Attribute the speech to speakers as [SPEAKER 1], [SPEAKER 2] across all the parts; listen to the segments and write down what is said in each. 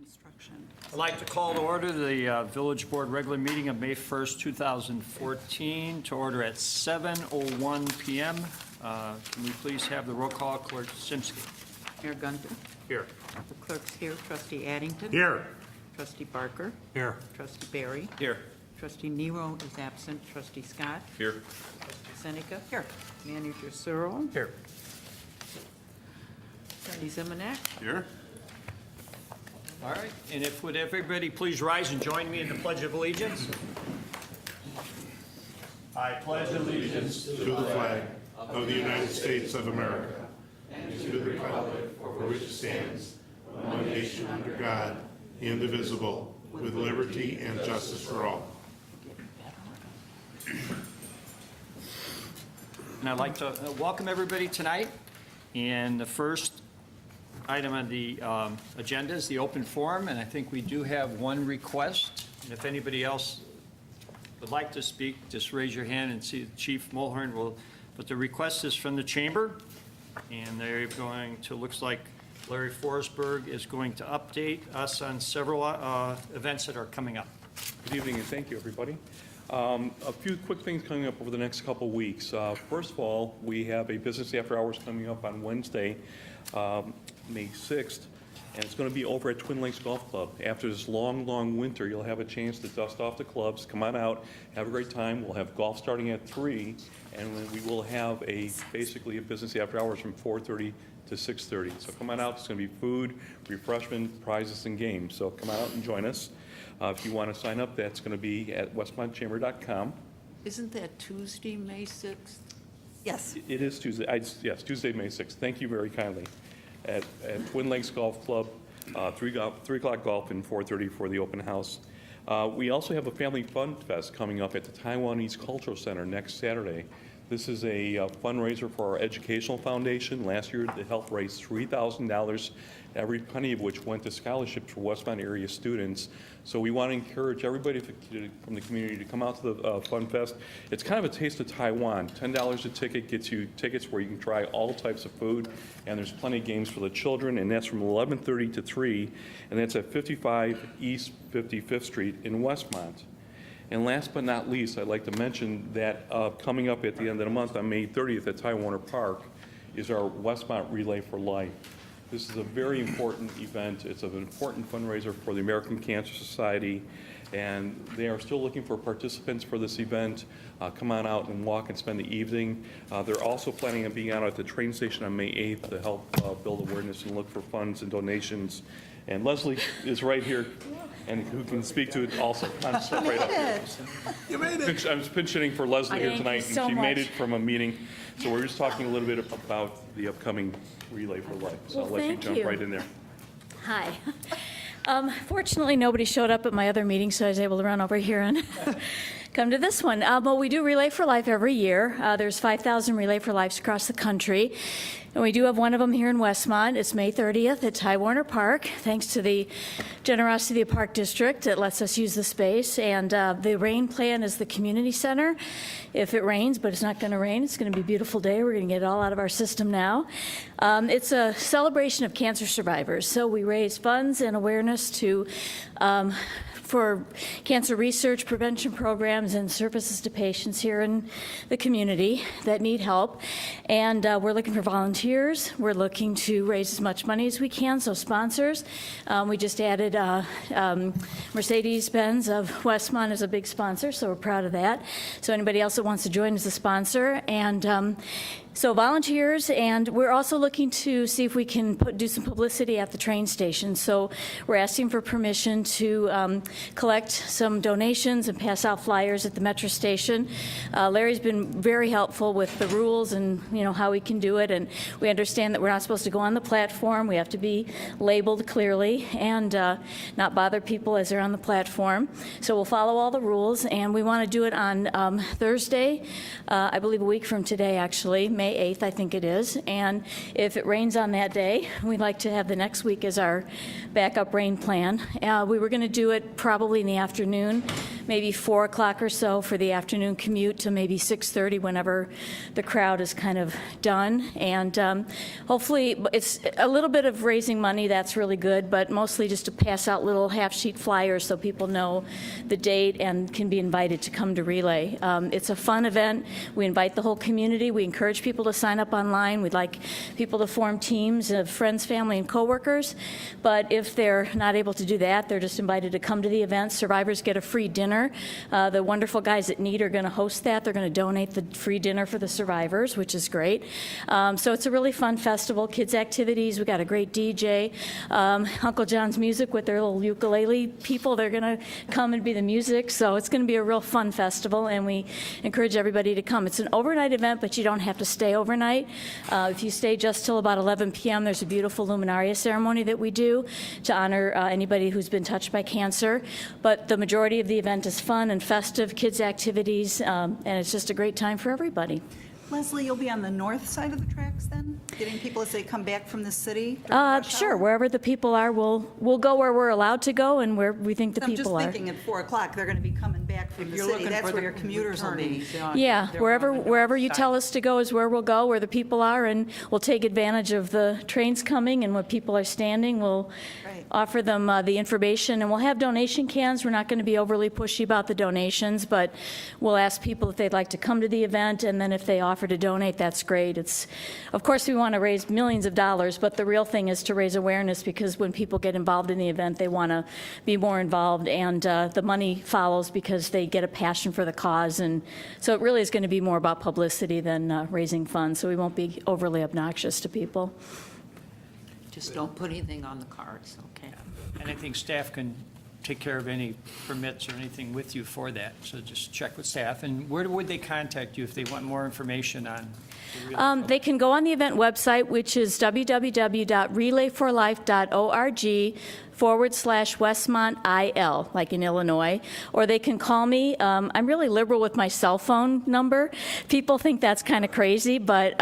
[SPEAKER 1] construction.
[SPEAKER 2] I'd like to call to order the Village Board regular meeting of May 1st, 2014, to order at 7:01 p.m. Can we please have the roll call, Clerk Simsky?
[SPEAKER 1] Mayor Gunter.
[SPEAKER 2] Here.
[SPEAKER 1] The clerk's here. Trustee Addington.
[SPEAKER 3] Here.
[SPEAKER 1] Trustee Barker.
[SPEAKER 3] Here.
[SPEAKER 1] Trustee Barry.
[SPEAKER 2] Here.
[SPEAKER 1] Trustee Nero is absent. Trustee Scott.
[SPEAKER 2] Here.
[SPEAKER 1] Trustee Seneca. Here. Manager Searle.
[SPEAKER 2] Here.
[SPEAKER 1] Trustee Zemanek.
[SPEAKER 3] Here.
[SPEAKER 2] All right, and if would everybody please rise and join me in the Pledge of Allegiance? I pledge allegiance
[SPEAKER 3] To the flag of the United States of America and to the republic for which it stands, one nation under God, indivisible, with liberty and justice for all.
[SPEAKER 2] And I'd like to welcome everybody tonight. And the first item on the agenda is the open forum, and I think we do have one request. And if anybody else would like to speak, just raise your hand and see Chief Mulhern will. But the request is from the chamber, and they're going to, looks like Larry Forsberg is going to update us on several events that are coming up.
[SPEAKER 4] Good evening and thank you, everybody. A few quick things coming up over the next couple weeks. First of all, we have a business after hours coming up on Wednesday, May 6th, and it's going to be over at Twin Lakes Golf Club. After this long, long winter, you'll have a chance to dust off the clubs, come on out, have a great time. We'll have golf starting at 3, and then we will have basically a business after hours from 4:30 to 6:30. So come on out. It's going to be food, refreshment, prizes, and games. So come on out and join us. If you want to sign up, that's going to be at westmontchamber.com.
[SPEAKER 1] Isn't that Tuesday, May 6th? Yes.
[SPEAKER 4] It is Tuesday. Yes, Tuesday, May 6th. Thank you very kindly. At Twin Lakes Golf Club, 3 o'clock golf and 4:30 for the open house. We also have a Family Fun Fest coming up at the Taiwanese Cultural Center next Saturday. This is a fundraiser for our educational foundation. Last year, they helped raise $3,000, every penny of which went to scholarships for Westmont area students. So we want to encourage everybody from the community to come out to the Fun Fest. It's kind of a taste of Taiwan. $10 a ticket gets you tickets where you can try all types of food, and there's plenty of games for the children, and that's from 11:30 to 3, and that's at 55 East 55th Street in Westmont. And last but not least, I'd like to mention that coming up at the end of the month on May 30th at Ty Warner Park is our Westmont Relay for Life. This is a very important event. It's an important fundraiser for the American Cancer Society, and they are still looking for participants for this event. Come on out and walk and spend the evening. They're also planning on being out at the train station on May 8th to help build awareness and look for funds and donations. And Leslie is right here, and who can speak to it also. I'm so right up here.
[SPEAKER 3] You made it.
[SPEAKER 4] I was pinch hitting for Leslie here
[SPEAKER 5] Thank you
[SPEAKER 4] tonight,
[SPEAKER 5] so
[SPEAKER 4] and she made
[SPEAKER 5] much.
[SPEAKER 4] it from a meeting. So we're just talking a little bit about the upcoming Relay for Life. So
[SPEAKER 5] Well,
[SPEAKER 4] I'll let you
[SPEAKER 5] thank
[SPEAKER 4] jump
[SPEAKER 5] you.
[SPEAKER 4] right in there.
[SPEAKER 5] Hi. Fortunately, nobody showed up at my other meeting, so I was able to run over here and come to this one. Well, we do Relay for Life every year. There's 5,000 Relay for Lives across the country. And we do have one of them here in Westmont. It's May 30th at Ty Warner Park. Thanks to the generosity of the Park District, it lets us use the space. And the rain plan is the community center. If it rains, but it's not going to rain, it's going to be a beautiful day. We're going to get it all out of our system now. It's a celebration of cancer survivors. So we raise funds and awareness to for cancer research, prevention programs, and services to patients here in the community that need help. And we're looking for volunteers. We're looking to raise as much money as we can, so sponsors. We just added Mercedes-Benz of Westmont as a big sponsor, so we're proud of that. So anybody else that wants to join as a sponsor. And so volunteers, and we're also looking to see if we can do some publicity at the train station. So we're asking for permission to collect some donations and pass out flyers at the metro station. Larry's been very helpful with the rules and how we can do it, and we understand that we're not supposed to go on the platform. We have to be labeled clearly and not bother people as they're on the platform. So we'll follow all the rules, and we want to do it on Thursday, I believe a week from today, actually, May 8th, I think it is. And if it rains on that day, we'd like to have the next week as our backup rain plan. We were going to do it probably in the afternoon, maybe 4 o'clock or so for the afternoon commute to maybe 6:30 whenever the crowd is kind of done. And hopefully, it's a little bit of raising money, that's really good, but mostly just to pass out little half-sheet flyers so people know the date and can be invited to come to Relay. It's a fun event. We invite the whole community. We encourage people to sign up online. We'd like people to form teams of friends, family, and coworkers. But if they're not able to do that, they're just invited to come to the event. Survivors get a free dinner. The wonderful guys at NEAT are going to host that. They're going to donate the free dinner for the survivors, which is great. So it's a really fun festival. Kids activities. We got a great DJ. Uncle John's Music with their little ukulele people. They're going to come and be the music. So it's going to be a real fun festival, and we encourage everybody to come. It's an overnight event, but you don't have to stay overnight. If you stay just till about 11 p.m., there's a beautiful luminaria ceremony that we do to honor anybody who's been touched by cancer. But the majority of the event is fun and festive, kids activities, and it's just a great time for everybody.
[SPEAKER 6] Leslie, you'll be on the north side of the tracks then, getting people as they come back from the city?
[SPEAKER 5] Sure, wherever the people are, we'll go where we're allowed to go and where we think the people are.
[SPEAKER 6] I'm just thinking at 4 o'clock, they're going to be coming back from the city. That's where your commuters will be.
[SPEAKER 5] Yeah, wherever you tell us to go is where we'll go, where the people are, and we'll take advantage of the trains coming and when people are standing. We'll
[SPEAKER 6] Right.
[SPEAKER 5] offer them the information, and we'll have donation cans. We're not going to be overly pushy about the donations, but we'll ask people if they'd like to come to the event, and then if they offer to donate, that's great. Of course, we want to raise millions of dollars, but the real thing is to raise awareness, because when people get involved in the event, they want to be more involved, and the money follows because they get a passion for the cause. And so it really is going to be more about publicity than raising funds, so we won't be overly obnoxious to people.
[SPEAKER 1] Just don't put anything on the cards, okay?
[SPEAKER 2] And I think staff can take care of any permits or anything with you for that, so just check with staff. And where would they contact you if they want more information on the Relay?
[SPEAKER 5] They can go on the event website, which is www.relayforlife.org/Westmont IL, like in Illinois, or they can call me. I'm really liberal with my cell phone number. People think that's kind of crazy, but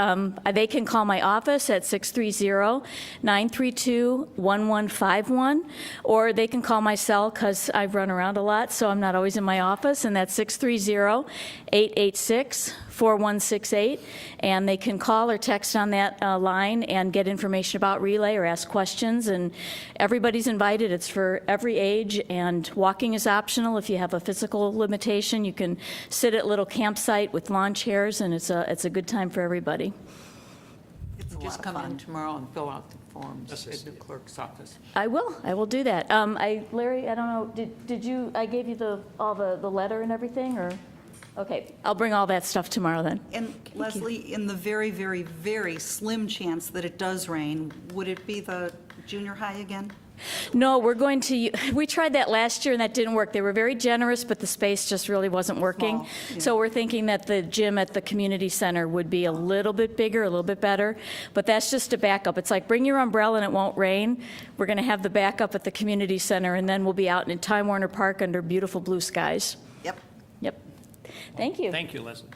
[SPEAKER 5] they can call my office at 630-932-1151, or they can call my cell because I run around a lot, so I'm not always in my office, and that's 630-886-4168, and they can call or text on that line and get information about Relay or ask questions, and everybody's invited. It's for every age, and walking is optional. If you have a physical limitation, you can sit at a little campsite with lawn chairs, and it's a good time for everybody.
[SPEAKER 6] It's a
[SPEAKER 1] Just
[SPEAKER 6] lot of
[SPEAKER 1] come in
[SPEAKER 6] fun.
[SPEAKER 1] tomorrow and fill out the forms at the clerk's office.
[SPEAKER 5] I will do that. Larry, I don't know, did you, I gave you all the letter and everything, or? Okay, I'll bring all that stuff tomorrow then.
[SPEAKER 6] And Leslie, in the very, very, very slim chance that it does rain, would it be the junior high again?
[SPEAKER 5] No, we tried that last year and that didn't work. They were very generous, but the space just really wasn't working.
[SPEAKER 6] Small, yeah.
[SPEAKER 5] So we're thinking that the gym at the community center would be a little bit bigger, a little bit better, but that's just a backup. It's like bring your umbrella and it won't rain. We're going to have the backup at the community center, and then we'll be out in Time Warner Park under beautiful blue skies.
[SPEAKER 6] Yep.
[SPEAKER 5] Yep. Thank you.
[SPEAKER 2] Thank you, Leslie.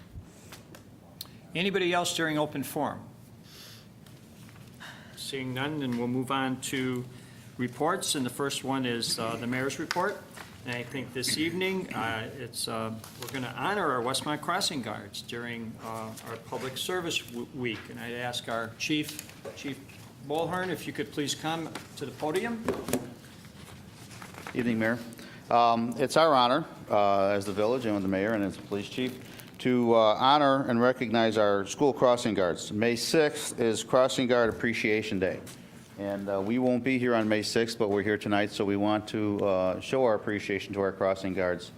[SPEAKER 2] Anybody else during open forum? Seeing none, then we'll move on to reports, and the first one is the mayor's report. And I think this evening, we're going to honor our Westmont Crossing Guards during our Public Service Week. And I'd ask our Chief Bullhorn, if you could please come to the podium.
[SPEAKER 7] Evening, Mayor. It's our honor as the village and with the mayor and as the police chief to honor and recognize our school crossing guards. May 6th is Crossing Guard Appreciation Day. And we won't be here on May 6th, but we're here tonight, so we want to show our appreciation to our crossing guards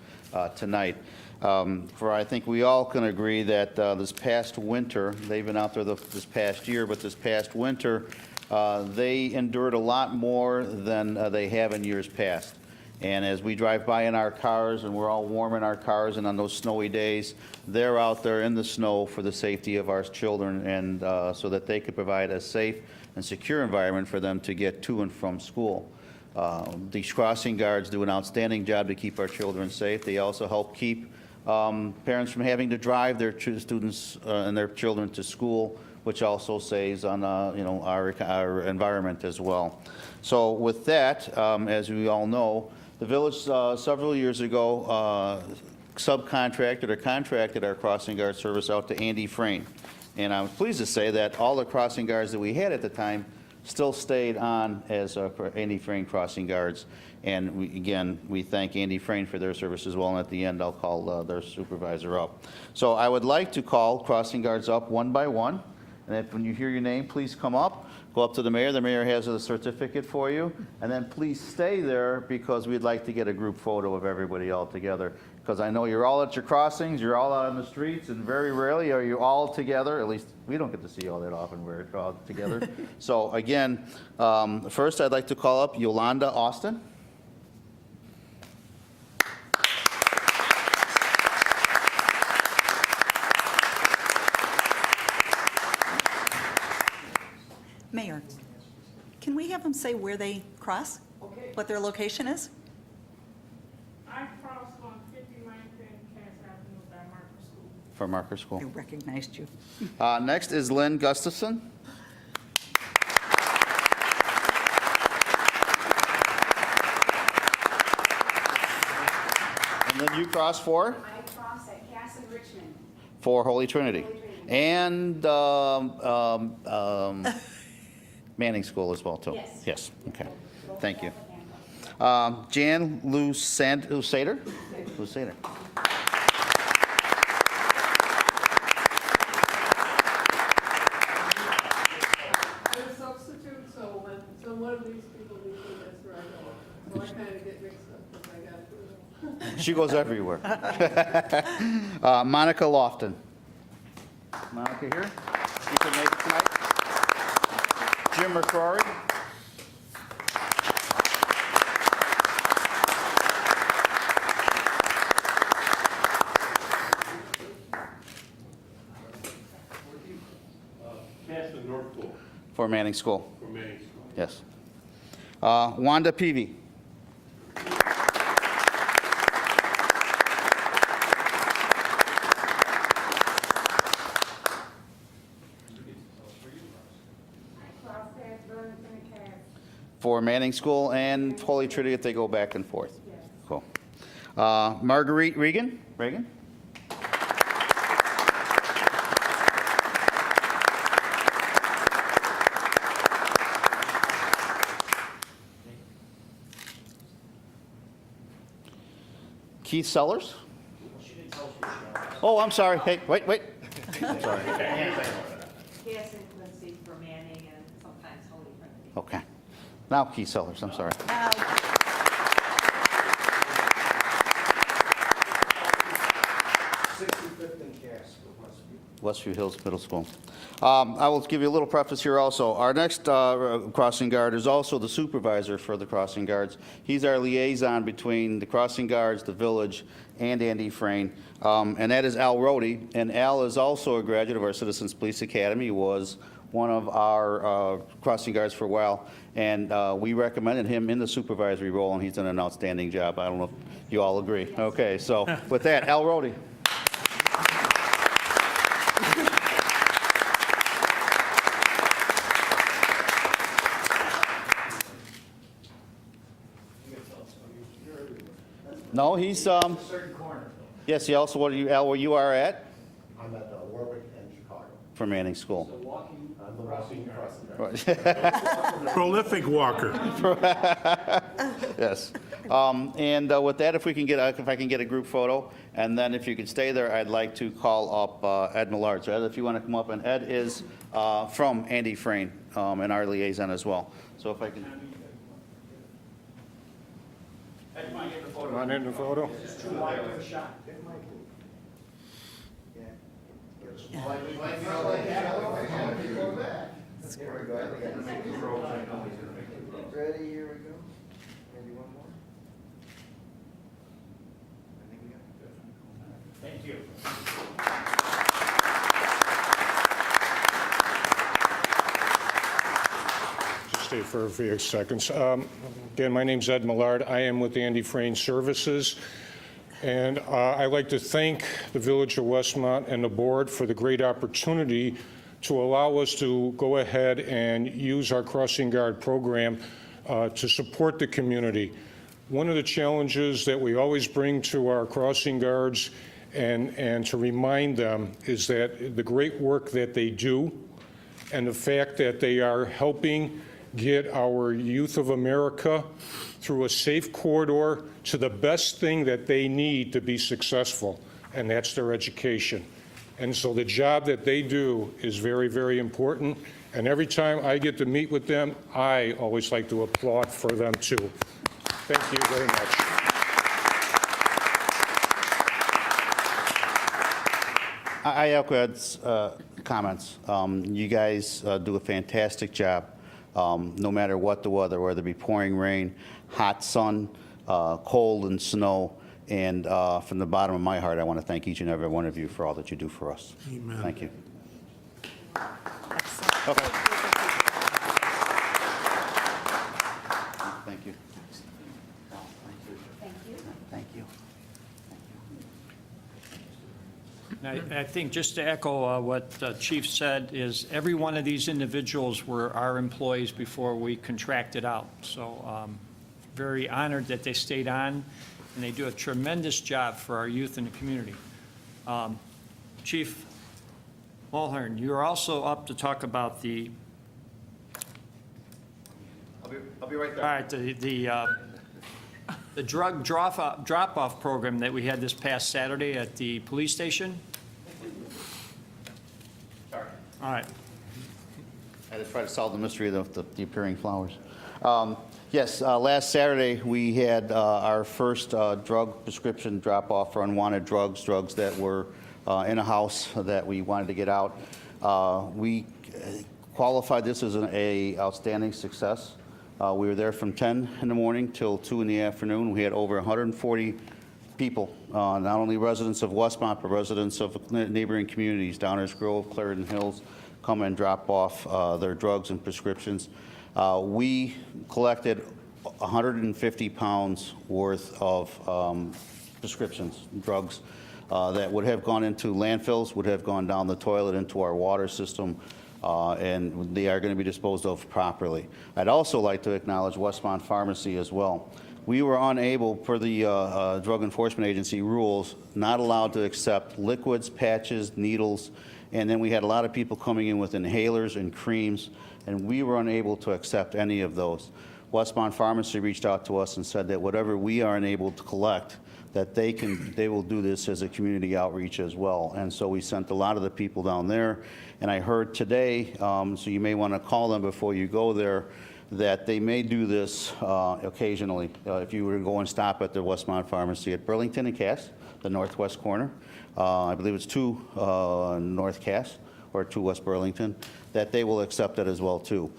[SPEAKER 7] tonight. I think we all can agree that this past winter, they've been out there this past year, but this past winter, they endured a lot more than they have in years past. And as we drive by in our cars and we're all warm in our cars and on those snowy days, they're out there in the snow for the safety of our children and so that they could provide a safe and secure environment for them to get to and from school. These crossing guards do an outstanding job to keep our children safe. They also help keep parents from having to drive their students and their children to school, which also saves on our environment as well. So with that, as we all know, The village several years ago subcontracted or contracted our crossing guard service out to Andy Frayne. And I'm pleased to say that all the crossing guards that we had at the time still stayed on as Andy Frayne crossing guards. And we thank Andy Frayne for their service as well. And at the end, I'll call their supervisor up. So I would like to call crossing guards up one by one. And if when you hear your name, please come up. Go up to the mayor. The mayor has a certificate for you. And then please stay there because we'd like to get a group photo of everybody all together. Because I know you're all at your crossings, you're all out on the streets, and very rarely are you all together. At least we don't get to see you all that often. We're all together. So again, first I'd like to call up Yolanda Austin.
[SPEAKER 6] Mayor, can we have them say where they cross?
[SPEAKER 8] Okay.
[SPEAKER 6] What their location is?
[SPEAKER 8] I crossed on 59th and Cass Avenue by Marker School.
[SPEAKER 7] For Marker School.
[SPEAKER 6] I recognized you.
[SPEAKER 7] Next is Lynn Gustafson. And then you cross for?
[SPEAKER 9] I cross at Cass and Richmond.
[SPEAKER 7] For Holy Trinity. And Manning School as well, too?
[SPEAKER 9] Yes.
[SPEAKER 7] Yes, okay. Thank you. Jan Lusader? Lusader.
[SPEAKER 8] I'm a substitute, so when one of these people leaves me, that's where I go. So I kind of get mixed up because I got to do it.
[SPEAKER 7] She goes everywhere. Monica Lofton. Monica here? You can make it tonight. Jim McCrory.
[SPEAKER 3] Cast the North Pole
[SPEAKER 7] For Manning School.
[SPEAKER 3] for Manning School.
[SPEAKER 7] Yes. Wanda Peavy.
[SPEAKER 8] I crossed at Burlington and Cass.
[SPEAKER 7] For Manning School and Holy Trinity if they go back and forth.
[SPEAKER 8] Yes.
[SPEAKER 7] Cool. Marguerite Regan? Reagan? Keith Sellers? Oh, I'm sorry. Hey, wait. I'm sorry.
[SPEAKER 10] Cass and Quincy for Manning and sometimes Holy Trinity.
[SPEAKER 7] Okay. Now Keith Sellers, I'm sorry.
[SPEAKER 11] 65th and Cass for Westview.
[SPEAKER 7] Westview Hills Middle School. I will give you a little preface here also. Our next crossing guard is also the supervisor for the crossing guards. He's our liaison between the crossing guards, the village, and Andy Frayne. And that is Al Rohde. And Al is also a graduate of our Citizens Police Academy. He was one of our crossing guards for a while. And we recommended him in the supervisory role, and he's done an outstanding job. I don't know if you all agree. Okay, so with that, Al Rohde. No, he's,
[SPEAKER 11] Certain corner.
[SPEAKER 7] yes, he also, Al, where you are at?
[SPEAKER 11] I'm at Warwick and Chicago.
[SPEAKER 7] For Manning School.
[SPEAKER 11] I'm the walking crossing guard.
[SPEAKER 3] Prolific walker.
[SPEAKER 7] Yes. And with that, if I can get a group photo, and then if you could stay there, I'd like to call up Ed Millard. So Ed, if you want to come up, and Ed is from Andy Frayne and our liaison as well. So if I can. Ed, you mind getting the photo?
[SPEAKER 3] Want in the photo?
[SPEAKER 11] Ready, here we go. Maybe one more.
[SPEAKER 7] Thank you.
[SPEAKER 12] Just stay for a few seconds. Again, my name's Ed Millard. I am with Andy Frayne Services. And I'd like to thank the Village of Westmont and the board for the great opportunity to allow us to go ahead and use our crossing guard program to support the community. One of the challenges that we always bring to our crossing guards and to remind them is that the great work that they do and the fact that they are helping get our youth of America through a safe corridor to the best thing that they need to be successful, and that's their education. And so the job that they do is very, very important. And every time I get to meet with them, I always like to applaud for them, too. Thank you very much.
[SPEAKER 7] I echo Ed's comments. You guys do a fantastic job, no matter what the weather, whether it be pouring rain, hot sun, cold and snow. And from the bottom of my heart, I want to thank each and every one of you for all that you do for us.
[SPEAKER 3] Amen.
[SPEAKER 7] Thank you.
[SPEAKER 6] Excellent.
[SPEAKER 7] Okay. Thank you.
[SPEAKER 9] Thank you.
[SPEAKER 7] Thank you.
[SPEAKER 2] I think just to echo what Chief said is every one of these individuals were our employees before we contracted out. So very honored that they stayed on, and they do a tremendous job for our youth in the community. Chief Mulhern, you're also up to talk about the,
[SPEAKER 7] I'll be right
[SPEAKER 2] all right, the drug drop-off program that we had this past Saturday at the police station.
[SPEAKER 7] Sorry.
[SPEAKER 2] All right.
[SPEAKER 7] I had to try to solve the mystery of the appearing flowers. Yes, last Saturday, we had our first drug prescription drop-off for unwanted drugs that were in a house that we wanted to get out. We qualified this as an outstanding success. We were there from 10 in the morning till 2 in the afternoon. We had over 140 people, not only residents of Westmont, but residents of neighboring communities, Downers Grove, Clarendon Hills, come and drop off their drugs and prescriptions. We collected 150 pounds worth of prescriptions, drugs, that would have gone into landfills, would have gone down the toilet into our water system, and they are going to be disposed of properly. I'd also like to acknowledge Westmont Pharmacy as well. We were unable, per the Drug Enforcement Agency rules, not allowed to accept liquids, patches, needles, and then we had a lot of people coming in with inhalers and creams, and we were unable to accept any of those. Westmont Pharmacy reached out to us and said that whatever we are unable to collect, that they will do this as a community outreach as well. And so we sent a lot of the people down there. And I heard today, so you may want to call them before you go there, that they may do this occasionally. If you were to go and stop at the Westmont Pharmacy at Burlington and Cass, the northwest corner, I believe it's 2 North Cass or 2 West Burlington, that they will accept it as well too.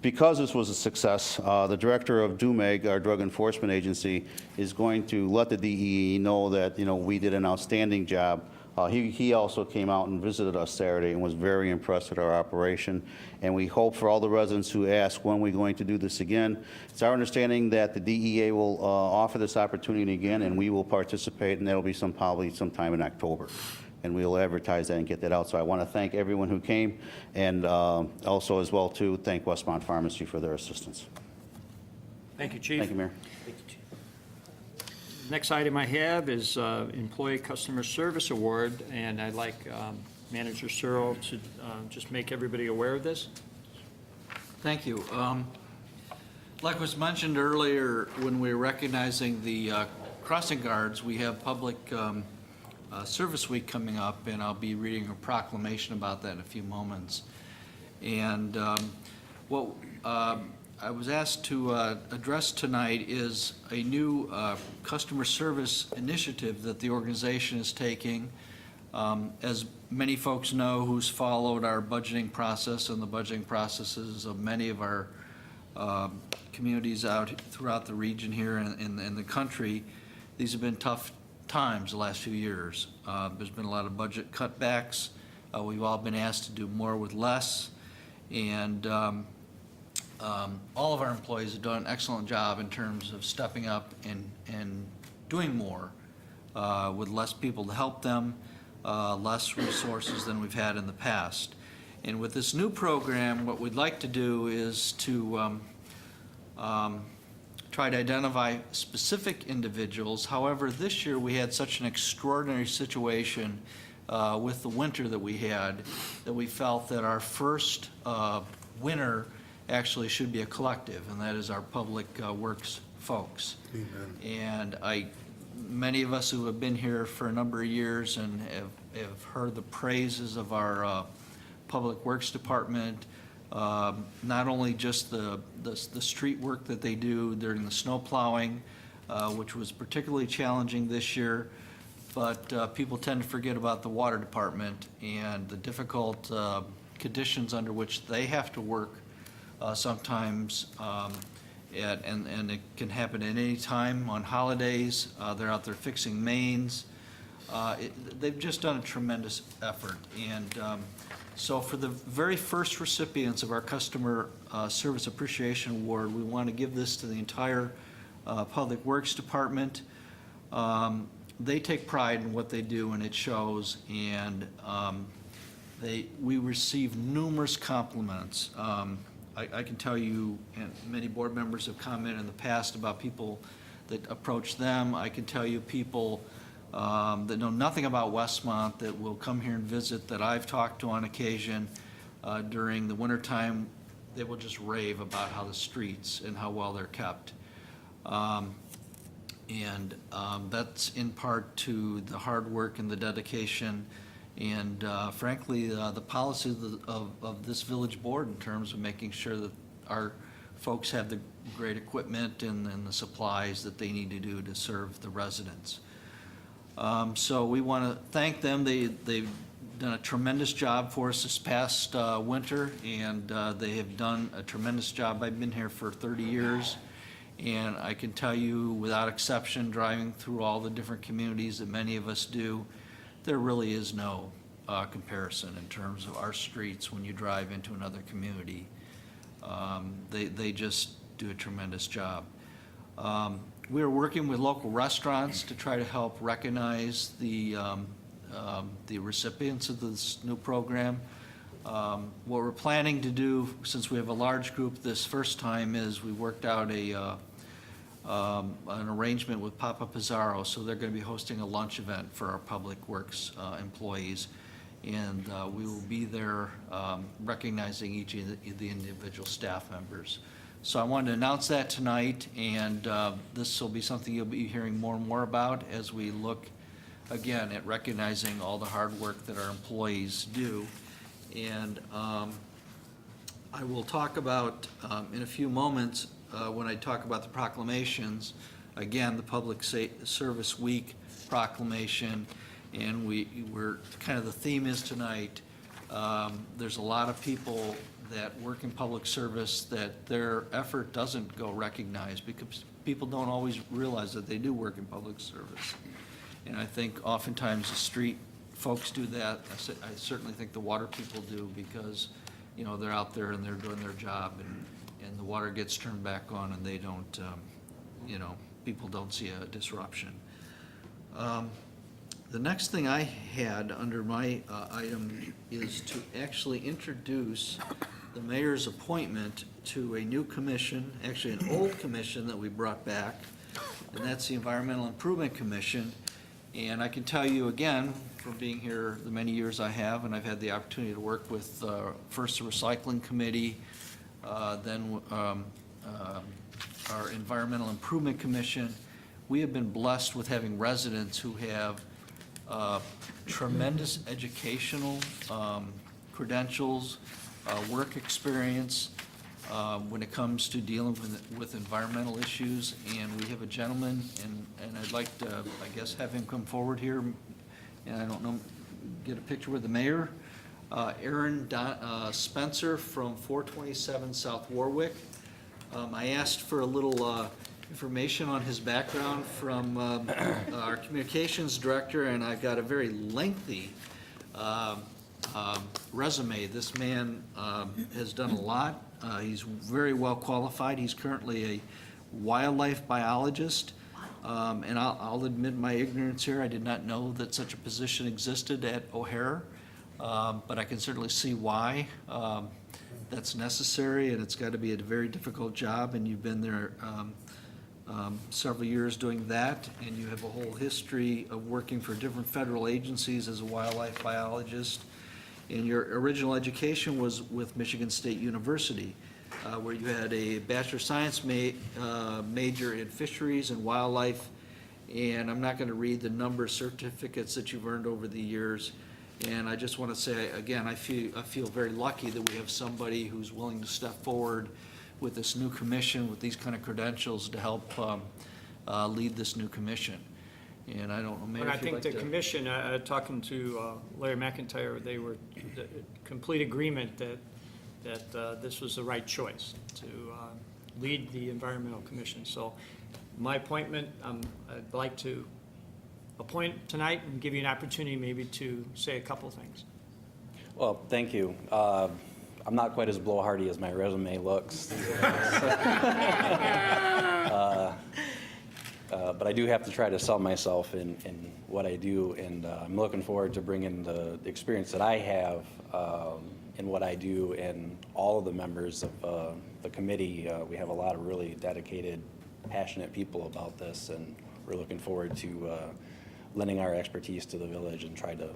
[SPEAKER 7] Because this was a success, the director of DUMEG, our drug enforcement agency, is going to let the DEE know that, we did an outstanding job. He also came out and visited us Saturday and was very impressed with our operation. And we hope for all the residents who ask when we're going to do this again. It's our understanding that the DEA will offer this opportunity again, and we will participate, and that'll be probably sometime in October. And we'll advertise that and get that out. So I want to thank everyone who came, and also as well too, thank Westmont Pharmacy for their assistance.
[SPEAKER 2] Thank you, Chief.
[SPEAKER 7] Thank you, Mayor.
[SPEAKER 2] Next item I have is Employee Customer Service Award, and I'd like Manager Searle to just make everybody aware of this.
[SPEAKER 13] Thank you. Like was mentioned earlier, when we were recognizing the crossing guards, we have Public Service Week coming up, and I'll be reading a proclamation about that in a few moments. And what I was asked to address tonight is a new customer service initiative that the organization is taking. As many folks know who's followed our budgeting process and the budgeting processes of many of our communities out throughout the region here and in the country, these have been tough times the last few years. There's been a lot of budget cutbacks. We've all been asked to do more with less, and all of our employees have done an excellent job in terms of stepping up and doing more with less people to help them, less resources than we've had in the past. And with this new program, what we'd like to do is to try to identify specific individuals. However, this year we had such an extraordinary situation with the winter that we had that we felt that our first winner actually should be a collective, and that is our public works folks. And many of us who have been here for a number of years and have heard the praises of our Public Works Department, not only just the street work that they do during the snow plowing, which was particularly challenging this year, but people tend to forget about the water department and the difficult conditions under which they have to work sometimes, and it can happen at any time on holidays. They're out there fixing mains. They've just done a tremendous effort. And so for the very first recipients of our Customer Service Appreciation Award, we want to give this to the entire Public Works Department. They take pride in what they do, and it shows. And we receive numerous compliments. I can tell you, and many board members have commented in the past about people that approach them. I can tell you people that know nothing about Westmont that will come here and visit that I've talked to on occasion during the wintertime. They will just rave about how the streets and how well they're kept. That's in part to the hard work and the dedication and frankly, the policy of this village board in terms of making sure that our folks have the great equipment and the supplies that they need to do to serve the residents. So we want to thank them. They've done a tremendous job for us this past winter, and they have done a tremendous job. I've been here for 30 years, and I can tell you without exception, driving through all the different communities that many of us do, there really is no comparison in terms of our streets when you drive into another community. They just do a tremendous job. We are working with local restaurants to try to help recognize the recipients of this new program. What we're planning to do, since we have a large group this first time, is we worked out an arrangement with Papa Pizarro, so they're going to be hosting a lunch event for our Public Works employees, and we will be there recognizing each of the individual staff members. So I wanted to announce that tonight, and this will be something you'll be hearing more and more about as we look, again, at recognizing all the hard work that our employees do. And I will talk about, in a few moments, when I talk about the proclamations, again, the Public Service Week proclamation, and we're kind of the theme is tonight, there's a lot of people that work in public service that their effort doesn't go recognized because people don't always realize that they do work in public service. And I think oftentimes the street folks do that. I certainly think the water people do because, you know, they're out there and they're doing their job and the water gets turned back on and they don't, you know, people don't see a disruption. The next thing I had under my item is to actually introduce the mayor's appointment to a new commission, actually an old commission that we brought back, and that's the Environmental Improvement Commission. And I can tell you again, from being here the many years I have, and I've had the opportunity to work with first the Recycling Committee, then our Environmental Improvement Commission, we have been blessed with having residents who have tremendous educational credentials, work experience when it comes to dealing with environmental issues. And we have a gentleman, and I'd like to, I guess, have him come forward here, and I don't know, get a picture with the mayor. Aaron Spencer from 427 South Warwick. I asked for a little information on his background from our communications director, and I've got a very lengthy resume. This man has done a lot. He's very well qualified. He's currently a wildlife biologist. And I'll admit my ignorance here. I did not know that such a position existed at O'Hare, but I can certainly see why that's necessary, and it's got to be a very difficult job, and you've been there several years doing that, and you have a whole history of working for different federal agencies as a wildlife biologist. And your original education was with Michigan State University, where you had a Bachelor of Science major in fisheries and wildlife. And I'm not going to read the number of certificates that you've earned over the years. And I just want to say, again, I feel very lucky that we have somebody who's willing to step forward with this new commission, with these kind of credentials to help lead this new commission. And I don't know, maybe
[SPEAKER 2] And I
[SPEAKER 13] if you'd
[SPEAKER 2] think
[SPEAKER 13] like
[SPEAKER 2] the
[SPEAKER 13] to.
[SPEAKER 2] commission, talking to Larry McIntyre, they were in complete agreement that this was the right choice to lead the environmental commission. So my appointment, I'd like to appoint tonight and give you an opportunity maybe to say a couple things.
[SPEAKER 11] Well, thank you. I'm not quite as blowhardy as my resume looks. But I do have to try to sell myself in what I do, and I'm looking forward to bringing the experience that I have in what I do, and all of the members of the committee. We have a lot of really dedicated, passionate people about this, and we're looking forward to lending our expertise to the village and try to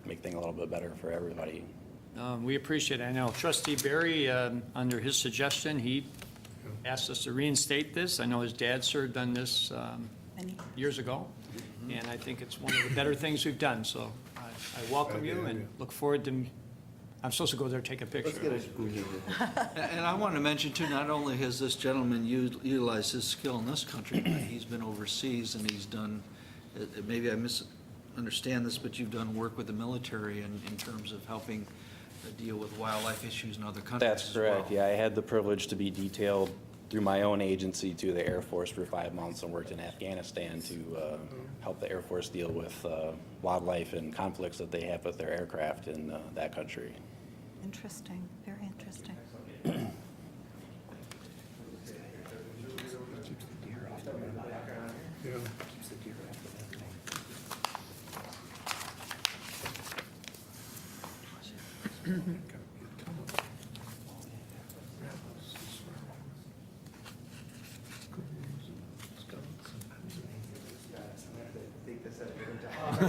[SPEAKER 11] make things a little bit better for everybody.
[SPEAKER 2] We appreciate it. I know Trustee Barry, under his suggestion, he asked us to reinstate this. I know his dad served on this years ago, and I think it's one of the better things we've done. So I welcome you and look forward to, I'm supposed to go there and take a picture.
[SPEAKER 13] And I want to mention too, not only has this gentleman utilized his skill in this country, but he's been overseas and he's done, maybe I misunderstand this, but you've done work with the military in terms of helping deal with wildlife issues in other countries.
[SPEAKER 11] That's correct. Yeah, I had the privilege to be detailed through my own agency to the Air Force for 5 months and worked in Afghanistan to help the Air Force deal with wildlife and conflicts that they have with their aircraft in that country.
[SPEAKER 6] Interesting, very interesting.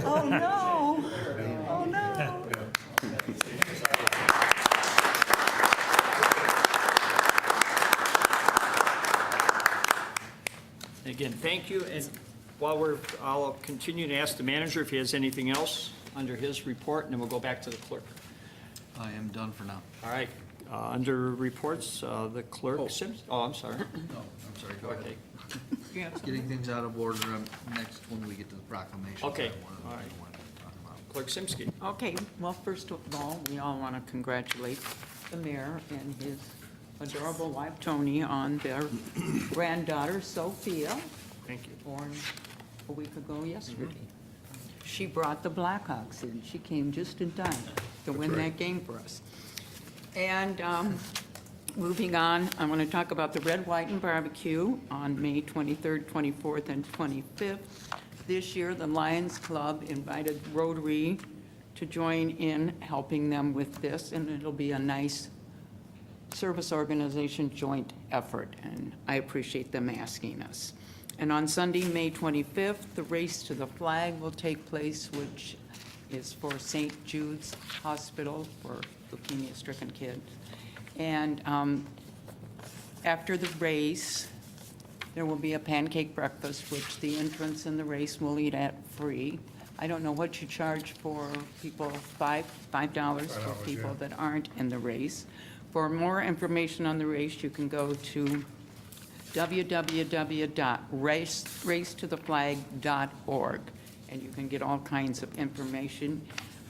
[SPEAKER 6] Oh, no. Oh, no.
[SPEAKER 2] Again, thank you. And while I'll continue to ask the manager if he has anything else under his report, and then we'll go back to the clerk.
[SPEAKER 13] I am done for now.
[SPEAKER 2] All right, under reports, the clerk, I'm sorry.
[SPEAKER 13] No, I'm sorry, go ahead.
[SPEAKER 2] Okay.
[SPEAKER 13] Getting things out of order next when we get to the proclamation.
[SPEAKER 2] Okay, all right. Clerk Simsky.
[SPEAKER 1] Okay, well, first of all, we all want to congratulate the mayor and his adorable wife, Tony, on their granddaughter, Sophia,
[SPEAKER 2] Thank you.
[SPEAKER 1] born a week ago yesterday. She brought the Blackhawks in. She came just in time to win that game for us. And moving on, I want to talk about the Red, White, and Barbecue on May 23rd, 24th, and 25th. This year, the Lions Club invited Rotary to join in helping them with this, and it'll be a nice service organization joint effort, and I appreciate them asking us. And on Sunday, May 25th, the Race to the Flag will take place, which is for St. Jude's Hospital for leukemia-stricken kids. And after the race, there will be a pancake breakfast, which the entrants in the race will eat at free. I don't know what you charge for people, $5 for people that aren't in the race. For more information on the race, you can go to www.racetotheflag.org, and you can get all kinds of information.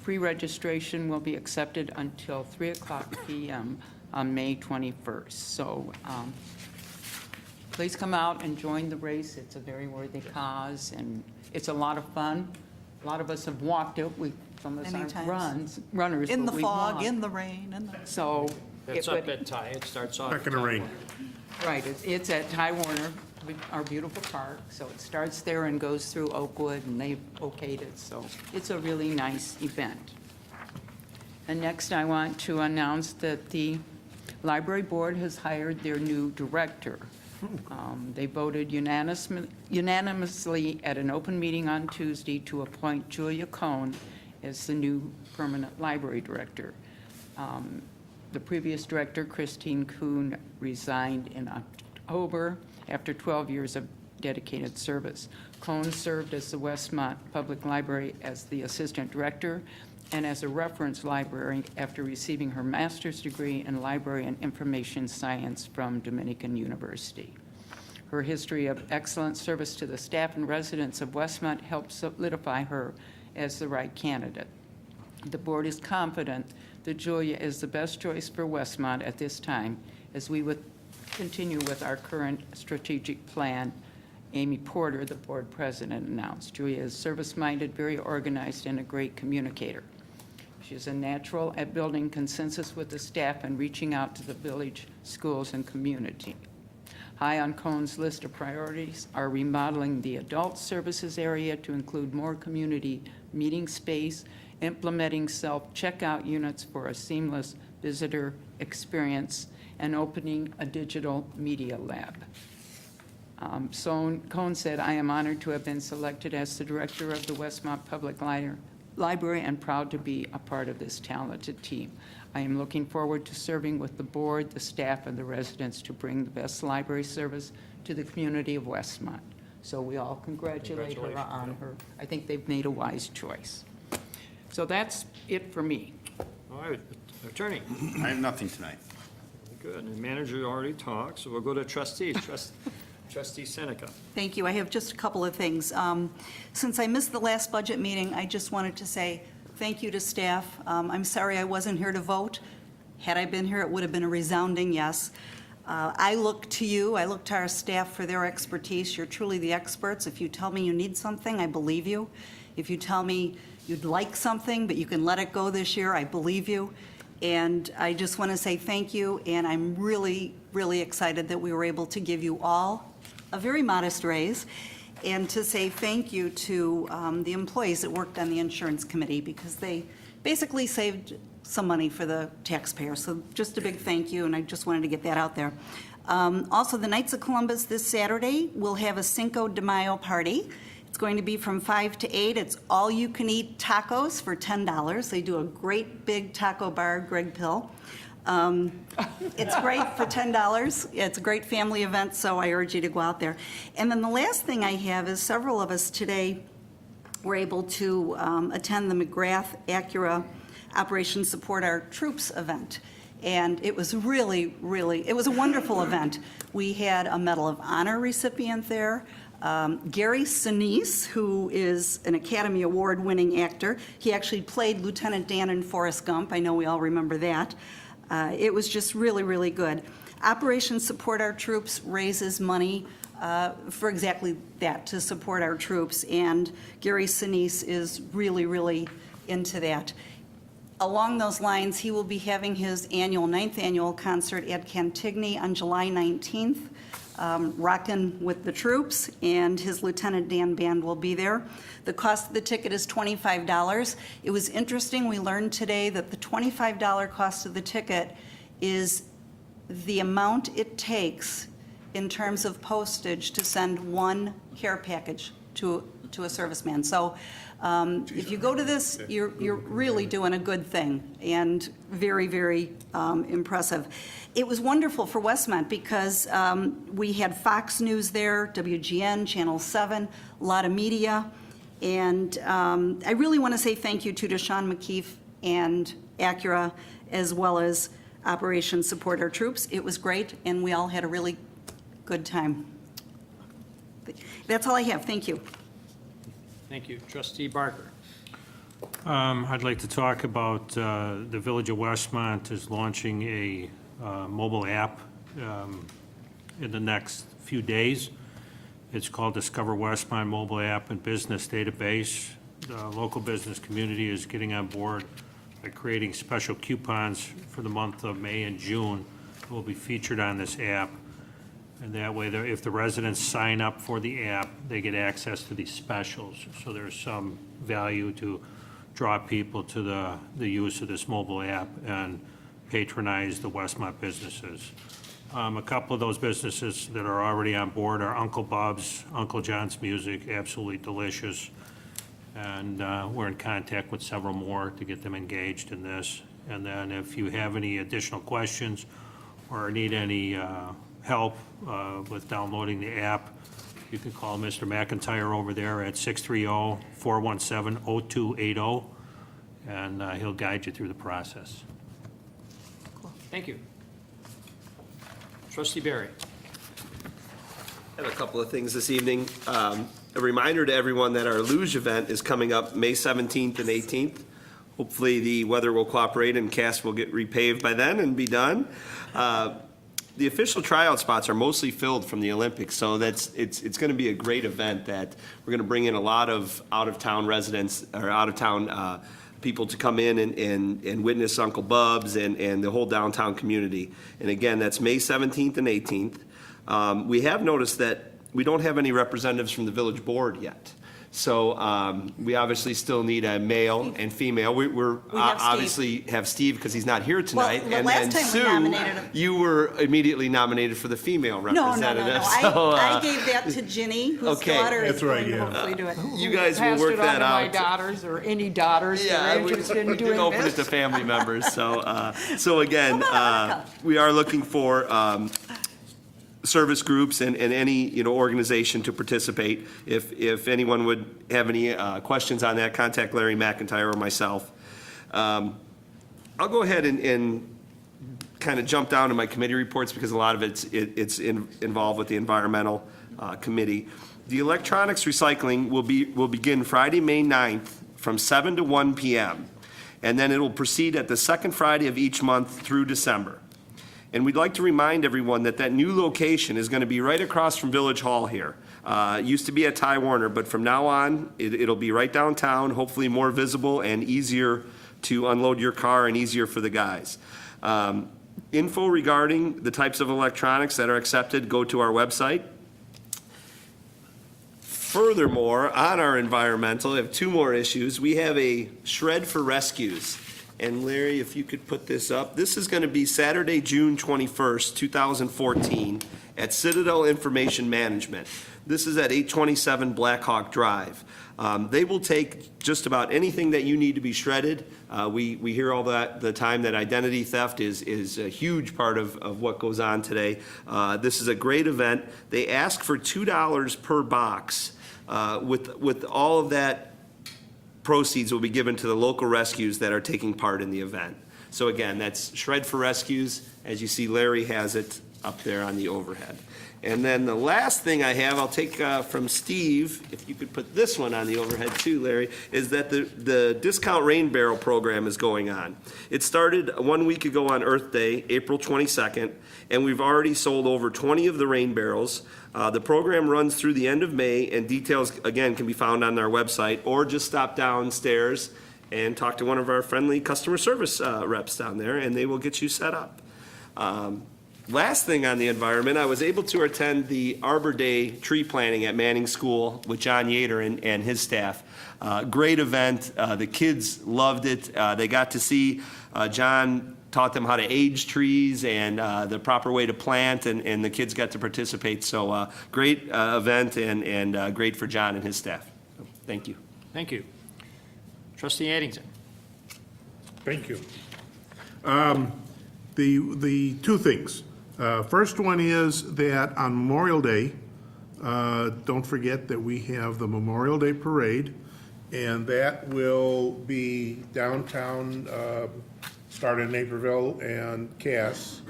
[SPEAKER 1] Pre-registration will be accepted until 3:00 p.m. on May 21st. So please come out and join the race. It's a very worthy cause, and it's a lot of fun. A lot of us have walked it. Some of us
[SPEAKER 6] Many
[SPEAKER 1] aren't
[SPEAKER 6] times.
[SPEAKER 1] runners,
[SPEAKER 6] In
[SPEAKER 1] but
[SPEAKER 6] the
[SPEAKER 1] we
[SPEAKER 6] fog,
[SPEAKER 1] walk.
[SPEAKER 6] in the rain, in the...
[SPEAKER 1] So.
[SPEAKER 2] That's up at Ty. It starts off.
[SPEAKER 3] Not going to rain.
[SPEAKER 1] Right, it's at Ty Warner, our beautiful park, so it starts there and goes through Oakwood, and they've okayed it, so it's a really nice event. And next, I want to announce that the library board has hired their new director. They voted unanimously at an open meeting on Tuesday to appoint Julia Cohn as the new permanent library director. The previous director, Christine Kuhn, resigned in October after 12 years of dedicated service. Cohn served as the Westmont Public Library as the assistant director and as a reference librarian after receiving her master's degree in library and information science from Dominican University. Her history of excellent service to the staff and residents of Westmont helped solidify her as the right candidate. The board is confident that Julia is the best choice for Westmont at this time as we would continue with our current strategic plan. Amy Porter, the board president, announced. Julia is service-minded, very organized, and a great communicator. She is a natural at building consensus with the staff and reaching out to the village, schools, and community. High on Cohn's list of priorities are remodeling the adult services area to include more community meeting space, implementing self-checkout units for a seamless visitor experience, and opening a digital media lab. Cohn said, "I am honored to have been selected as the director of the Westmont Public Library and proud to be a part of this talented team. I am looking forward to serving with the board, the staff, and the residents to bring the best library service to the community of Westmont." So we all congratulate her on her. I think they've made a wise choice. So that's it for me.
[SPEAKER 2] All right, attorney.
[SPEAKER 7] I have nothing tonight.
[SPEAKER 2] Good, and the manager already talked, so we'll go to trustees. Trustee Seneca.
[SPEAKER 6] Thank you. I have just a couple of things. Since I missed the last budget meeting, I just wanted to say thank you to staff. I'm sorry I wasn't here to vote. Had I been here, it would have been a resounding yes. I look to you, I look to our staff for their expertise. You're truly the experts. If you tell me you need something, I believe you. If you tell me you'd like something, but you can let it go this year, I believe you. And I just want to say thank you, and I'm really, really excited that we were able to give you all a very modest raise, and to say thank you to the employees that worked on the insurance committee, because they basically saved some money for the taxpayer. So just a big thank you, and I just wanted to get that out there. Also, the Knights of Columbus this Saturday will have a Cinco de Mayo party. It's going to be from 5 to 8. It's all-you-can-eat tacos for $10. They do a great big taco bar, Greg Pill. It's great for $10. It's a great family event, so I urge you to go out there. And then the last thing I have is several of us today were able to attend the McGrath Acura Operation Support Our Troops event. And it was really, really, it was a wonderful event. We had a Medal of Honor recipient there. Gary Sinise, who is an Academy Award-winning actor. He actually played Lieutenant Dan in Forrest Gump. I know we all remember that. It was just really, really good. Operation Support Our Troops raises money for exactly that, to support our troops, and Gary Sinise is really, really into that. Along those lines, he will be having his 9th annual concert at Cantigny on July 19th, rocking with the troops, and his Lieutenant Dan Band will be there. The cost of the ticket is $25. It was interesting, we learned today that the $25 cost of the ticket is the amount it takes in terms of postage to send one care package to a serviceman. So if you go to this, you're really doing a good thing, and very, very impressive. It was wonderful for Westmont because we had Fox News there, WGN, Channel 7, a lot of media. And I really want to say thank you to Deshaun McKeef and Acura, as well as Operation Support Our Troops. It was great, and we all had a really good time. That's all I have. Thank you.
[SPEAKER 2] Thank you. Trustee Barker.
[SPEAKER 14] I'd like to talk about the Village of Westmont is launching a mobile app in the next few days. It's called Discover Westmont Mobile App and Business Database. The local business community is getting on board by creating special coupons for the month of May and June that will be featured on this app. And that way, if the residents sign up for the app, they get access to these specials. So there's some value to draw people to the use of this mobile app and patronize the Westmont businesses. A couple of those businesses that are already on board are Uncle Bob's, Uncle John's Music, absolutely delicious. And we're in contact with several more to get them engaged in this. And then if you have any additional questions or need any help with downloading the app, you can call Mr. McIntyre over there at 630-417-0280, and he'll guide you through the process.
[SPEAKER 2] Thank you. Trustee Barry.
[SPEAKER 15] I have a couple of things this evening. A reminder to everyone that our luge event is coming up May 17th and 18th. Hopefully, the weather will cooperate and Cass will get repaved by then and be done. The official tryout spots are mostly filled from the Olympics, so it's going to be a great event that we're going to bring in a lot of out-of-town residents or out-of-town people to come in and witness Uncle Bub's and the whole downtown community. And again, that's May 17th and 18th. We have noticed that we don't have any representatives from the village board yet. So we obviously still need a male and female. We're
[SPEAKER 6] have Steve.
[SPEAKER 15] obviously have Steve because he's not here tonight.
[SPEAKER 6] the
[SPEAKER 15] and
[SPEAKER 6] last
[SPEAKER 15] then
[SPEAKER 6] time we
[SPEAKER 15] Sue,
[SPEAKER 6] nominated him.
[SPEAKER 15] you were immediately nominated for the female representative.
[SPEAKER 6] No.
[SPEAKER 15] So,
[SPEAKER 6] I gave that to Ginny, whose
[SPEAKER 15] okay.
[SPEAKER 6] daughter is
[SPEAKER 3] That's right,
[SPEAKER 6] going to
[SPEAKER 3] yeah.
[SPEAKER 6] hopefully do it.
[SPEAKER 15] you guys will work that
[SPEAKER 1] Passed it on to my
[SPEAKER 15] out.
[SPEAKER 1] daughters or any daughters that are
[SPEAKER 15] we
[SPEAKER 1] interested in
[SPEAKER 15] can
[SPEAKER 1] doing
[SPEAKER 15] open it
[SPEAKER 1] this.
[SPEAKER 15] to family members. So again,
[SPEAKER 6] Monica?
[SPEAKER 15] we are looking for service groups and any, organization to participate. If anyone would have any questions on that, contact Larry McIntyre or myself. I'll go ahead and kind of jump down to my committee reports because a lot of it's involved with the environmental committee. The electronics recycling will begin Friday, May 9th from 7 to 1 p.m. And then it'll proceed at the second Friday of each month through December. And we'd like to remind everyone that new location is going to be right across from Village Hall here. It used to be at Ty Warner, but from now on, it'll be right downtown, hopefully more visible and easier to unload your car and easier for the guys. Info regarding the types of electronics that are accepted, go to our website. Furthermore, on our environmental, I have two more issues. We have a Shred for Rescues. And Larry, if you could put this up. This is going to be Saturday, June 21st, 2014, at Citadel Information Management. This is at 827 Blackhawk Drive. They will take just about anything that you need to be shredded. We hear all the time that identity theft is a huge part of what goes on today. This is a great event. They ask for $2 per box. With all of that, proceeds will be given to the local rescues that are taking part in the event. So again, that's Shred for Rescues. As you see, Larry has it up there on the overhead. And then the last thing I have, I'll take from Steve, if you could put this one on the overhead too, Larry, is that the discount rain barrel program is going on. It started 1 week ago on Earth Day, April 22nd, and we've already sold over 20 of the rain barrels. The program runs through the end of May, and details, again, can be found on our website, or just stop downstairs and talk to one of our friendly customer service reps down there, and they will get you set up. Last thing on the environment, I was able to attend the Arbor Day tree planting at Manning School with John Yater and his staff. Great event. The kids loved it. They got to see John taught them how to age trees and the proper way to plant, and the kids got to participate. So great event and great for John and his staff. So, thank you.
[SPEAKER 2] Thank you. Trustee Addington.
[SPEAKER 3] Thank you. The two things. First one is that on Memorial Day, don't forget that we have the Memorial Day Parade, and that will be downtown, start in Naperville and Cass,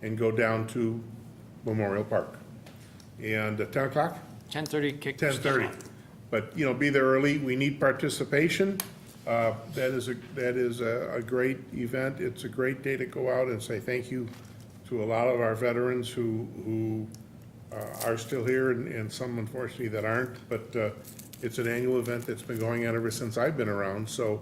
[SPEAKER 3] and go down to Memorial Park. And at 10 o'clock?
[SPEAKER 2] 10:30 kick.
[SPEAKER 3] 10:30. But, be there early. We need participation. That is a great event. It's a great day to go out and say thank you to a lot of our veterans who are still here and some unfortunately that aren't. But it's an annual event that's been going on ever since I've been around. So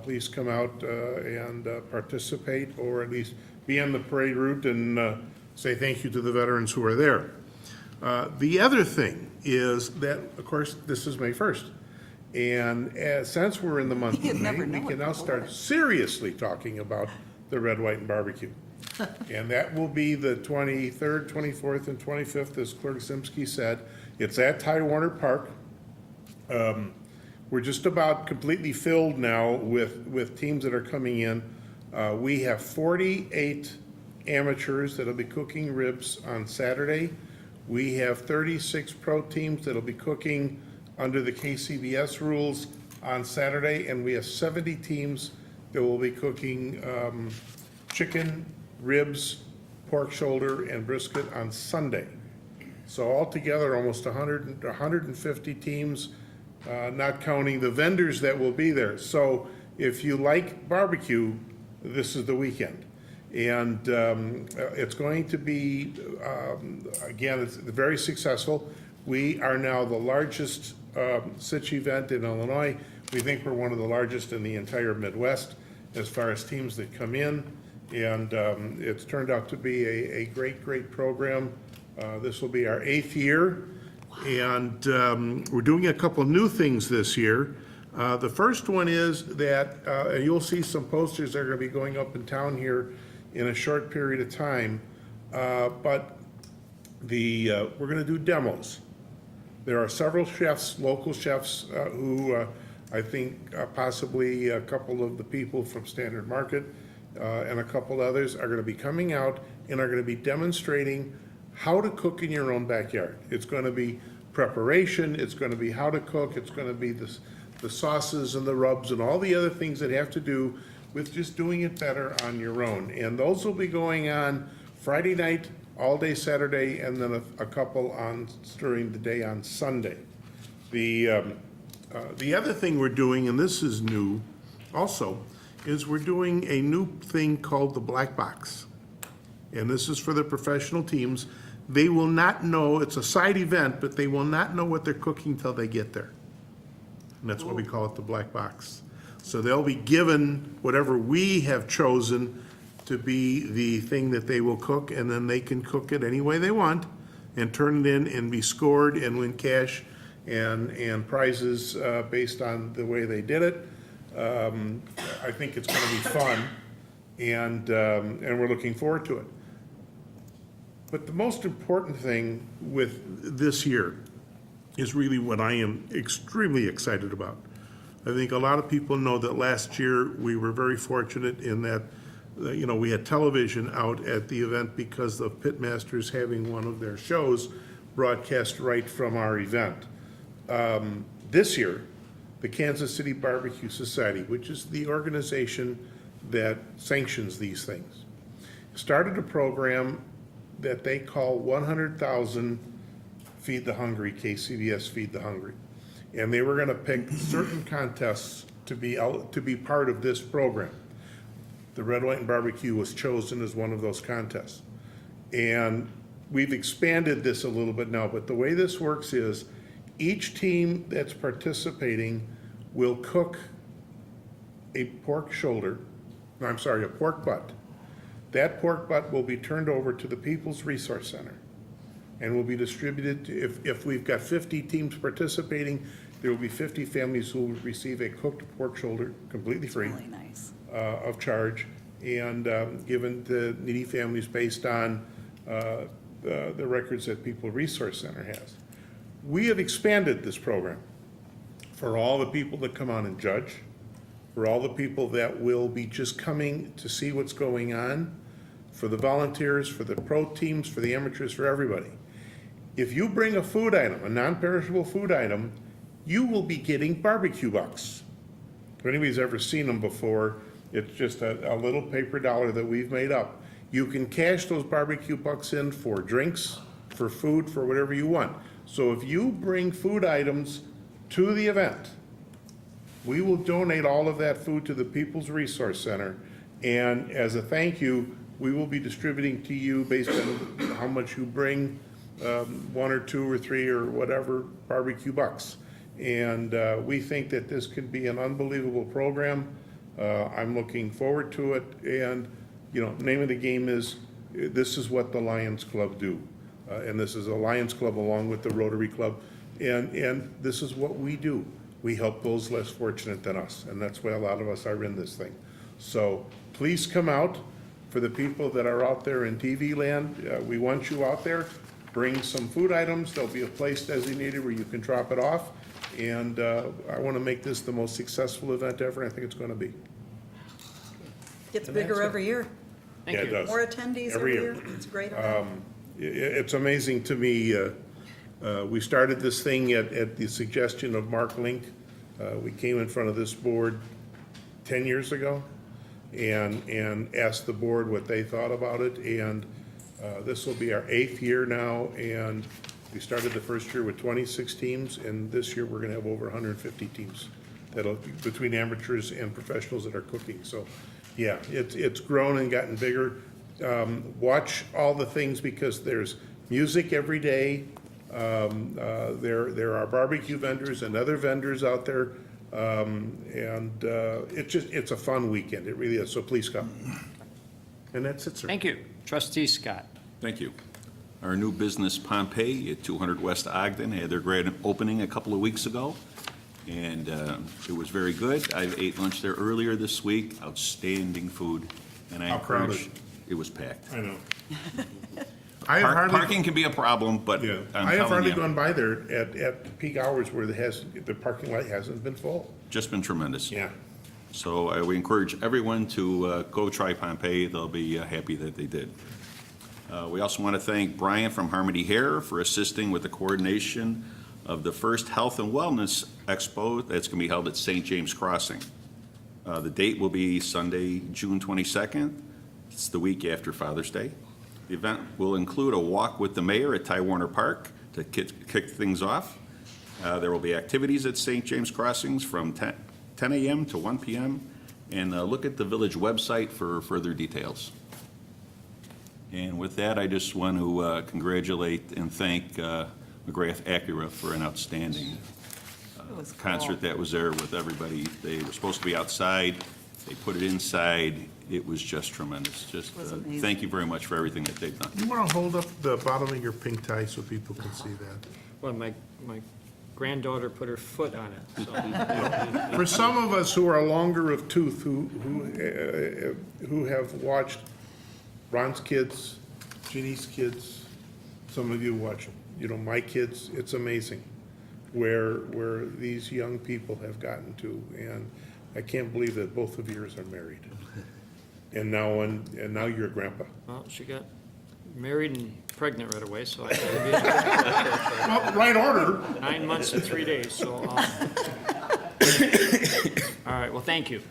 [SPEAKER 3] please come out and participate, or at least be on the parade route and say thank you to the veterans who are there. The other thing is that, of course, this is May 1st. And since we're in the month of May, we can now start seriously talking about the red, white, and barbecue. And that will be the 23rd, 24th, and 25th, as Clerk Zimsky said. It's at Ty Warner Park. We're just about completely filled now with teams that are coming in. We have 48 amateurs that'll be cooking ribs on Saturday. We have 36 pro teams that'll be cooking under the KCBS rules on Saturday, and we have 70 teams that will be cooking chicken, ribs, pork shoulder, and brisket on Sunday. So altogether, almost 150 teams, not counting the vendors that will be there. So if you like barbecue, this is the weekend. And it's going to be, again, it's very successful. We are now the largest Sitch event in Illinois. We think we're one of the largest in the entire Midwest as far as teams that come in. And it's turned out to be a great, great program. This will be our 8th year. And we're doing a couple new things this year. The first one is that, you'll see some posters that are going to be going up in town here in a short period of time, but we're going to do demos. There are several chefs, local chefs, who I think possibly a couple of the people from Standard Market and a couple others are going to be coming out and are going to be demonstrating how to cook in your own backyard. It's going to be preparation, it's going to be how to cook, it's going to be the sauces and the rubs and all the other things that have to do with just doing it better on your own. And those will be going on Friday night, all day Saturday, and then a couple on during the day on Sunday. The other thing we're doing, and this is new also, is we're doing a new thing called the Black Box. And this is for the professional teams. They will not know, it's a side event, but they will not know what they're cooking till they get there. And that's why we call it the Black Box. So they'll be given whatever we have chosen to be the thing that they will cook, and then they can cook it any way they want and turn it in and be scored and win cash and prizes based on the way they did it. I think it's going to be fun, and we're looking forward to it. But the most important thing with this year is really what I am extremely excited about. I think a lot of people know that last year we were very fortunate in that, we had television out at the event because of Pitmasters having one of their shows broadcast right from our event. This year, the Kansas City Barbecue Society, which is the organization that sanctions these things, started a program that they call 100,000 Feed the Hungry, KCBS Feed the Hungry. And they were going to pick certain contests to be part of this program. The Red, White, and Barbecue was chosen as one of those contests. And we've expanded this a little bit now, but the way this works is each team that's participating will cook a pork butt. That pork butt will be turned over to the People's Resource Center and will be distributed. If we've got 50 teams participating, there will be 50 families who will receive a cooked pork shoulder completely free.
[SPEAKER 6] Really nice.
[SPEAKER 3] Of charge, and given to needy families based on the records that People Resource Center has. We have expanded this program for all the people that come on and judge, for all the people that will be just coming to see what's going on, for the volunteers, for the pro teams, for the amateurs, for everybody. If you bring a food item, a non-perishable food item, you will be getting barbecue bucks. If anybody's ever seen them before, it's just a little paper dollar that we've made up. You can cash those barbecue bucks in for drinks, for food, for whatever you want. So if you bring food items to the event, we will donate all of that food to the People's Resource Center. And as a thank you, we will be distributing to you based on how much you bring, 1 or 2 or 3 or whatever barbecue bucks. And we think that this could be an unbelievable program. I'm looking forward to it. And, name of the game is, this is what the Lions Club do. And this is a Lions Club along with the Rotary Club. And this is what we do. We help those less fortunate than us. And that's why a lot of us are in this thing. So please come out for the people that are out there in TV land, we want you out there. Bring some food items. There'll be a place designated where you can drop it off. And I want to make this the most successful event ever. I think it's going to be.
[SPEAKER 6] Gets bigger every year.
[SPEAKER 2] Thank
[SPEAKER 3] Yeah,
[SPEAKER 2] you.
[SPEAKER 3] it does.
[SPEAKER 6] More attendees every year. It's a great event.
[SPEAKER 3] It's amazing to me. We started this thing at the suggestion of Mark Link. We came in front of this board 10 years ago and asked the board what they thought about it. And this will be our 8th year now. And we started the first year with 26 teams. And this year, we're going to have over 150 teams that'll between amateurs and professionals that are cooking. So, yeah, it's grown and gotten bigger. Watch all the things because there's music every day. There are barbecue vendors and other vendors out there. It's a fun weekend. It really is. So please come. And that's it, sir.
[SPEAKER 2] Thank you. Trustee Scott.
[SPEAKER 16] Thank you. Our new business Pompeii at 200 West Ogden had their grand opening a couple of weeks ago, and it was very good. I ate lunch there earlier this week. Outstanding food, and I
[SPEAKER 3] How crowded?
[SPEAKER 16] encourage. It was packed.
[SPEAKER 3] I know. I have hardly,
[SPEAKER 16] Parking can be a problem, but
[SPEAKER 3] yeah,
[SPEAKER 16] I'm
[SPEAKER 3] I have
[SPEAKER 16] telling
[SPEAKER 3] hardly
[SPEAKER 16] you,
[SPEAKER 3] gone by there at peak hours where the parking lot hasn't been full.
[SPEAKER 16] just been tremendous.
[SPEAKER 3] Yeah.
[SPEAKER 16] So we encourage everyone to go try Pompeii. They'll be happy that they did. We also want to thank Brian from Harmony Hair for assisting with the coordination of the first Health and Wellness Expo that's going to be held at St. James Crossing. The date will be Sunday, June 22nd. It's the week after Father's Day. The event will include a walk with the mayor at Ty Warner Park to kick things off. There will be activities at St. James Crossings from 10 a.m. to 1 p.m. And look at the village website for further details. And with that, I just want to congratulate and thank McGrath Acura for an outstanding concert that was there with everybody. They were supposed to be outside. They put it inside. It was just tremendous. Just thank you very much for everything that they've done.
[SPEAKER 3] You want to hold up the bottom of your pink tie so people can see that?
[SPEAKER 2] Well, my granddaughter put her foot on it, so.
[SPEAKER 3] For some of us who are longer of tooth, who have watched Ron's kids, Ginny's kids, some of you watch them, my kids, it's amazing where these young people have gotten to. And I can't believe that both of yours are married. And now you're a grandpa.
[SPEAKER 2] Well, she got married and pregnant right away, so I got
[SPEAKER 3] Well, right order.
[SPEAKER 2] 9 months and 3 days, so. All right, well, thank you.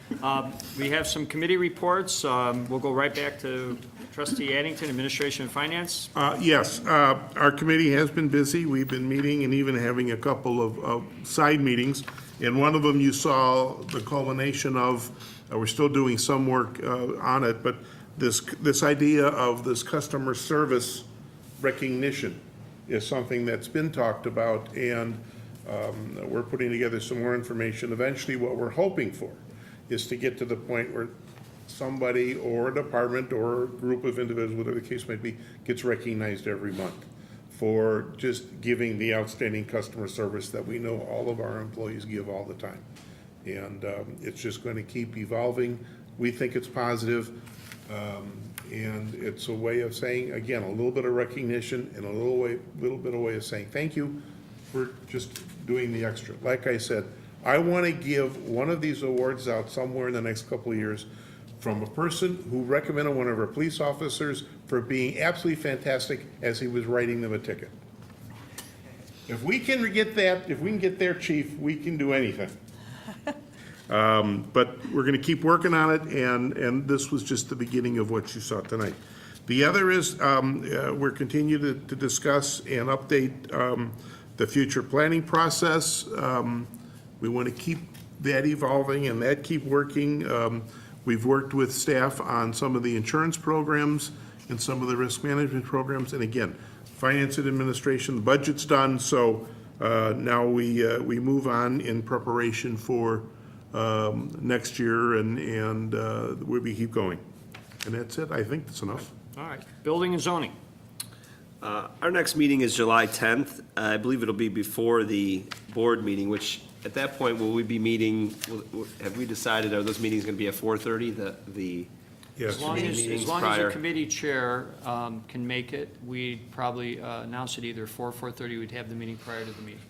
[SPEAKER 2] We have some committee reports. We'll go right back to Trustee Addington, Administration and Finance.
[SPEAKER 3] Yes, our committee has been busy. We've been meeting and even having a couple of side meetings. And one of them you saw the culmination of, we're still doing some work on it, but this idea of this customer service recognition is something that's been talked about, and we're putting together some more information. Eventually, what we're hoping for is to get to the point where somebody or a department or a group of individuals, whatever the case might be, gets recognized every month for just giving the outstanding customer service that we know all of our employees give all the time. And it's just going to keep evolving. We think it's positive, and it's a way of saying, again, a little bit of recognition and a little bit of way of saying thank you for just doing the extra. Like I said, I want to give one of these awards out somewhere in the next couple of years from a person who recommended one of our police officers for being absolutely fantastic as he was writing them a ticket. If we can get their chief, we can do anything. But we're going to keep working on it, and this was just the beginning of what you saw tonight. The other is we're continuing to discuss and update the future planning process. We want to keep that evolving and that keep working. We've worked with staff on some of the insurance programs and some of the risk management programs. And again, finance and administration, the budget's done, so now we move on in preparation for next year, and we keep going. And that's it. I think that's enough.
[SPEAKER 2] All right, Building and Zoning.
[SPEAKER 15] Our next meeting is July 10th. I believe it'll be before the board meeting, which at that point, will we be meeting, have we decided, are those meetings going to be at 4:30?
[SPEAKER 3] Yes.
[SPEAKER 2] As long as
[SPEAKER 15] Meetings
[SPEAKER 2] the
[SPEAKER 15] prior.
[SPEAKER 2] committee chair can make it, we'd probably announce it either 4:30, we'd have the meeting prior to the meeting.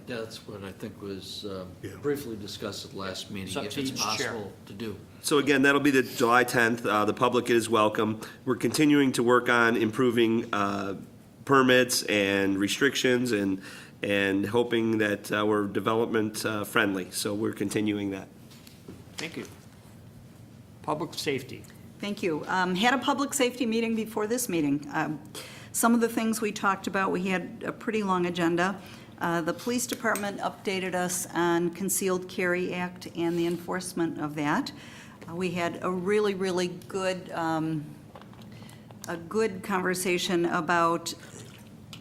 [SPEAKER 13] That's what I think was
[SPEAKER 3] Yeah.
[SPEAKER 13] briefly discussed at the last meeting,
[SPEAKER 2] It's up
[SPEAKER 13] if
[SPEAKER 2] to
[SPEAKER 13] it's
[SPEAKER 2] each chair.
[SPEAKER 13] possible to do.
[SPEAKER 15] So again, that'll be the July 10th. The public is welcome. We're continuing to work on improving permits and restrictions and hoping that we're development friendly. So we're continuing that.
[SPEAKER 2] Thank you. Public safety.
[SPEAKER 6] Thank you. Had a public safety meeting before this meeting. Some of the things we talked about, we had a pretty long agenda. The police department updated us on Concealed Carry Act and the enforcement of that. We had a really, really good, a good conversation about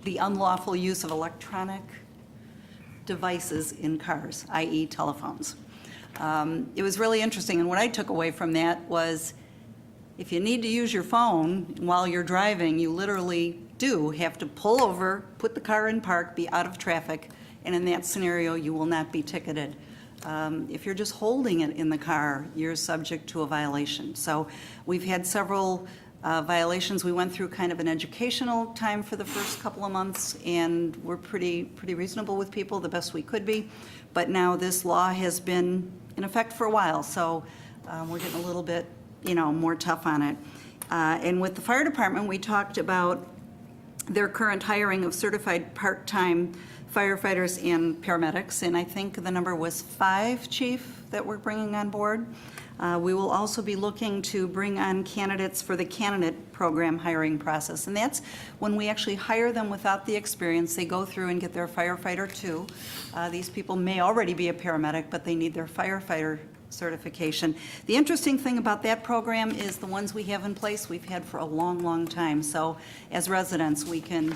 [SPEAKER 6] the unlawful use of electronic devices in cars, i.e. telephones. It was really interesting, and what I took away from that was, if you need to use your phone while you're driving, you literally do have to pull over, put the car in park, be out of traffic, and in that scenario, you will not be ticketed. If you're just holding it in the car, you're subject to a violation. So we've had several violations. We went through kind of an educational time for the first couple of months, and we're pretty reasonable with people, the best we could be. But now this law has been in effect for a while, so we're getting a little bit, more tough on it. And with the fire department, we talked about their current hiring of certified part-time firefighters and paramedics, and I think the number was 5, Chief, that we're bringing on board. We will also be looking to bring on candidates for the candidate program hiring process, and that's when we actually hire them without the experience. They go through and get their firefighter 2. These people may already be a paramedic, but they need their firefighter certification. The interesting thing about that program is the ones we have in place, we've had for a long, long time. So as residents, we can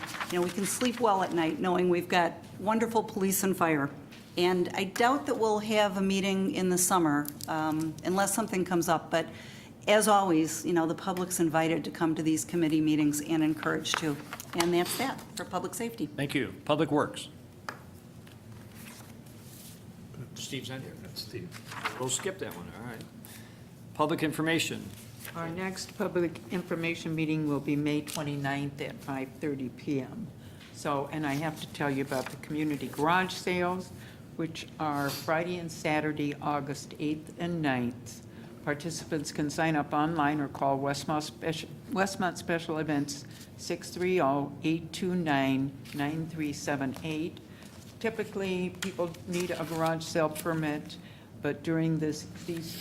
[SPEAKER 6] sleep well at night knowing we've got wonderful police and fire. And I doubt that we'll have a meeting in the summer unless something comes up. But as always, the public's invited to come to these committee meetings and encouraged to. And that's that for public safety.
[SPEAKER 2] Thank you. Public Works. Steve's not here.
[SPEAKER 14] That's Steve.
[SPEAKER 2] We'll skip that one, all right. Public Information.
[SPEAKER 1] Our next public information meeting will be May 29th at 5:30 PM. So, and I have to tell you about the community garage sales, which are Friday and Saturday, August 8th and 9th. Participants can sign up online or call Westmont Special Events 630-829-9378. Typically, people need a garage sale permit, but during these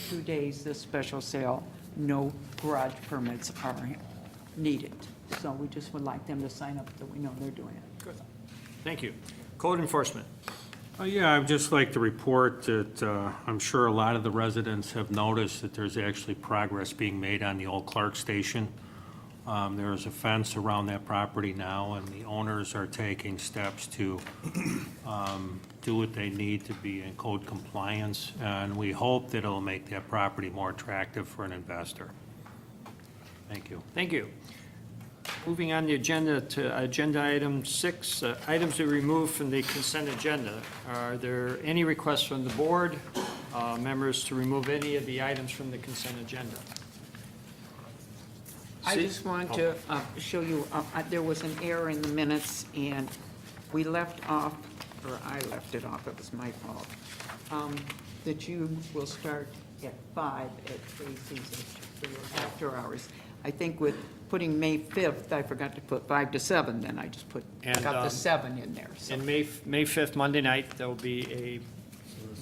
[SPEAKER 1] 2 days, this special sale, no garage permits are needed. So we just would like them to sign up so we know they're doing it.
[SPEAKER 2] Good. Thank you. Code Enforcement.
[SPEAKER 14] Yeah, I'd just like to report that I'm sure a lot of the residents have noticed that there's actually progress being made on the old Clark Station. There is a fence around that property now, and the owners are taking steps to do what they need to be in code compliance, and we hope that it'll make that property more attractive for an investor. Thank you.
[SPEAKER 2] Thank you. Moving on the agenda to agenda item 6, items to remove from the consent agenda. Are there any requests from the board, members, to remove any of the items from the consent agenda?
[SPEAKER 1] I just want to show you, there was an error in the minutes, and we left off, or I left it off, it was my fault, that you will start at 5 at Tracy's for your after hours. I think with putting May 5th, I forgot to put 5 to 7, then I just got the 7 in there. So.
[SPEAKER 2] And May 5th, Monday night, there will be a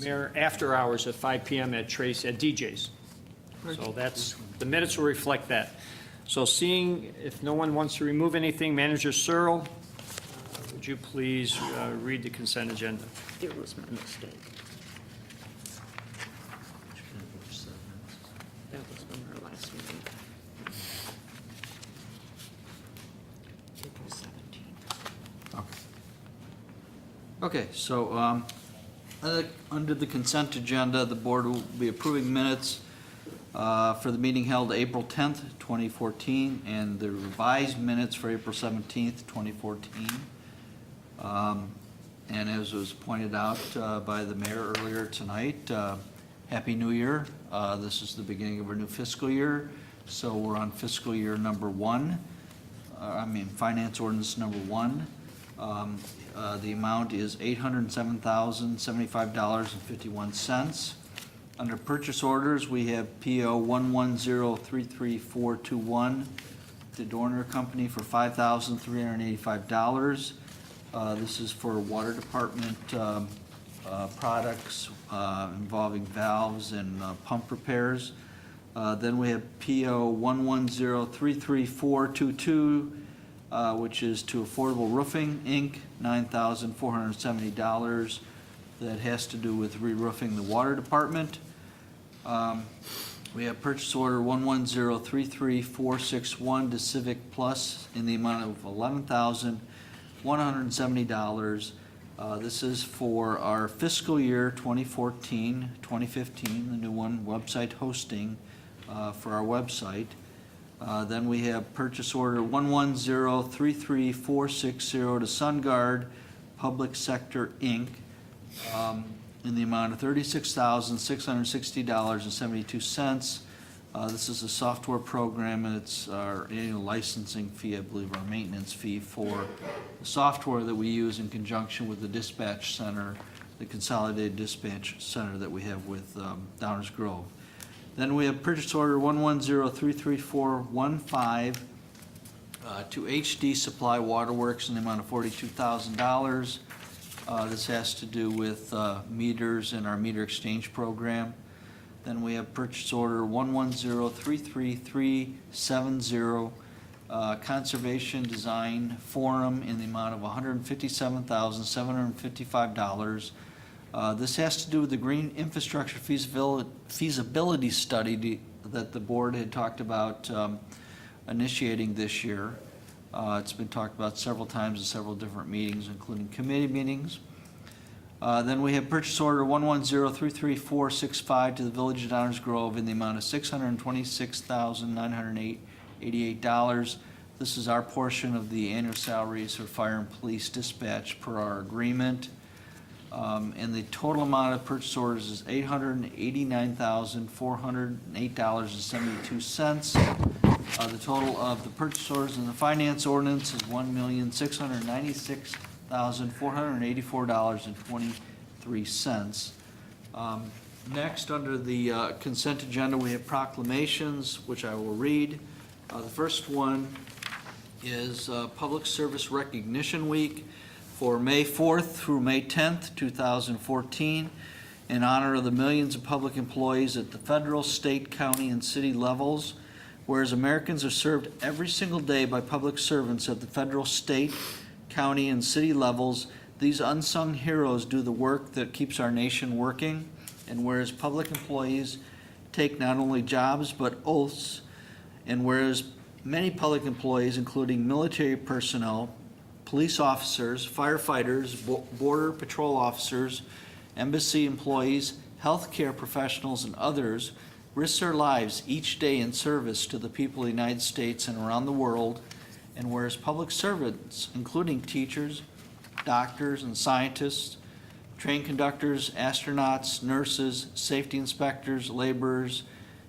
[SPEAKER 2] mayor after hours at 5 PM at DJ's. So the minutes will reflect that. So seeing if no one wants to remove anything, Manager Searle, would you please read the consent agenda?
[SPEAKER 1] It was my mistake. That was from our last meeting. April 17th.
[SPEAKER 13] Okay, so under the consent agenda, the board will be approving minutes for the meeting held April 10th, 2014, and the revised minutes for April 17th, 2014. And as was pointed out by the mayor earlier tonight, Happy New Year. This is the beginning of our new fiscal year. So we're on fiscal year number one, finance ordinance number one. The amount is $807,075.51. Under purchase orders, we have PO 11033421 to Dorner Company for $5,385. This is for water department products involving valves and pump repairs. Then we have PO 11033422, which is to Affordable Roofing, Inc., $9,470. That has to do with re-roofing the water department. We have purchase order 11033461 to Civic Plus in the amount of $11,170. This is for our fiscal year 2014, 2015, the new one, website hosting for our website. Then we have purchase order 11033460 to SunGuard Public Sector, Inc., in the amount of $36,660.72. This is a software program, and it's our annual licensing fee, I believe, our maintenance fee for the software that we use in conjunction with the dispatch center, the consolidated dispatch center that we have with Downers Grove. Then we have purchase order 11033415 to HD Supply Waterworks in the amount of $42,000. This has to do with meters and our meter exchange program. Then we have purchase order 11033370, Conservation Design Forum in the amount of $157,755. This has to do with the green infrastructure feasibility study that the board had talked about initiating this year. It's been talked about several times in several different meetings, including committee meetings. Then we have purchase order 11033465 to the Village of Downers Grove in the amount of $626,988. This is our portion of the annual salaries for fire and police dispatch per our agreement. And the total amount of purchase orders is $889,408.72. The total of the purchase orders in the finance ordinance is $1,696,484.23. Next, under the consent agenda, we have proclamations, which I will read. The first one is Public Service Recognition Week for May 4th through May 10th, 2014, in honor of the millions of public employees at the federal, state, county, and city levels. Whereas Americans are served every single day by public servants at the federal, state, county, and city levels, these unsung heroes do the work that keeps our nation working. And whereas public employees take not only jobs but oaths, and whereas many public employees, including military personnel, police officers, firefighters, border patrol officers, embassy employees, healthcare professionals, and others, risk their lives each day in service to the people of the United States and around the world, and whereas public servants, including teachers, doctors, and scientists, train conductors, astronauts, nurses, safety inspectors, laborers,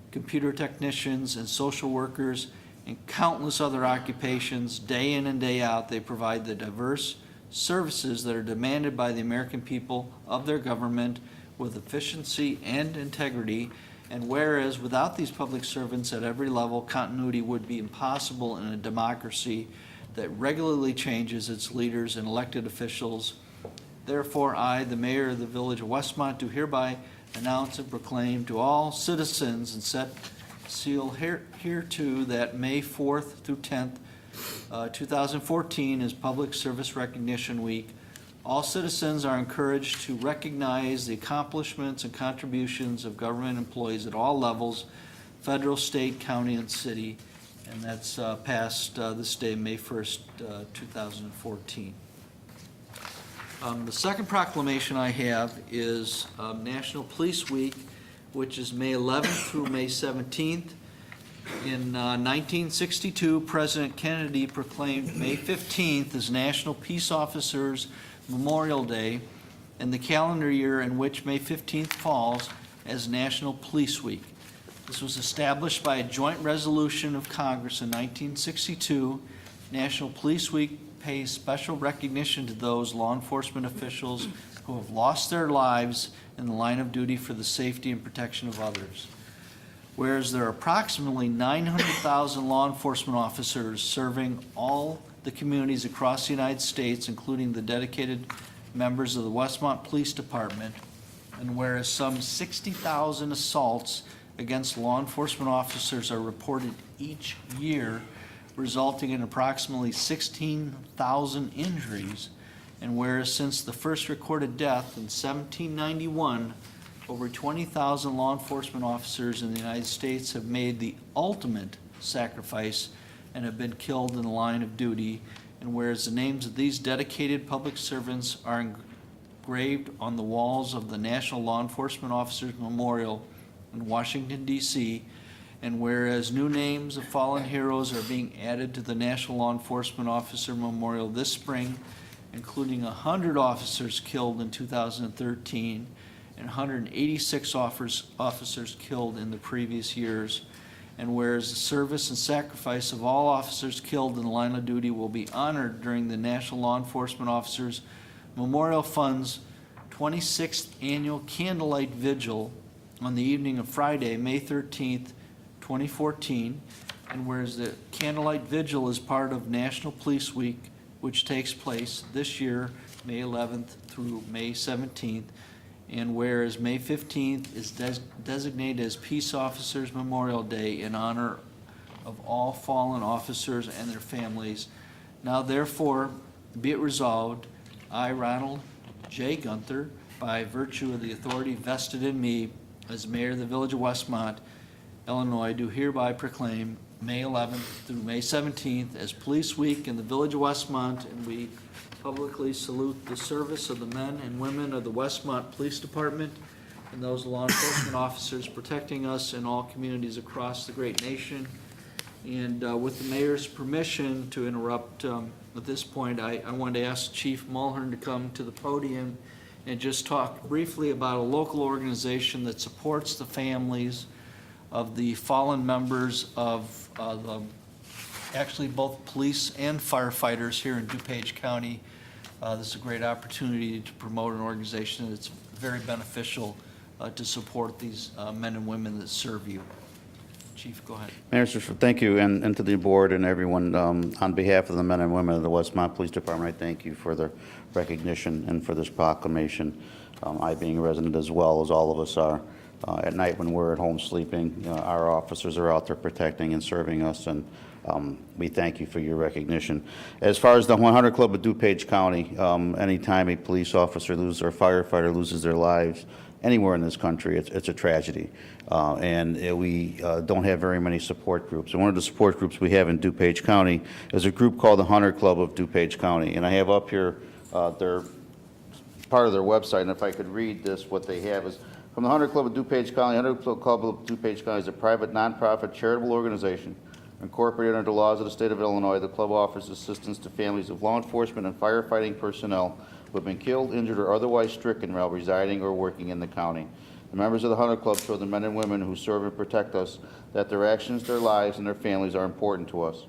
[SPEAKER 13] computer technicians, and social workers, and countless other occupations, day in and day out, they provide the diverse services that are demanded by the American people of their government with efficiency and integrity. And whereas without these public servants at every level, continuity would be impossible in a democracy that regularly changes its leaders and elected officials, therefore I, the mayor of the Village of Westmont, do hereby announce and proclaim to all citizens and set seal hereto that May 4th through 10th, 2014 is Public Service Recognition Week. All citizens are encouraged to recognize the accomplishments and contributions of government employees at all levels, federal, state, county, and city, and that's passed this day, May 1st, 2014. The second proclamation I have is National Police Week, which is May 11th through May 17th. In 1962, President Kennedy proclaimed May 15th as National Peace Officers Memorial Day, and the calendar year in which May 15th falls as National Police Week. This was established by a joint resolution of Congress in 1962. National Police Week pays special recognition to those law enforcement officials who have lost their lives in the line of duty for the safety and protection of others. Whereas there are approximately 900,000 law enforcement officers serving all the communities across the United States, including the dedicated members of the Westmont Police Department, and whereas some 60,000 assaults against law enforcement officers are reported each year, resulting in approximately 16,000 injuries, and whereas since the first recorded death in 1791, over 20,000 law enforcement officers in the United States have made the ultimate sacrifice and have been killed in the line of duty, and whereas the names of these dedicated public servants are engraved on the walls of the National Law Enforcement Officers Memorial in Washington, D.C., and whereas new names of fallen heroes are being added to the National Law Enforcement Officer Memorial this spring, including 100 officers killed in 2013 and 186 officers killed in the previous years. And whereas the service and sacrifice of all officers killed in the line of duty will be honored during the National Law Enforcement Officers Memorial Fund's 26th Annual Candlelight Vigil on the evening of Friday, May 13th, 2014, and whereas the Candlelight Vigil is part of National Police Week, which takes place this year, May 11th through May 17th, and whereas May 15th is designated as Peace Officers Memorial Day in honor of all fallen officers and their families. Now therefore, be it resolved, I, Ronald J. Gunther, by virtue of the authority vested in me as Mayor of the Village of Westmont, Illinois, do hereby proclaim May 11th through May 17th as Police Week in the Village of Westmont, and we publicly salute the service of the men and women of the Westmont Police Department and those law enforcement officers protecting us in all communities across the great nation. And with the mayor's permission to interrupt at this point, I wanted to ask Chief Mulhern to come to the podium and just talk briefly about a local organization that supports the families of the fallen members of actually both police and firefighters here in DuPage County. This is a great opportunity to promote an organization that's very beneficial to support these men and women that serve you. Chief, go ahead.
[SPEAKER 7] Mayor, thank you, and to the board and everyone, on behalf of the men and women of the Westmont Police Department, I thank you for the recognition and for this proclamation. I, being a resident as well as all of us are, at night when we're at home sleeping, our officers are out there protecting and serving us, and we thank you for your recognition. As far as the 100 Club of DuPage County, anytime a police officer or firefighter loses their lives anywhere in this country, it's a tragedy. And we don't have very many support groups. And one of the support groups we have in DuPage County is a group called the 100 Club of DuPage County. And I have up here their part of their website, and if I could read this, what they have is, from the 100 Club of DuPage County, 100 Club of DuPage County is a private, nonprofit, charitable organization incorporated under the laws of the state of Illinois. The club offers assistance to families of law enforcement and firefighting personnel who have been killed, injured, or otherwise stricken while residing or working in the county. The members of the 100 Club show the men and women who serve and protect us that their actions, their lives, and their families are important to us.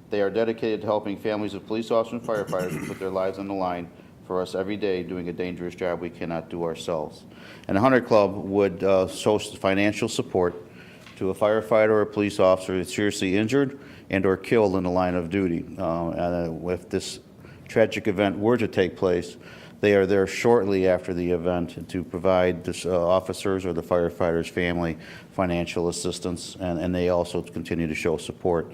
[SPEAKER 7] They are dedicated to helping families of police officers and firefighters who put their lives on the line for us every day, doing a dangerous job we cannot do ourselves. And the 100 Club would show financial support to a firefighter or a police officer that's seriously injured and or killed in the line of duty. If this tragic event were to take place, they are there shortly after the event to provide the officers or the firefighter's family financial assistance, and they also continue to show support.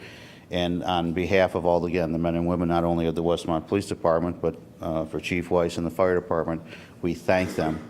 [SPEAKER 7] And on behalf of all, again, the men and women, not only of the Westmont Police Department, but for Chief Weiss and the Fire Department, we thank them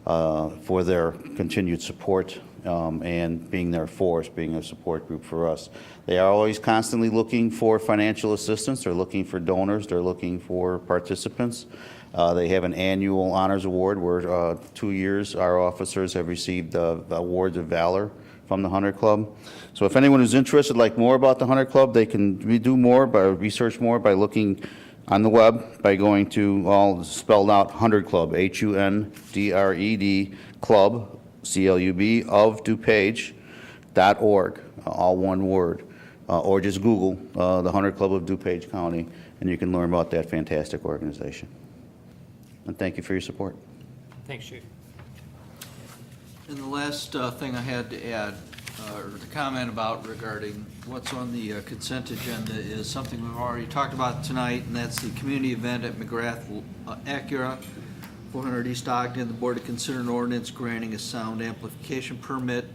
[SPEAKER 7] for their continued support and being there for us, being a support group for us. They are always constantly looking for financial assistance. They're looking for donors. They're looking for participants. They have an annual honors award where 2 years our officers have received awards of valor from the 100 Club. So if anyone is interested, like more about the 100 Club, they can do more, research more by looking on the web, by going to all spelled out 100 Club, HUNDRED Club, CLUB of DuPage, all one word, or just Google the Hunter Club of DuPage County, and you can learn about that fantastic organization. And thank you for your support.
[SPEAKER 2] Thanks, Chief.
[SPEAKER 13] And the last thing I had to add, or to comment about regarding what's on the consent agenda is something we've already talked about tonight, and that's the community event at McGrath Acura, 400 East Ogden. The board to consider an ordinance granting a sound amplification permit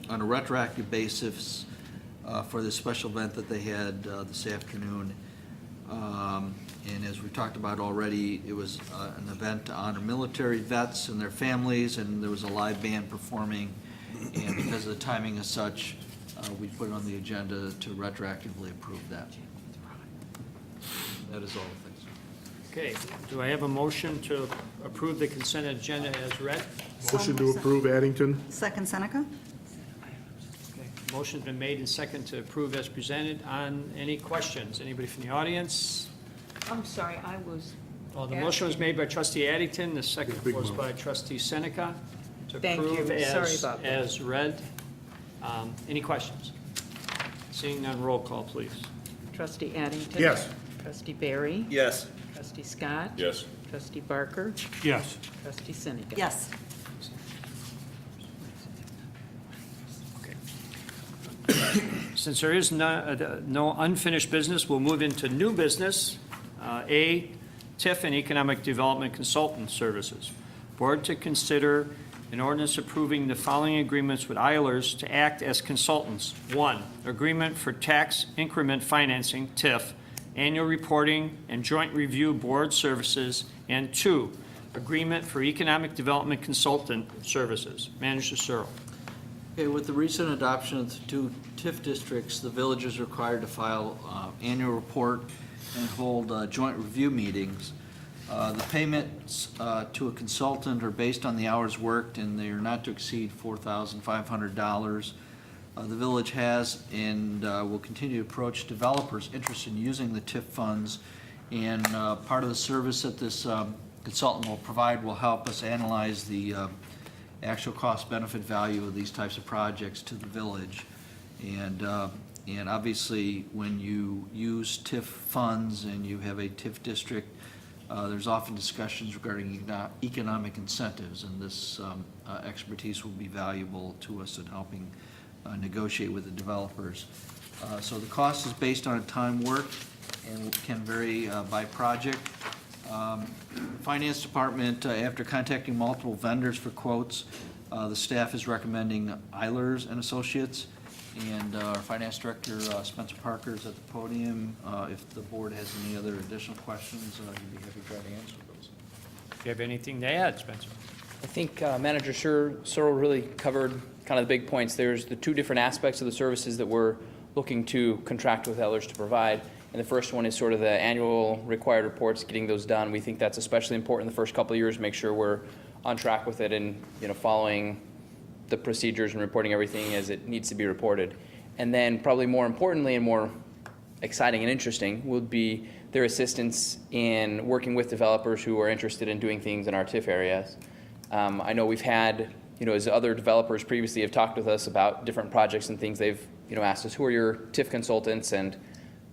[SPEAKER 13] on a retroactive basis for this special event that they had this afternoon. And as we've talked about already, it was an event to honor military vets and their families, and there was a live band performing. And because of the timing as such, we put it on the agenda to retroactively approve that. That is all the things.
[SPEAKER 2] Okay, do I have a motion to approve the consent agenda as read?
[SPEAKER 3] Motion to approve Addington.
[SPEAKER 6] Second, Seneca?
[SPEAKER 2] Okay, motion's been made and second to approve as presented. On any questions? Anybody from the audience?
[SPEAKER 1] I'm sorry, I was.
[SPEAKER 2] Well, the motion was made by trustee Addington, the second was by trustee Seneca to
[SPEAKER 1] Thank you.
[SPEAKER 2] approve
[SPEAKER 1] Sorry about that.
[SPEAKER 2] as read. Any questions? Seeing none, roll call, please.
[SPEAKER 1] Trustee Addington?
[SPEAKER 3] Yes.
[SPEAKER 1] Trustee Barry?
[SPEAKER 15] Yes.
[SPEAKER 1] Trustee Scott?
[SPEAKER 16] Yes.
[SPEAKER 1] Trustee Barker?
[SPEAKER 14] Yes.
[SPEAKER 1] Trustee Seneca?
[SPEAKER 6] Yes.
[SPEAKER 2] Since there is no unfinished business, we'll move into new business. A, TIF and Economic Development Consultant Services. Board to consider an ordinance approving the following agreements with Eilers to act as consultants. 1, agreement for tax increment financing, TIF, annual reporting and joint review board services. And 2, agreement for economic development consultant services. Manager Searle.
[SPEAKER 13] Okay, with the recent adoption of the 2 TIF districts, the village is required to file annual report and hold joint review meetings. The payments to a consultant are based on the hours worked, and they are not to exceed $4,500. The village has and will continue to approach developers interested in using the TIF funds, and part of the service that this consultant will provide will help us analyze the actual cost-benefit value of these types of projects to the village. And obviously, when you use TIF funds and you have a TIF district, there's often discussions regarding economic incentives, and this expertise will be valuable to us in helping negotiate with the developers. So the cost is based on time worked and can vary by project. Finance Department, after contacting multiple vendors for quotes, the staff is recommending Eilers and Associates, and our Finance Director, Spencer Parker, is at the podium. If the board has any other additional questions, he'd be happy to try to answer those.
[SPEAKER 2] Do you have anything to add, Spencer?
[SPEAKER 17] I think Manager Searle really covered kind of the big points. There's the 2 different aspects of the services that we're looking to contract with Eilers to provide. And the first one is sort of the annual required reports, getting those done. We think that's especially important the first couple of years, make sure we're on track with it and following the procedures and reporting everything as it needs to be reported. And then probably more importantly and more exciting and interesting would be their assistance in working with developers who are interested in doing things in our TIF areas. I know we've had, as other developers previously have talked with us about different projects and things, they've, asked us, who are your TIF consultants? And,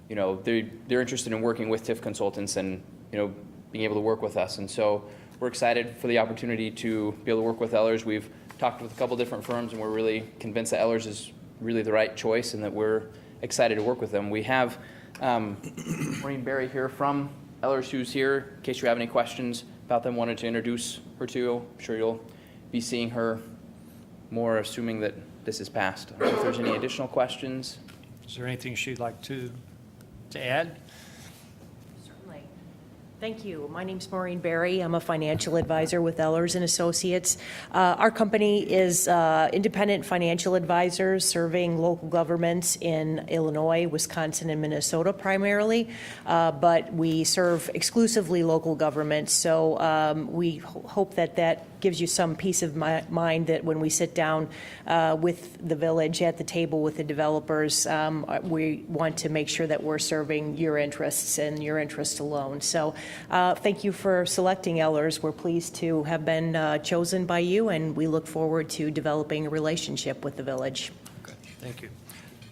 [SPEAKER 17] they're interested in working with TIF consultants and, being able to work with us. And so we're excited for the opportunity to be able to work with Eilers. We've talked with a couple different firms, and we're really convinced that Eilers is really the right choice and that we're excited to work with them. We have Maureen Berry here from Eilers, who's here, in case you have any questions about them, wanted to introduce her to you. I'm sure you'll be seeing her more, assuming that this is passed. I don't know if there's any additional questions.
[SPEAKER 2] Is there anything she'd like to add?
[SPEAKER 18] Certainly. Thank you. My name's Maureen Berry. I'm a financial advisor with Eilers and Associates. Our company is independent financial advisors serving local governments in Illinois, Wisconsin, and Minnesota primarily, but we serve exclusively local governments. So we hope that gives you some peace of mind that when we sit down with the village at the table with the developers, we want to make sure that we're serving your interests and your interests alone. So thank you for selecting Eilers. We're pleased to have been chosen by you, and we look forward to developing a relationship with the village.
[SPEAKER 2] Okay. Thank you.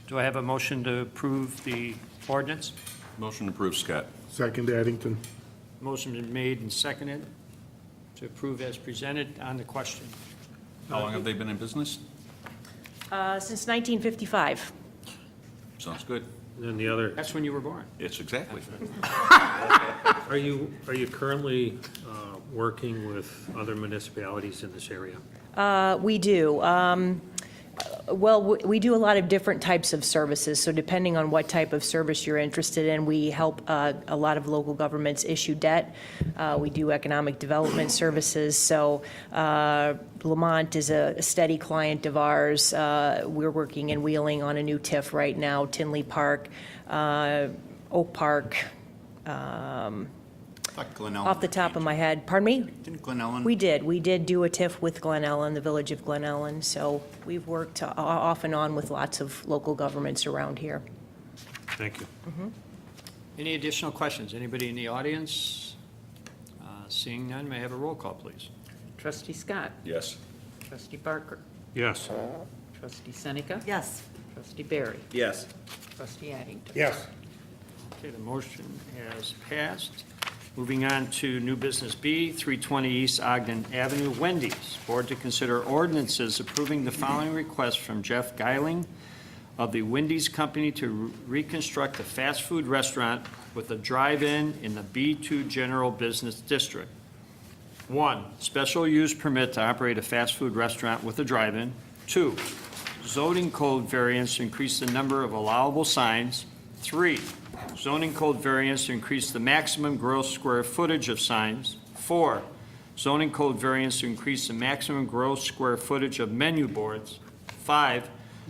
[SPEAKER 2] Do I have a motion to approve the ordinance?
[SPEAKER 16] Motion approved, Scott.
[SPEAKER 3] Second, Addington.
[SPEAKER 2] Motion been made and seconded to approve as presented on the question.
[SPEAKER 16] How long have they been in business?
[SPEAKER 18] Since 1955.
[SPEAKER 16] Sounds good.
[SPEAKER 14] And then the other,
[SPEAKER 2] That's when you were born.
[SPEAKER 16] It's exactly.
[SPEAKER 14] are you currently working with other municipalities in this area?
[SPEAKER 18] We do. Well, we do a lot of different types of services, so depending on what type of service you're interested in, we help a lot of local governments issue debt. We do economic development services, so Lamont is a steady client of ours. We're working in Wheeling on a new TIF right now, Tinley Park, Oak Park, off the top of my head. Pardon me?
[SPEAKER 7] Didn't Glen Ellen?
[SPEAKER 18] We did do a TIF with Glen Ellen, the village of Glen Ellen, so we've worked off and on with lots of local governments around here.
[SPEAKER 14] Thank you.
[SPEAKER 2] Any additional questions? Anybody in the audience? Seeing none, may I have a roll call, please?
[SPEAKER 1] Trustee Scott.
[SPEAKER 16] Yes.
[SPEAKER 1] Trustee Barker.
[SPEAKER 14] Yes.
[SPEAKER 1] Trustee Seneca.
[SPEAKER 6] Yes.
[SPEAKER 1] Trustee Barry.
[SPEAKER 15] Yes.
[SPEAKER 1] Trustee Addington.
[SPEAKER 3] Yes.
[SPEAKER 2] Okay, the motion has passed. Moving on to new business B, 320 East Ogden Avenue, Wendy's. Board to consider ordinances approving the following request from Jeff Geiling of the Wendy's Company to reconstruct a fast food restaurant with a drive-in in the B2 General Business District. 1, special use permit to operate a fast food restaurant with a drive-in. 2, zoning code variance to increase the number of allowable signs. 3, zoning code variance to increase the maximum gross square footage of signs. 4, zoning code variance to increase the maximum gross square footage of menu boards. 5,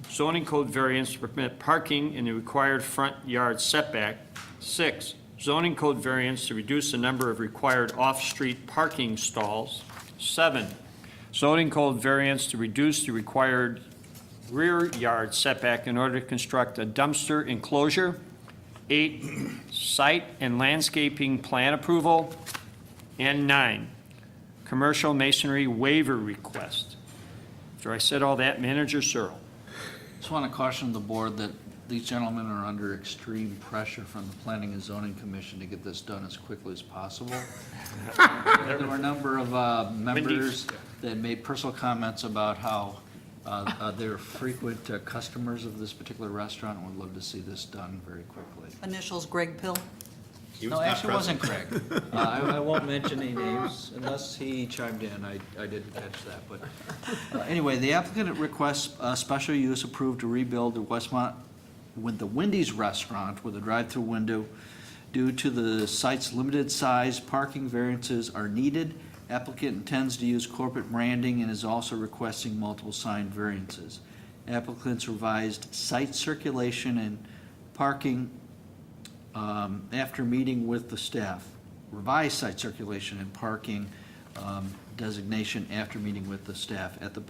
[SPEAKER 2] zoning code variance to permit parking in the required front yard setback. 6, zoning code variance to reduce the number of required off-street parking stalls. 7, zoning code variance to reduce the required rear yard setback in order to construct a dumpster enclosure. 8, site and landscaping plan approval. And 9, commercial masonry waiver request. After I said all that, Manager Searle.
[SPEAKER 13] Just want to caution the board that these gentlemen are under extreme pressure from the Planning and Zoning Commission to get this done as quickly as possible. There were a number of members that made personal comments about how they're frequent customers of this particular restaurant and would love to see this done very quickly.
[SPEAKER 6] Initials Greg Pill.
[SPEAKER 13] No, actually, it wasn't Craig. I won't mention any names unless he chimed in. I didn't catch that. But anyway, the applicant requests a special use approved to rebuild the Westmont with the Wendy's restaurant with a drive-through window. Due to the site's limited size, parking variances are needed. Applicant intends to use corporate branding and is also requesting multiple sign variances. Applicant's revised site circulation and parking after meeting with the staff. Revised site circulation and parking designation after meeting with the staff. At the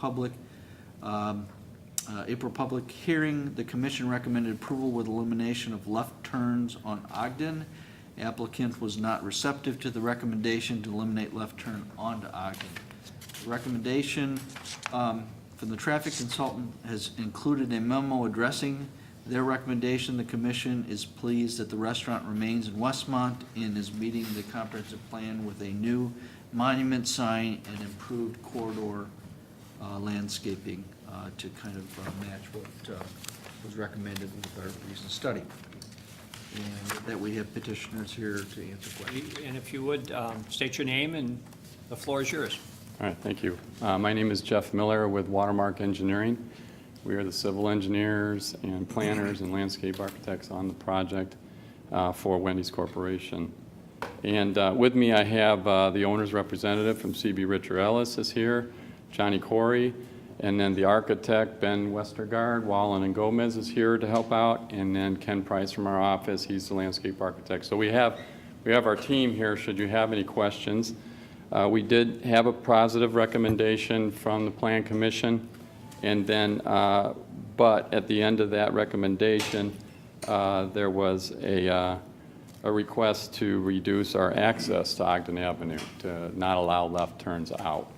[SPEAKER 13] April public hearing, the commission recommended approval with elimination of left turns on Ogden. Applicant was not receptive to the recommendation to eliminate left turn onto Ogden. The recommendation from the traffic consultant has included a memo addressing their recommendation. The commission is pleased that the restaurant remains in Westmont and is meeting the comprehensive plan with a new monument sign and improved corridor landscaping to kind of match what was recommended with our recent study. And that we have petitioners here to answer questions.
[SPEAKER 2] And if you would, state your name and the floor is yours.
[SPEAKER 19] All right, thank you. My name is Jeff Miller with Watermark Engineering. We are the civil engineers and planners and landscape architects on the project for Wendy's Corporation. And with me, I have the owner's representative from CB Richard Ellis is here, Johnny Corey, and then the architect, Ben Westergaard, Wallen and Gomez is here to help out, and then Ken Price from our office, he's the landscape architect. So we have our team here should you have any questions. We did have a positive recommendation from the Plan Commission, and then, but at the end of that recommendation, there was a request to reduce our access to Ogden Avenue, to not allow left turns out.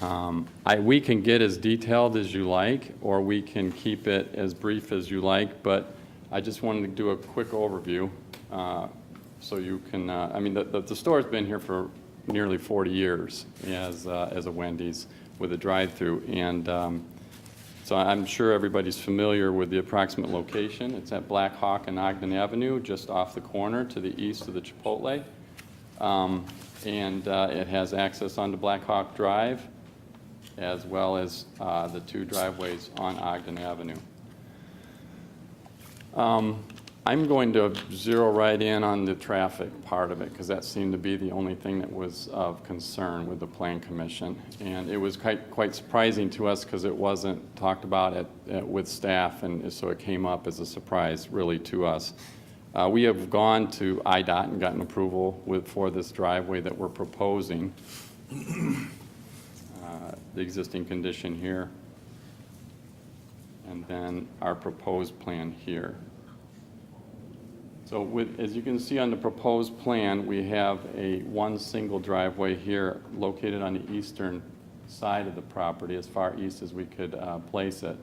[SPEAKER 19] We can get as detailed as you like, or we can keep it as brief as you like, but I just wanted to do a quick overview so you can, I mean, the store's been here for nearly 40 years as a Wendy's with a drive-through, and so I'm sure everybody's familiar with the approximate location. It's at Black Hawk and Ogden Avenue, just off the corner to the east of the Chipotle, and it has access onto Black Hawk Drive, as well as the two driveways on Ogden Avenue. I'm going to zero right in on the traffic part of it, because that seemed to be the only thing that was of concern with the Plan Commission. And it was quite surprising to us, because it wasn't talked about with staff, and so it came up as a surprise, really, to us. We have gone to IDOT and gotten approval for this driveway that we're proposing. The existing condition here, and then our proposed plan here. So as you can see on the proposed plan, we have one single driveway here located on the eastern side of the property, as far east as we could place it.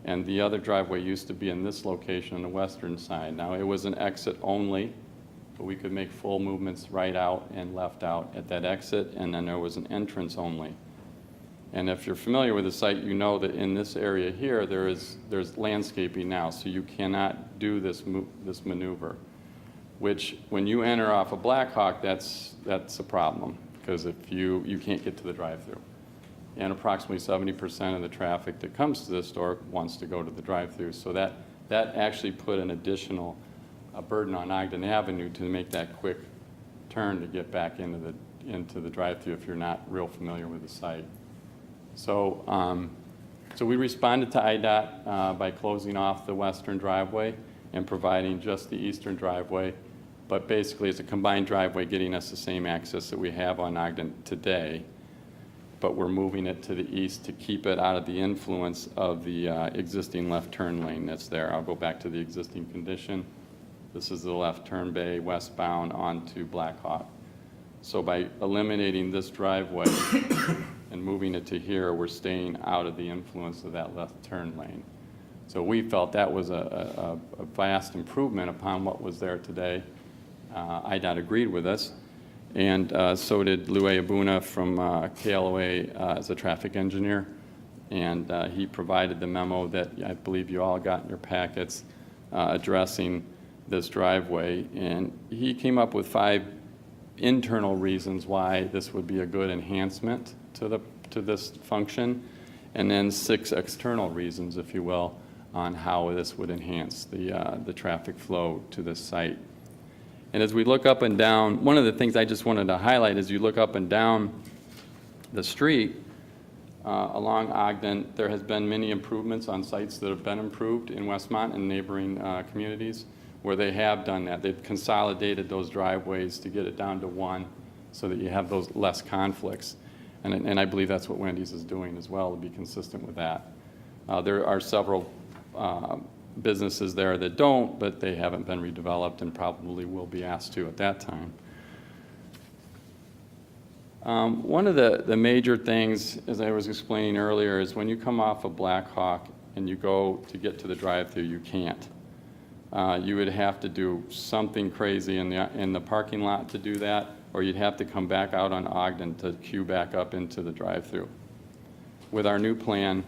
[SPEAKER 19] And the other driveway used to be in this location on the western side. Now, it was an exit only, but we could make full movements right out and left out at that exit, and then there was an entrance only. And if you're familiar with the site, you know that in this area here, there's landscaping now, so you cannot do this maneuver, which when you enter off of Black Hawk, that's a problem, because if you can't get to the drive-through. And approximately 70% of the traffic that comes to the store wants to go to the drive-through. So that actually put an additional burden on Ogden Avenue to make that quick turn to get back into the drive-through if you're not real familiar with the site. So we responded to IDOT by closing off the western driveway and providing just the eastern driveway, but basically it's a combined driveway getting us the same access that we have on Ogden today, but we're moving it to the east to keep it out of the influence of the existing left turn lane that's there. I'll go back to the existing condition. This is the left turn bay westbound onto Black Hawk. So by eliminating this driveway and moving it to here, we're staying out of the influence of that left turn lane. So we felt that was a vast improvement upon what was there today. IDOT agreed with us, and so did Lou Abuna from KLOA as a traffic engineer, and he provided the memo that I believe you all got in your packets addressing this driveway, and he came up with 5 internal reasons why this would be a good enhancement to this function, and then 6 external reasons, if you will, on how this would enhance the traffic flow to this site. And as we look up and down, one of the things I just wanted to highlight is you look up and down the street along Ogden, there has been many improvements on sites that have been improved in Westmont and neighboring communities where they have done that. They've consolidated those driveways to get it down to one so that you have those less conflicts. And I believe that's what Wendy's is doing as well, to be consistent with that. There are several businesses there that don't, but they haven't been redeveloped and probably will be asked to at that time. One of the major things, as I was explaining earlier, is when you come off of Black Hawk and you go to get to the drive-thru, you can't. You would have to do something crazy in the parking lot to do that, or you'd have to come back out on Ogden to queue back up into the drive-thru. With our new plan,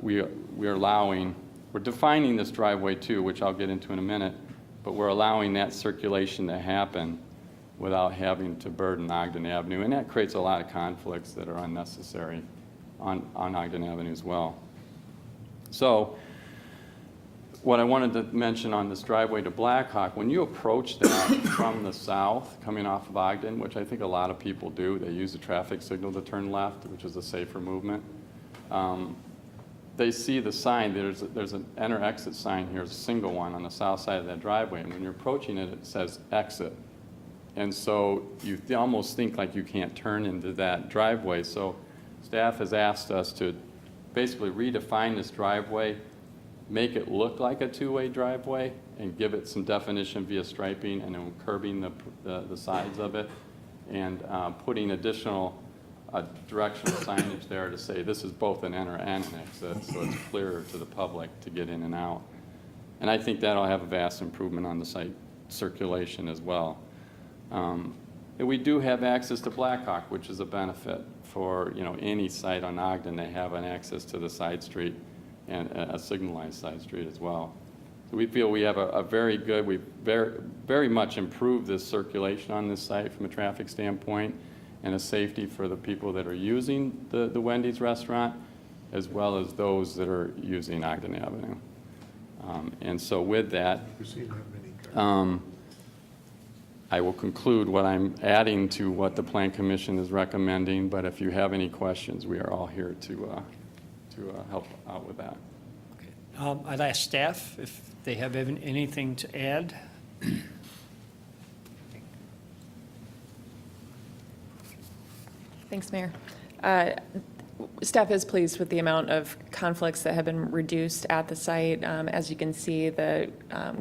[SPEAKER 19] we're defining this driveway too, which I'll get into in a minute, but we're allowing that circulation to happen without having to burden Ogden Avenue, and that creates a lot of conflicts that are unnecessary on Ogden Avenue as well. So what I wanted to mention on this driveway to Black Hawk, when you approach that from the south, coming off of Ogden, which I think a lot of people do, they use the traffic signal to turn left, which is a safer movement. They see the sign, there's an enter-exit sign here, a single one on the south side of that driveway, and when you're approaching it, it says exit. And so you almost think like you can't turn into that driveway. So staff has asked us to basically redefine this driveway, make it look like a two-way driveway, and give it some definition via striping and then curbing the sides of it, and putting additional a directional signage there to say this is both an enter and an exit, so it's clearer to the public to get in and out. And I think that'll have a vast improvement on the site circulation as well. And we do have access to Blackhawk, which is a benefit for, you know, any site on Ogden. They have an access to the side street and a signalized side street as well. So we feel we have a very good, we've very much improved this circulation on this site from a traffic standpoint and a safety for the people that are using the Wendy's restaurant, as well as those that are using Ogden Avenue. And so with that, I will conclude what I'm adding to what the Plan Commission is recommending, but if you have any questions, we are all here to help out with that.
[SPEAKER 2] I'd ask staff if they have anything to add.
[SPEAKER 20] Thanks, Mayor. Staff is pleased with the amount of conflicts that have been reduced at the site. As you can see, the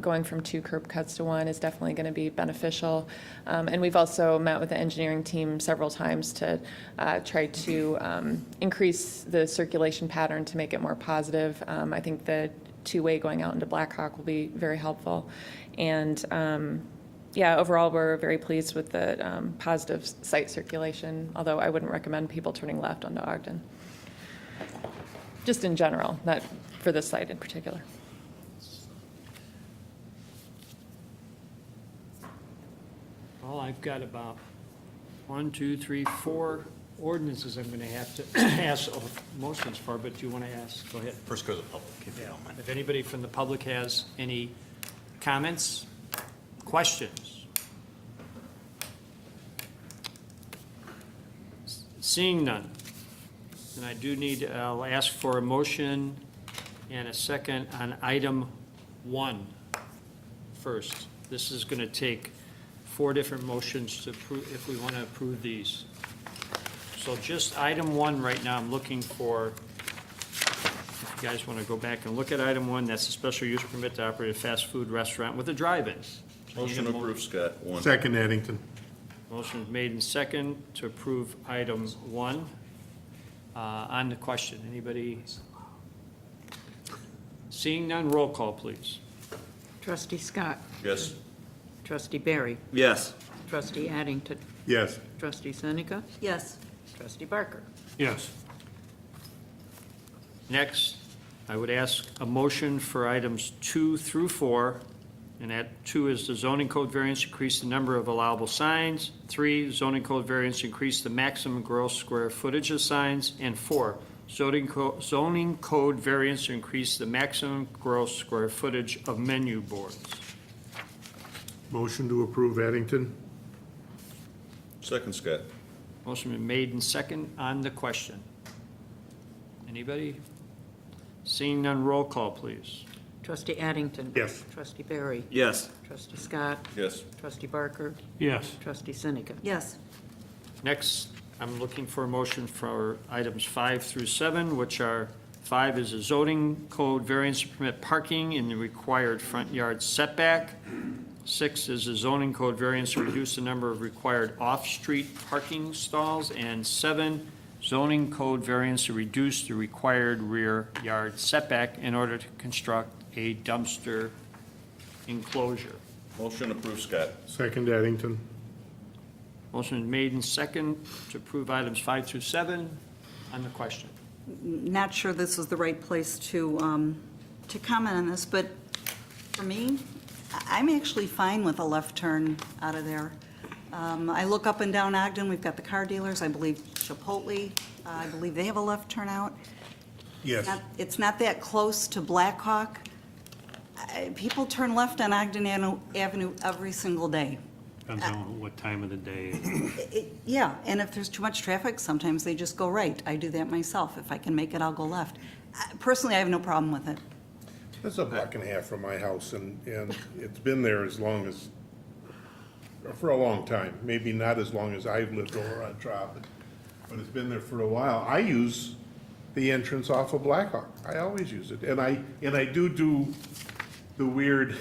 [SPEAKER 20] going from 2 curb cuts to 1 is definitely going to be beneficial. And we've also met with the engineering team several times to try to increase the circulation pattern to make it more positive. I think the two-way going out into Blackhawk will be very helpful. And yeah, overall, we're very pleased with the positive site circulation, although I wouldn't recommend people turning left onto Ogden. Just in general, not for this site in particular.
[SPEAKER 2] Well, I've got about 1, 2, 3, 4 ordinances I'm going to have to ask motions for, but do you want to ask? Go ahead.
[SPEAKER 16] First go to the public, if you don't mind.
[SPEAKER 2] If anybody from the public has any comments, questions? Seeing none, then I do need, I'll ask for a motion and a second on item 1 first. This is going to take 4 different motions to approve, if we want to approve these. So just item 1 right now, I'm looking for, if you guys want to go back and look at item 1, that's a special use permit to operate a fast food restaurant with a drive-in.
[SPEAKER 16] Motion approved, Scott. 1.
[SPEAKER 3] Second, Addington.
[SPEAKER 2] Motion made and second to approve item 1. On the question, anybody? Seeing none, roll call, please.
[SPEAKER 1] Trustee Scott.
[SPEAKER 16] Yes.
[SPEAKER 1] Trustee Barry.
[SPEAKER 15] Yes.
[SPEAKER 1] Trustee Addington.
[SPEAKER 3] Yes.
[SPEAKER 1] Trustee Seneca.
[SPEAKER 6] Yes.
[SPEAKER 1] Trustee Barker.
[SPEAKER 14] Yes.
[SPEAKER 2] Next, I would ask a motion for items 2 through 4, and that 2 is the zoning code variance, increase the number of allowable signs. 3, zoning code variance, increase the maximum gross square footage of signs. And 4, zoning code variance to increase the maximum gross square footage of menu boards.
[SPEAKER 3] Motion to approve, Addington.
[SPEAKER 16] Second, Scott.
[SPEAKER 2] Motion been made and second on the question. Anybody? Seeing none, roll call, please.
[SPEAKER 1] Trustee Addington.
[SPEAKER 3] Yes.
[SPEAKER 1] Trustee Barry.
[SPEAKER 15] Yes.
[SPEAKER 1] Trustee Scott.
[SPEAKER 16] Yes.
[SPEAKER 1] Trustee Barker.
[SPEAKER 14] Yes.
[SPEAKER 1] Trustee Seneca.
[SPEAKER 6] Yes.
[SPEAKER 2] Next, I'm looking for a motion for items 5 through 7, which are, 5 is a zoning code variance to permit parking in the required front yard setback. 6 is a zoning code variance to reduce the number of required off-street parking stalls. And 7, zoning code variance to reduce the required rear yard setback in order to construct a dumpster enclosure.
[SPEAKER 16] Motion approved, Scott.
[SPEAKER 3] Second, Addington.
[SPEAKER 2] Motion made and second to approve items 5 through 7 on the question.
[SPEAKER 6] Not sure this is the right place to comment on this, but for me, I'm actually fine with a left turn out of there. I look up and down Ogden, we've got the car dealers, I believe Chipotle, I believe they have a left turnout.
[SPEAKER 3] Yes.
[SPEAKER 6] It's not that close to Blackhawk. People turn left on Ogden Avenue every single day.
[SPEAKER 14] Depends on what time of the day.
[SPEAKER 6] Yeah, and if there's too much traffic, sometimes they just go right. I do that myself. If I can make it, I'll go left. Personally, I have no problem with it.
[SPEAKER 3] It's a block and a half from my house, and it's been there for a long time. Maybe not as long as I've lived over on Trop, but it's been there for a while. I use the entrance off of Blackhawk. I always use it, and I do the weird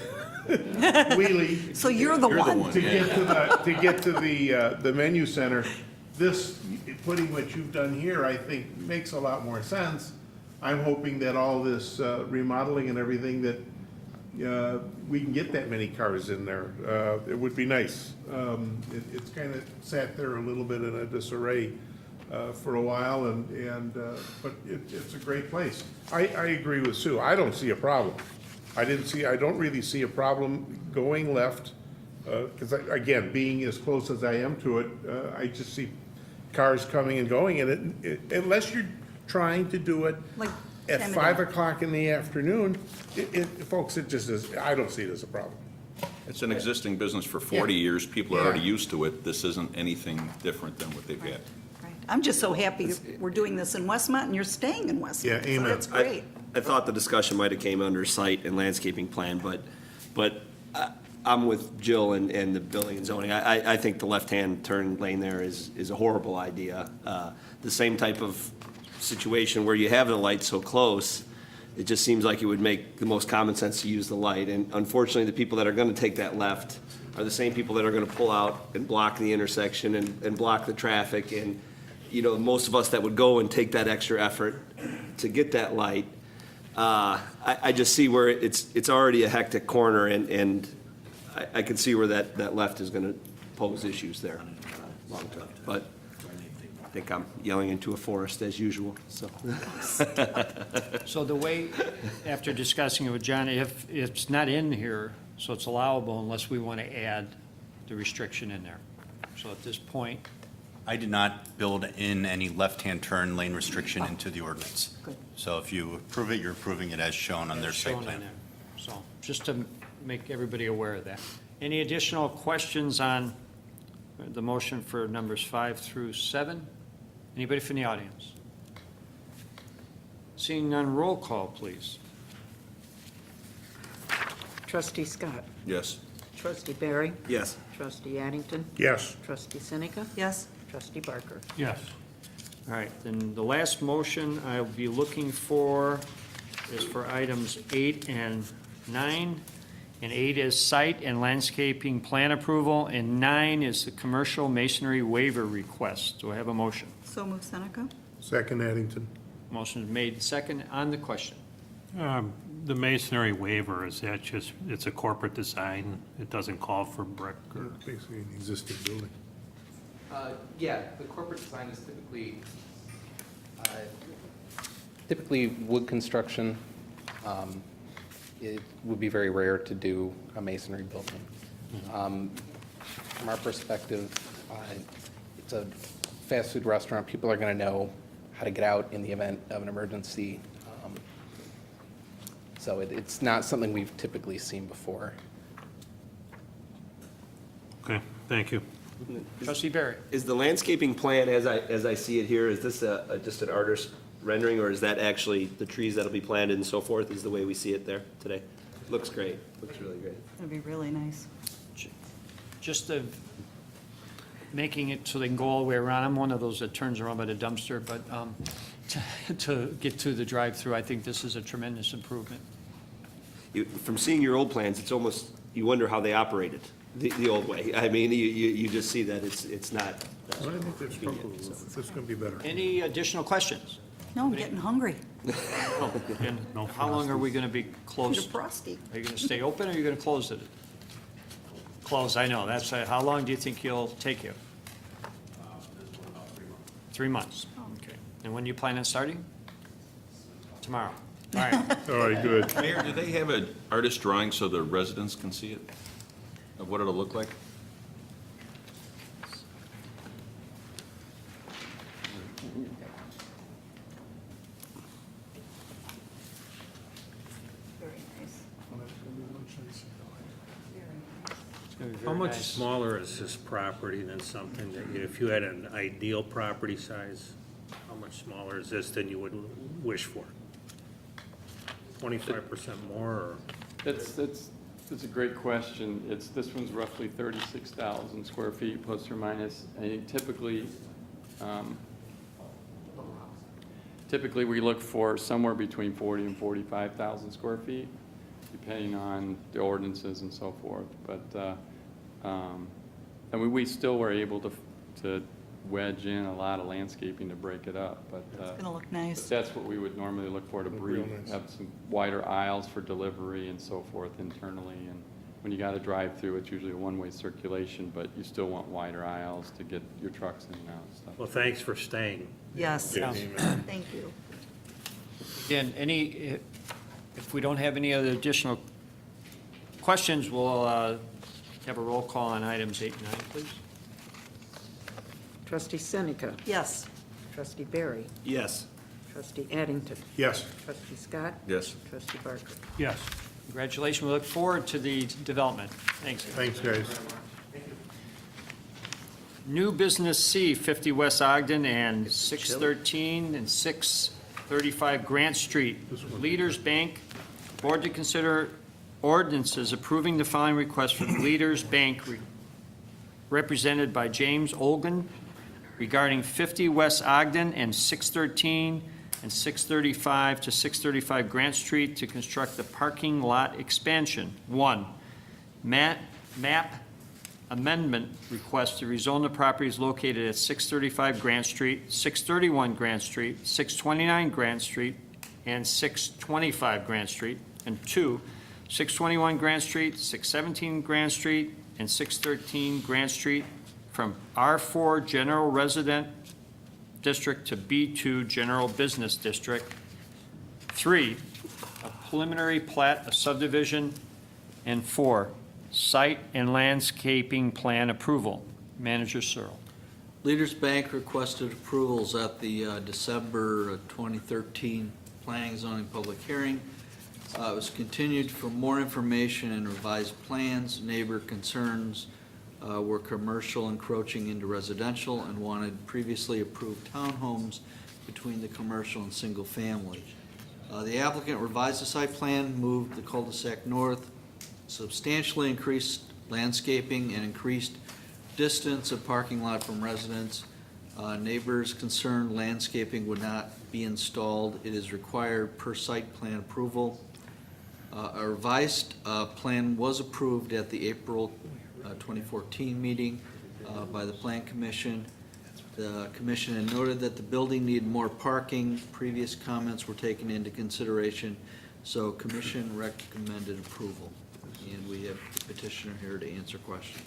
[SPEAKER 3] wheelie.
[SPEAKER 6] So you're the one.
[SPEAKER 3] To get to the menu center, this, putting what you've done here, I think makes a lot more sense. I'm hoping that all this remodeling and everything, that we can get that many cars in there. It would be nice. It's kind of sat there a little bit in a disarray for a while, but it's a great place. I agree with Sue. I don't see a problem. I don't really see a problem going left, because again, being as close as I am to it, I just see cars coming and going, and unless you're trying to do it
[SPEAKER 6] Like
[SPEAKER 3] at
[SPEAKER 6] 10
[SPEAKER 3] 5 o'clock in the afternoon, folks, it just is, I don't see it as a problem.
[SPEAKER 16] It's an existing business for 40 years. People are already used to it. This isn't anything different than what they've had.
[SPEAKER 6] I'm just so happy we're doing this in Westmont and you're staying in Westmont.
[SPEAKER 3] Yeah, amen.
[SPEAKER 6] So that's great.
[SPEAKER 15] I thought the discussion might have came under site and landscaping plan, but I'm with Jill and the building and zoning. I think the left-hand turn lane there is a horrible idea. The same type of situation where you have the light so close, it just seems like it would make the most common sense to use the light. And unfortunately, the people that are going to take that left are the same people that are going to pull out and block the intersection and block the traffic. And, you know, most of us that would go and take that extra effort to get that light, I just see where it's already a hectic corner, and I can see where that left is going to pose issues there long term. But I think I'm yelling into a forest as usual, so.
[SPEAKER 2] So the way, after discussing it with John, if it's not in here, so it's allowable unless we want to add the restriction in there. So at this point,
[SPEAKER 21] I did not build in any left-hand turn lane restriction into the ordinance.
[SPEAKER 6] Good.
[SPEAKER 21] So if you approve it, you're approving it as shown on their site
[SPEAKER 2] shown in
[SPEAKER 21] plan.
[SPEAKER 2] there. So just to make everybody aware of that. Any additional questions on the motion for numbers 5 through 7? Anybody from the audience? Seeing none, roll call, please.
[SPEAKER 1] Trustee Scott.
[SPEAKER 16] Yes.
[SPEAKER 1] Trustee Barry.
[SPEAKER 15] Yes.
[SPEAKER 1] Trustee Addington.
[SPEAKER 3] Yes.
[SPEAKER 1] Trustee Seneca.
[SPEAKER 6] Yes.
[SPEAKER 1] Trustee Barker.
[SPEAKER 14] Yes.
[SPEAKER 2] All right, then the last motion I'll be looking for is for items 8 and 9. And 8 is site and landscaping plan approval, and 9 is the commercial masonry waiver request. Do I have a motion?
[SPEAKER 6] So move Seneca.
[SPEAKER 3] Second Addington.
[SPEAKER 2] Motion is made second on the question.
[SPEAKER 14] The masonry waiver, is that just, it's a corporate design? It doesn't call for brick or?
[SPEAKER 3] Basically an existing building.
[SPEAKER 17] Yeah, the corporate design is typically wood construction. It would be very rare to do a masonry building. From our perspective, it's a fast food restaurant. People are going to know how to get out in the event of an emergency. So it's not something we've typically seen before.
[SPEAKER 14] Okay, thank you.
[SPEAKER 2] Trustee Barry.
[SPEAKER 15] Is the landscaping plan, as I see it here, is this just an artist rendering, or is that actually the trees that'll be planted and so forth, is the way we see it there today? Looks great, looks really great.
[SPEAKER 6] That'd be really nice.
[SPEAKER 2] Just making it so they can go all the way around. I'm one of those that turns around by the dumpster, but to get to the drive-through, I think this is a tremendous improvement.
[SPEAKER 15] From seeing your old plans, it's almost, you wonder how they operated the old way. I mean, you just see that it's not.
[SPEAKER 3] I think that's probably, this is going to be better.
[SPEAKER 2] Any additional questions?
[SPEAKER 6] No, I'm getting hungry.
[SPEAKER 2] And how long are we going to be
[SPEAKER 6] Need a
[SPEAKER 2] closed?
[SPEAKER 6] frosty.
[SPEAKER 2] Are you going to stay open, or are you going to close it? Close, I know, that's, how long do you think it'll take you? 3 months, okay. And when do you plan on starting? Tomorrow, all right.
[SPEAKER 3] All right, good.
[SPEAKER 16] Mayor, do they have an artist drawing so the residents can see it, of what it'll look like?
[SPEAKER 6] Very nice.
[SPEAKER 14] How much smaller is this property than something that, if you had an ideal property size, how much smaller is this than you would wish for? 25% more, or?
[SPEAKER 19] That's a great question. This one's roughly 36,000 square feet, plus or minus. And typically we look for somewhere between 40 and 45,000 square feet, depending on the ordinances and so forth. But and we still were able to wedge in a lot of landscaping to break it up, but.
[SPEAKER 6] It's going to look nice.
[SPEAKER 19] That's what we would normally look for, to
[SPEAKER 3] Real
[SPEAKER 19] breathe,
[SPEAKER 3] nice.
[SPEAKER 19] have some wider aisles for delivery and so forth internally. And when you got to drive through, it's usually a one-way circulation, but you still want wider aisles to get your trucks in and out and stuff.
[SPEAKER 14] Well, thanks for staying.
[SPEAKER 6] Yes.
[SPEAKER 3] Yeah.
[SPEAKER 6] Thank you.
[SPEAKER 2] Again, if we don't have any other additional questions, we'll have a roll call on items 8 and 9, please.
[SPEAKER 1] Trustee Seneca.
[SPEAKER 6] Yes.
[SPEAKER 1] Trustee Barry.
[SPEAKER 15] Yes.
[SPEAKER 1] Trustee Addington.
[SPEAKER 3] Yes.
[SPEAKER 1] Trustee Scott.
[SPEAKER 16] Yes.
[SPEAKER 1] Trustee Barker.
[SPEAKER 14] Yes.
[SPEAKER 2] Congratulations, we look forward to the development. Thanks.
[SPEAKER 3] Thanks, guys.
[SPEAKER 2] New Business C, 50 West Ogden and 613 and 635 Grant Street. Leaders Bank, Board to consider ordinances approving the following request from Leaders Bank represented by James Olgan regarding 50 West Ogden and 613 and 635 to 635 Grant Street to construct the parking lot expansion. 1, map amendment request to rezone the properties located at 635 Grant Street, 631 Grant Street, 629 Grant Street, and 625 Grant Street. And 2, 621 Grant Street, 617 Grant Street, and 613 Grant Street from R4 General Resident District to B2 General Business District. 3, a preliminary plat of subdivision. And 4, site and landscaping plan approval. Manager Searle.
[SPEAKER 13] Leaders Bank requested approvals at the December 2013 Planning and Zoning Public Hearing. It was continued for more information and revised plans. Neighbor concerns were commercial encroaching into residential and wanted previously approved townhomes between the commercial and single family. The applicant revised the site plan, moved the cul-de-sac north, substantially increased landscaping and increased distance of parking lot from residents. Neighbors concerned landscaping would not be installed. It is required per site plan approval. A revised plan was approved at the April 2014 meeting by the Plan Commission. The commission had noted that the building needed more parking. Previous comments were taken into consideration, so commission recommended approval. And we have the petitioner here to answer questions.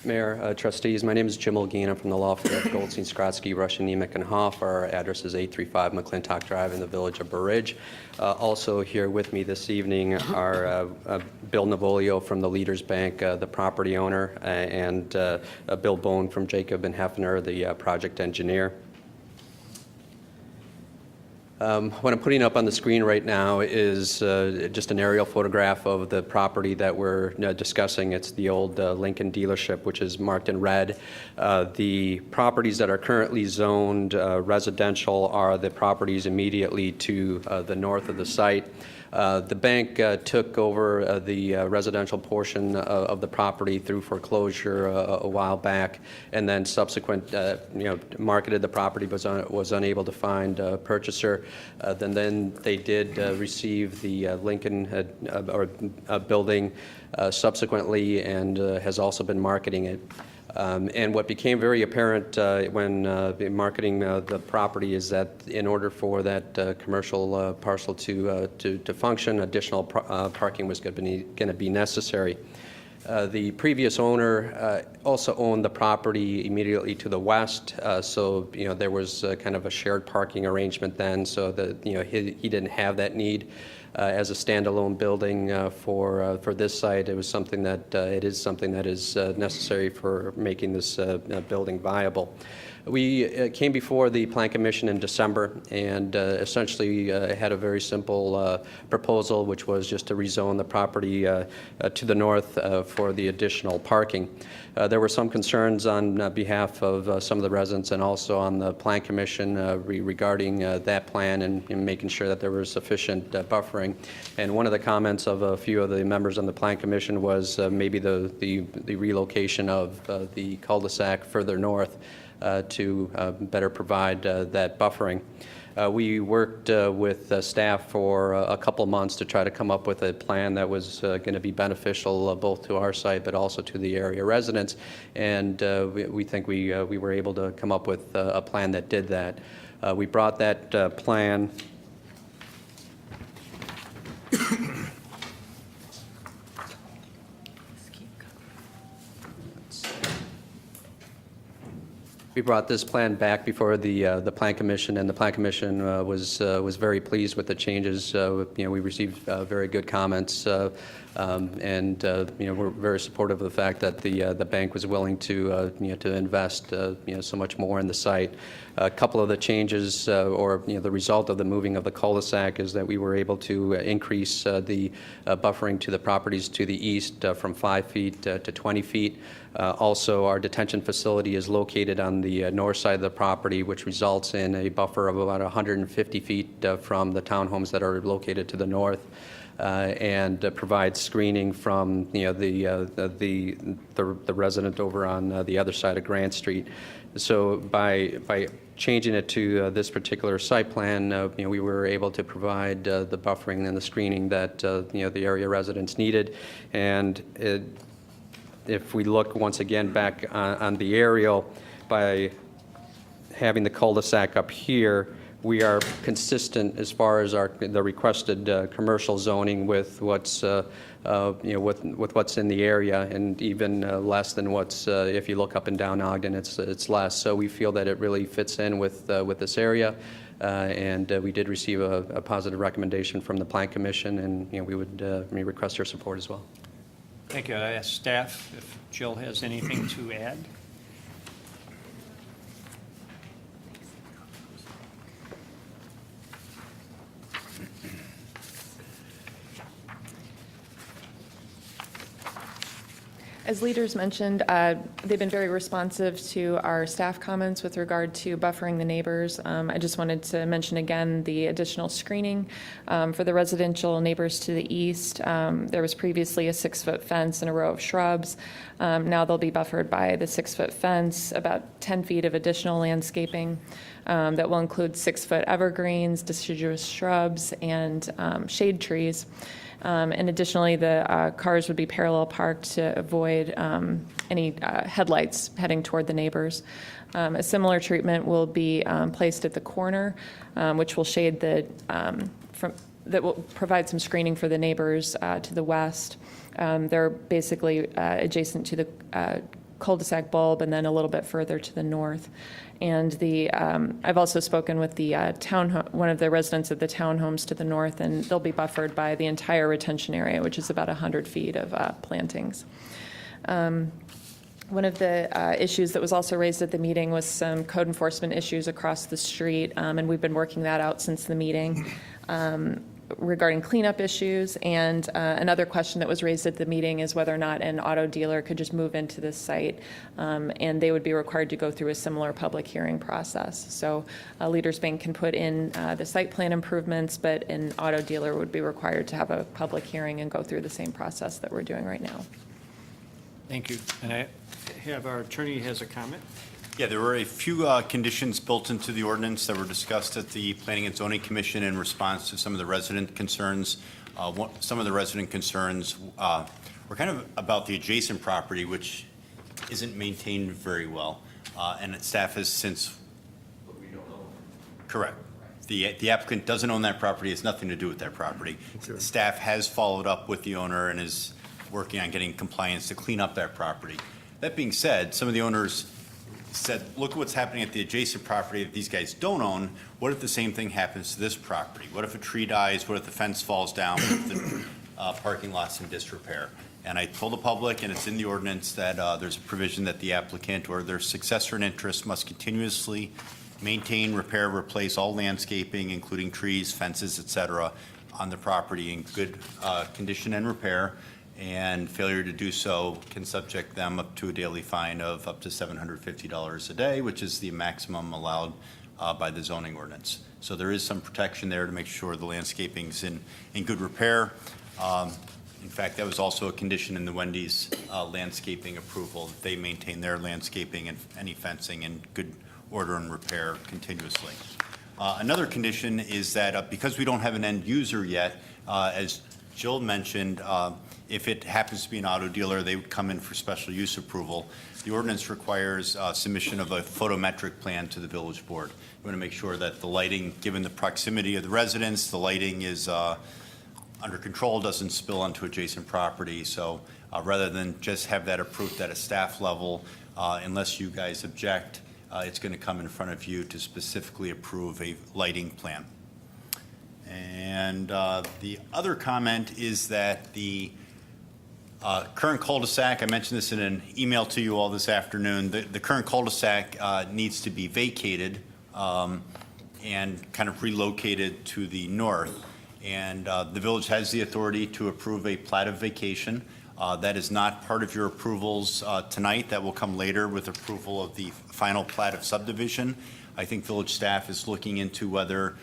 [SPEAKER 4] Mayor, trustees, my name is Jim Olguin. I'm from the law firm of Goldstein, Skrotsky, Russian, Nemec, and Hoff. Our address is 835 McClintock Drive in the village of Burr Ridge. Also here with me this evening are Bill Navolio from the Leaders Bank, the property owner, and Bill Bone from Jacob and Hefner, the project engineer. What I'm putting up on the screen right now is just an aerial photograph of the property that we're discussing. It's the old Lincoln dealership, which is marked in red. The properties that are currently zoned residential are the properties immediately to the north of the site. The bank took over the residential portion of the property through foreclosure a while back, and then subsequent, marketed the property, but was unable to find a purchaser. Then they did receive the Lincoln building subsequently, and has also been marketing it. And what became very apparent when marketing the property is that in order for that commercial parcel to function, additional parking was going to be necessary. The previous owner also owned the property immediately to the west, so there was kind of a shared parking arrangement then, so that he didn't have that need. As a standalone building for this site, it was something that it is something that is necessary for making this building viable. We came before the Plan Commission in December and essentially had a very simple proposal, which was just to rezone the property to the north for the additional parking. There were some concerns on behalf of some of the residents and also on the Plan Commission regarding that plan and making sure that there was sufficient buffering. And one of the comments of a few of the members on the Plan Commission was maybe the relocation of the cul-de-sac further north to better provide that buffering. We worked with staff for a couple months to try to come up with a plan that was going to be beneficial both to our site but also to the area residents, and we think we were able to come up with a plan that did that. We brought that plan We brought this plan back before the Plan Commission, and the Plan Commission was very pleased with the changes. We received very good comments, and we're very supportive of the fact that the bank was willing to invest so much more in the site. A couple of the changes, or the result of the moving of the cul-de-sac, is that we were able to increase the buffering to the properties to the east from 5 feet to 20 feet. Also, our detention facility is located on the north side of the property, which results in a buffer of about 150 feet from the townhomes that are located to the north, and provides screening from the resident over on the other side of Grant Street. So by changing it to this particular site plan, we were able to provide the buffering and the screening that the area residents needed. And if we look once again back on the aerial, by having the cul-de-sac up here, we are consistent as far as the requested commercial zoning with what's with what's in the area, and even less than what's if you look up and down Ogden, it's less. So we feel that it really fits in with this area, and we did receive a positive recommendation from the Plan Commission, and we would request your support as well.
[SPEAKER 2] Thank you. I ask staff if Jill has anything to add.
[SPEAKER 20] As leaders mentioned, they've been very responsive to our staff comments with regard to buffering the neighbors. I just wanted to mention again the additional screening for the residential neighbors to the east. There was previously a 6-foot fence and a row of shrubs. Now they'll be buffered by the 6-foot fence, about 10 feet of additional landscaping that will include 6-foot evergreens, deciduous shrubs, and shade trees. And additionally, the cars would be parallel parked to avoid any headlights heading toward the neighbors. A similar treatment will be placed at the corner, which will shade that will provide some screening for the neighbors to the west. They're basically adjacent to the cul-de-sac bulb, and then a little bit further to the north. And I've also spoken with the one of the residents of the townhomes to the north, and they'll be buffered by the entire retention area, which is about 100 feet of plantings. One of the issues that was also raised at the meeting was some code enforcement issues across the street, and we've been working that out since the meeting. Regarding cleanup issues, and another question that was raised at the meeting is whether or not an auto dealer could just move into this site, and they would be required to go through a similar public hearing process. So Leaders Bank can put in the site plan improvements, but an auto dealer would be required to have a public hearing and go through the same process that we're doing right now.
[SPEAKER 2] Thank you. And I have our attorney has a comment.
[SPEAKER 21] Yeah, there were a few conditions built into the ordinance that were discussed at the Planning and Zoning Commission in response to some of the resident concerns. Some of the resident concerns were kind of about the adjacent property, which isn't maintained very well, and staff has since. But we don't own. Correct. The applicant doesn't own that property. It's nothing to do with that property. Okay. Staff has followed up with the owner and is working on getting compliance to clean up that property. That being said, some of the owners said, look at what's happening at the adjacent property that these guys don't own. What if the same thing happens to this property? What if a tree dies? What if the fence falls down? What if the parking lot's in disrepair? And I told the public, and it's in the ordinance, that there's a provision that the applicant or their successor in interest must continuously maintain, repair, replace all landscaping, including trees, fences, et cetera, on the property in good condition and repair. And failure to do so can subject them up to a daily fine of up to $750 a day, which is the maximum allowed by the zoning ordinance. So there is some protection there to make sure the landscaping's in good repair. In fact, that was also a condition in the Wendy's landscaping approval, that they maintain their landscaping and any fencing in good order and repair continuously. Another condition is that because we don't have an end user yet, as Jill mentioned, if it happens to be an auto dealer, they would come in for special use approval. The ordinance requires submission of a photometric plan to the village board. We want to make sure that the lighting, given the proximity of the residents, the lighting is under control, doesn't spill onto adjacent property. So rather than just have that approved at a staff level, unless you guys object, it's going to come in front of you to specifically approve a lighting plan. And the other comment is that the current cul-de-sac, I mentioned this in an email to you all this afternoon, the current cul-de-sac needs to be vacated and kind of relocated to the north. And the village has the authority to approve a plat of vacation. That is not part of your approvals tonight. That will come later with approval of the final plat of subdivision. I think village staff is looking into whether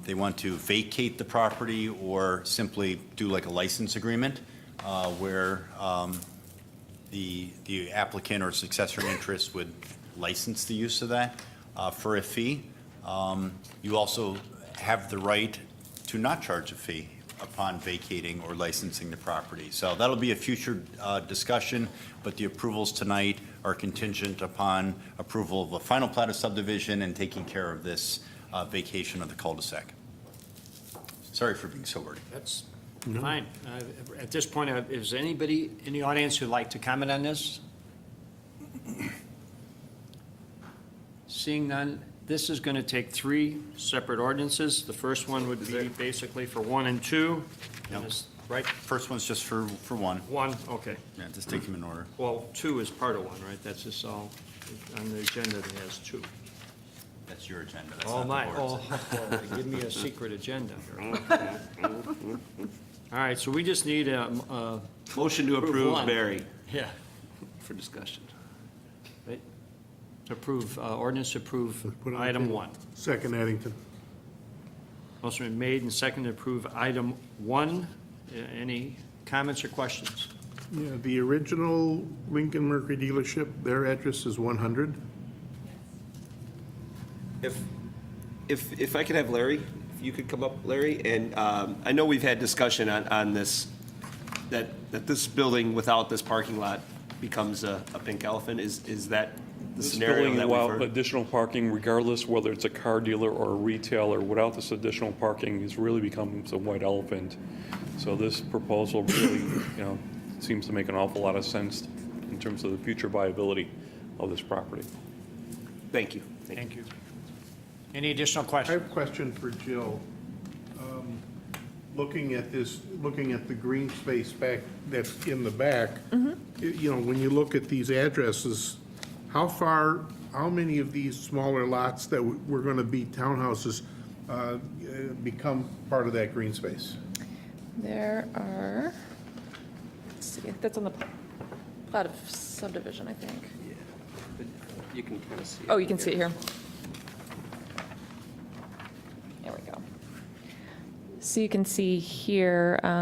[SPEAKER 21] they want to vacate the property or simply do like a license agreement where the applicant or successor interest would license the use of that for a fee. You also have the right to not charge a fee upon vacating or licensing the property. So that'll be a future discussion, but the approvals tonight are contingent upon approval of a final plat of subdivision and taking care of this vacation of the cul-de-sac. Sorry for being so wordy.
[SPEAKER 2] That's fine. At this point, is anybody in the audience who'd like to comment on this? Seeing none, this is going to take 3 separate ordinances. The first one would be basically for 1 and 2.
[SPEAKER 21] Yep.
[SPEAKER 2] Right?
[SPEAKER 21] First one's just for one.
[SPEAKER 2] 1, okay.
[SPEAKER 21] Yeah, just take them in order.
[SPEAKER 2] Well, 2 is part of 1, right? That's just all on the agenda that has 2.
[SPEAKER 21] That's your agenda. That's
[SPEAKER 2] Oh,
[SPEAKER 21] not
[SPEAKER 2] my,
[SPEAKER 21] the board's.
[SPEAKER 2] give me a secret agenda. All right, so we just need a
[SPEAKER 15] Motion to approve,
[SPEAKER 2] one.
[SPEAKER 15] Barry,
[SPEAKER 2] Yeah,
[SPEAKER 15] for discussion.
[SPEAKER 2] right? To approve, ordinance to approve
[SPEAKER 3] Put it on the
[SPEAKER 2] item
[SPEAKER 3] table.
[SPEAKER 2] 1.
[SPEAKER 3] Second, Addington.
[SPEAKER 2] Motion been made and seconded to approve item 1. Any comments or questions?
[SPEAKER 3] Yeah, the original Lincoln Mercury dealership, their address is 100.
[SPEAKER 15] If I could have Larry, if you could come up, Larry, and I know we've had discussion on this, that this building without this parking lot becomes a pink elephant. Is that the
[SPEAKER 5] This
[SPEAKER 15] scenario
[SPEAKER 5] building
[SPEAKER 15] that we've
[SPEAKER 5] without
[SPEAKER 15] heard?
[SPEAKER 5] additional parking, regardless whether it's a car dealer or a retailer, without this additional parking, has really become a white elephant. So this proposal really, seems to make an awful lot of sense in terms of the future viability of this property.
[SPEAKER 15] Thank you.
[SPEAKER 2] Thank you. Any additional
[SPEAKER 3] I
[SPEAKER 2] questions?
[SPEAKER 3] have a question for Jill. Looking at this, looking at the green space back, that's in the back, when you look at these addresses, how many of these smaller lots that were going to be townhouses become part of that green space?
[SPEAKER 20] There are, let's see, that's on the plat of subdivision, I think.
[SPEAKER 4] You can kind of see.
[SPEAKER 20] Oh, you can see it here. There we go. So you can see here, let's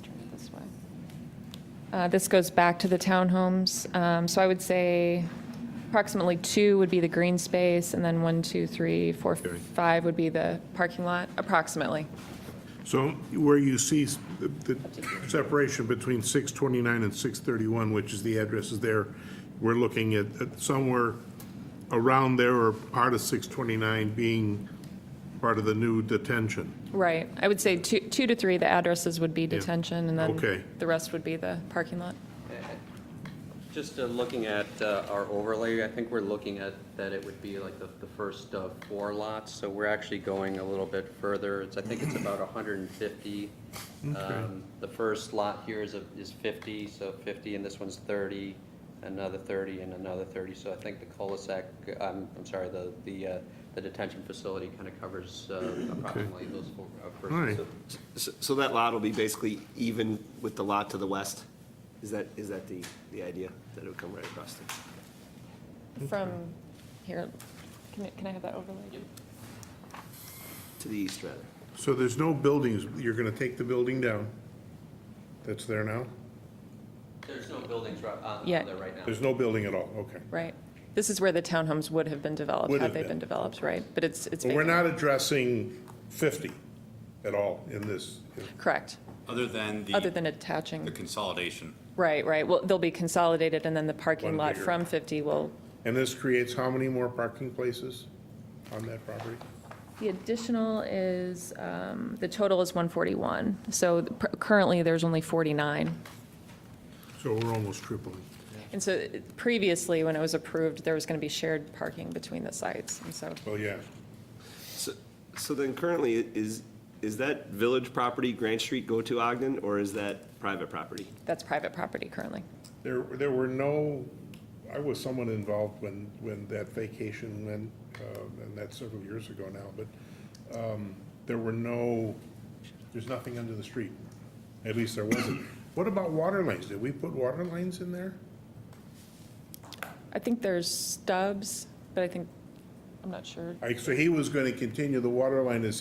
[SPEAKER 20] turn it this way. This goes back to the townhomes. So I would say approximately 2 would be the green space, and then 1, 2, 3, 4, 5 would be the parking lot, approximately.
[SPEAKER 3] So where you see the separation between 629 and 631, which is the addresses there, we're looking at somewhere around there or part of 629 being part of the new detention.
[SPEAKER 20] Right. I would say 2 to 3, the addresses would be detention, and then
[SPEAKER 3] Okay.
[SPEAKER 20] the rest would be the parking lot.
[SPEAKER 4] Just looking at our overlay, I think we're looking at that it would be like the first 4 lots, so we're actually going a little bit further. I think it's about 150.
[SPEAKER 3] Okay.
[SPEAKER 4] The first lot here is 50, so 50, and this one's 30, another 30, and another 30. So I think the cul-de-sac, I'm sorry, the detention facility kind of covers approximately those 4 first.
[SPEAKER 3] All right.
[SPEAKER 15] So that lot will be basically even with the lot to the west? Is that the idea, that it would come right across there?
[SPEAKER 20] From here, can I have that overlay?
[SPEAKER 15] To the east, rather.
[SPEAKER 3] So there's no buildings, you're going to take the building down that's there now?
[SPEAKER 4] There's no buildings on
[SPEAKER 20] Yeah.
[SPEAKER 4] there right now.
[SPEAKER 3] There's no building at all, okay.
[SPEAKER 20] Right. This is where the townhomes would have been developed,
[SPEAKER 3] Would
[SPEAKER 20] had
[SPEAKER 3] have
[SPEAKER 20] they
[SPEAKER 3] been.
[SPEAKER 20] been developed, right? But it's
[SPEAKER 3] But we're
[SPEAKER 20] vacant.
[SPEAKER 3] not addressing 50 at all in this.
[SPEAKER 20] Correct,
[SPEAKER 21] Other than
[SPEAKER 20] other than attaching.
[SPEAKER 21] the consolidation.
[SPEAKER 20] Right, right. Well, they'll be consolidated, and then the parking
[SPEAKER 3] One
[SPEAKER 20] lot
[SPEAKER 3] bigger.
[SPEAKER 20] from 50 will,
[SPEAKER 3] And this creates how many more parking places on that property?
[SPEAKER 20] the additional is, the total is 141. So currently, there's only 49.
[SPEAKER 3] So we're almost tripling.
[SPEAKER 20] And so previously, when it was approved, there was going to be shared parking between the sites, and so.
[SPEAKER 3] Well, yeah.
[SPEAKER 15] So then currently, is that village property, Grant Street, go to Ogden, or is that private property?
[SPEAKER 20] That's private property currently.
[SPEAKER 3] There were no, I was somewhat involved when that vacation went, and that's several years ago now, but there were no, there's nothing under the street. At least there wasn't. What about water lines? Did we put water lines in there?
[SPEAKER 20] I think there's stubs, but I'm not sure.
[SPEAKER 3] So he was going to continue the water line as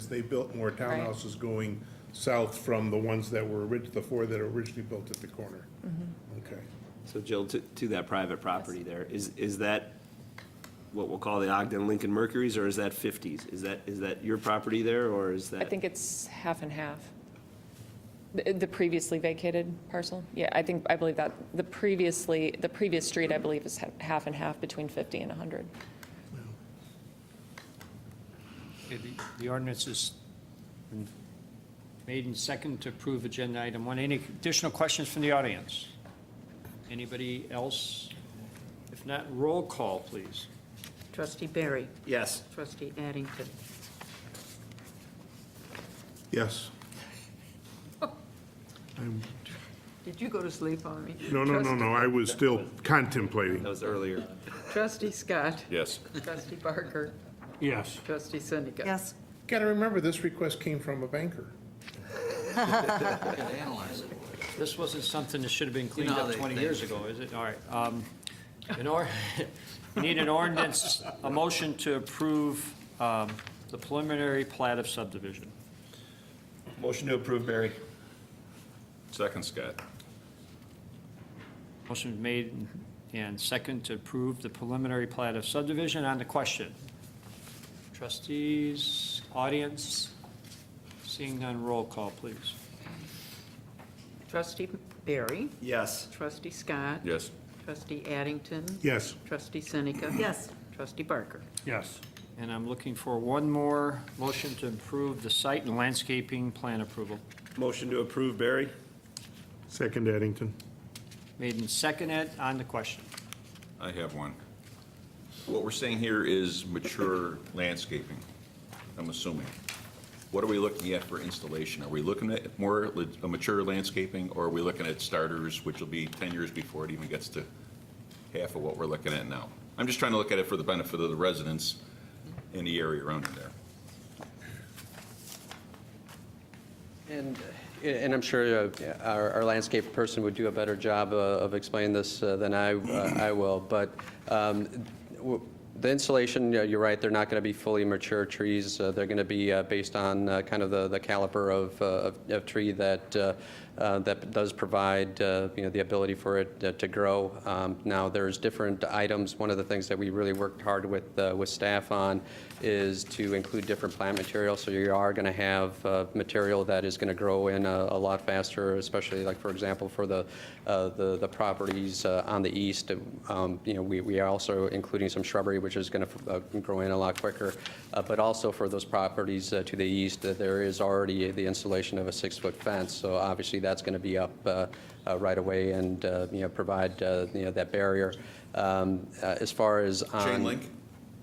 [SPEAKER 3] they built more townhouses going south from the ones that were, the four that were originally built at the corner. Okay.
[SPEAKER 15] So Jill, to that private property there, is that what we'll call the Ogden Lincoln Mercury's, or is that 50's? Is that your property there, or is that?
[SPEAKER 20] I think it's half and half. The previously vacated parcel? Yeah, I believe that. The previous street, I believe, is half and half between 50 and 100.
[SPEAKER 2] Okay, the ordinance is made and second to approve agenda item 1. Any additional questions from the audience? Anybody else? If not, roll call, please.
[SPEAKER 1] Trustee Barry.
[SPEAKER 15] Yes.
[SPEAKER 1] Trustee Addington.
[SPEAKER 3] Yes.
[SPEAKER 1] Did you go to sleep on me?
[SPEAKER 3] No, I was still contemplating.
[SPEAKER 15] That was earlier.
[SPEAKER 1] Trustee Scott.
[SPEAKER 16] Yes.
[SPEAKER 1] Trustee Barker.
[SPEAKER 14] Yes.
[SPEAKER 1] Trustee Seneca.
[SPEAKER 6] Yes.
[SPEAKER 3] Got to remember, this request came from a banker.
[SPEAKER 13] Analyze it.
[SPEAKER 2] This wasn't something that should have been cleaned
[SPEAKER 13] You know
[SPEAKER 2] up
[SPEAKER 13] they
[SPEAKER 2] 20
[SPEAKER 13] think.
[SPEAKER 2] years ago, is it? All right. We need an ordinance, a motion to approve the preliminary plat of subdivision.
[SPEAKER 15] Motion to approve, Barry.
[SPEAKER 16] Second, Scott.
[SPEAKER 2] Motion made and second to approve the preliminary plat of subdivision. On the question. Trustees, audience, seeing none, roll call, please.
[SPEAKER 1] Trustee Barry.
[SPEAKER 15] Yes.
[SPEAKER 1] Trustee Scott.
[SPEAKER 16] Yes.
[SPEAKER 1] Trustee Addington.
[SPEAKER 3] Yes.
[SPEAKER 1] Trustee Seneca.
[SPEAKER 6] Yes.
[SPEAKER 1] Trustee Barker.
[SPEAKER 14] Yes.
[SPEAKER 2] And I'm looking for one more motion to approve the site and landscaping plan approval.
[SPEAKER 15] Motion to approve, Barry.
[SPEAKER 3] Second, Addington.
[SPEAKER 2] Made and seconded. On the question.
[SPEAKER 16] I have one. What we're saying here is mature landscaping, I'm assuming. What are we looking at for installation? Are we looking at more mature landscaping, or are we looking at starters, which will be 10 years before it even gets to half of what we're looking at now? I'm just trying to look at it for the benefit of the residents in the area around there.
[SPEAKER 4] And I'm sure our landscape person would do a better job of explaining this than I will, but the installation, you're right, they're not going to be fully mature trees. They're going to be based on kind of the caliber of tree that does provide the ability for it to grow. Now, there's different items. One of the things that we really worked hard with staff on is to include different plant material. So you are going to have material that is going to grow in a lot faster, especially like, for example, for the properties on the east. We are also including some shrubbery, which is going to grow in a lot quicker. But also for those properties to the east, there is already the installation of a 6-foot fence. So obviously that's going to be up right away and provide that barrier. As far as
[SPEAKER 16] Chain link?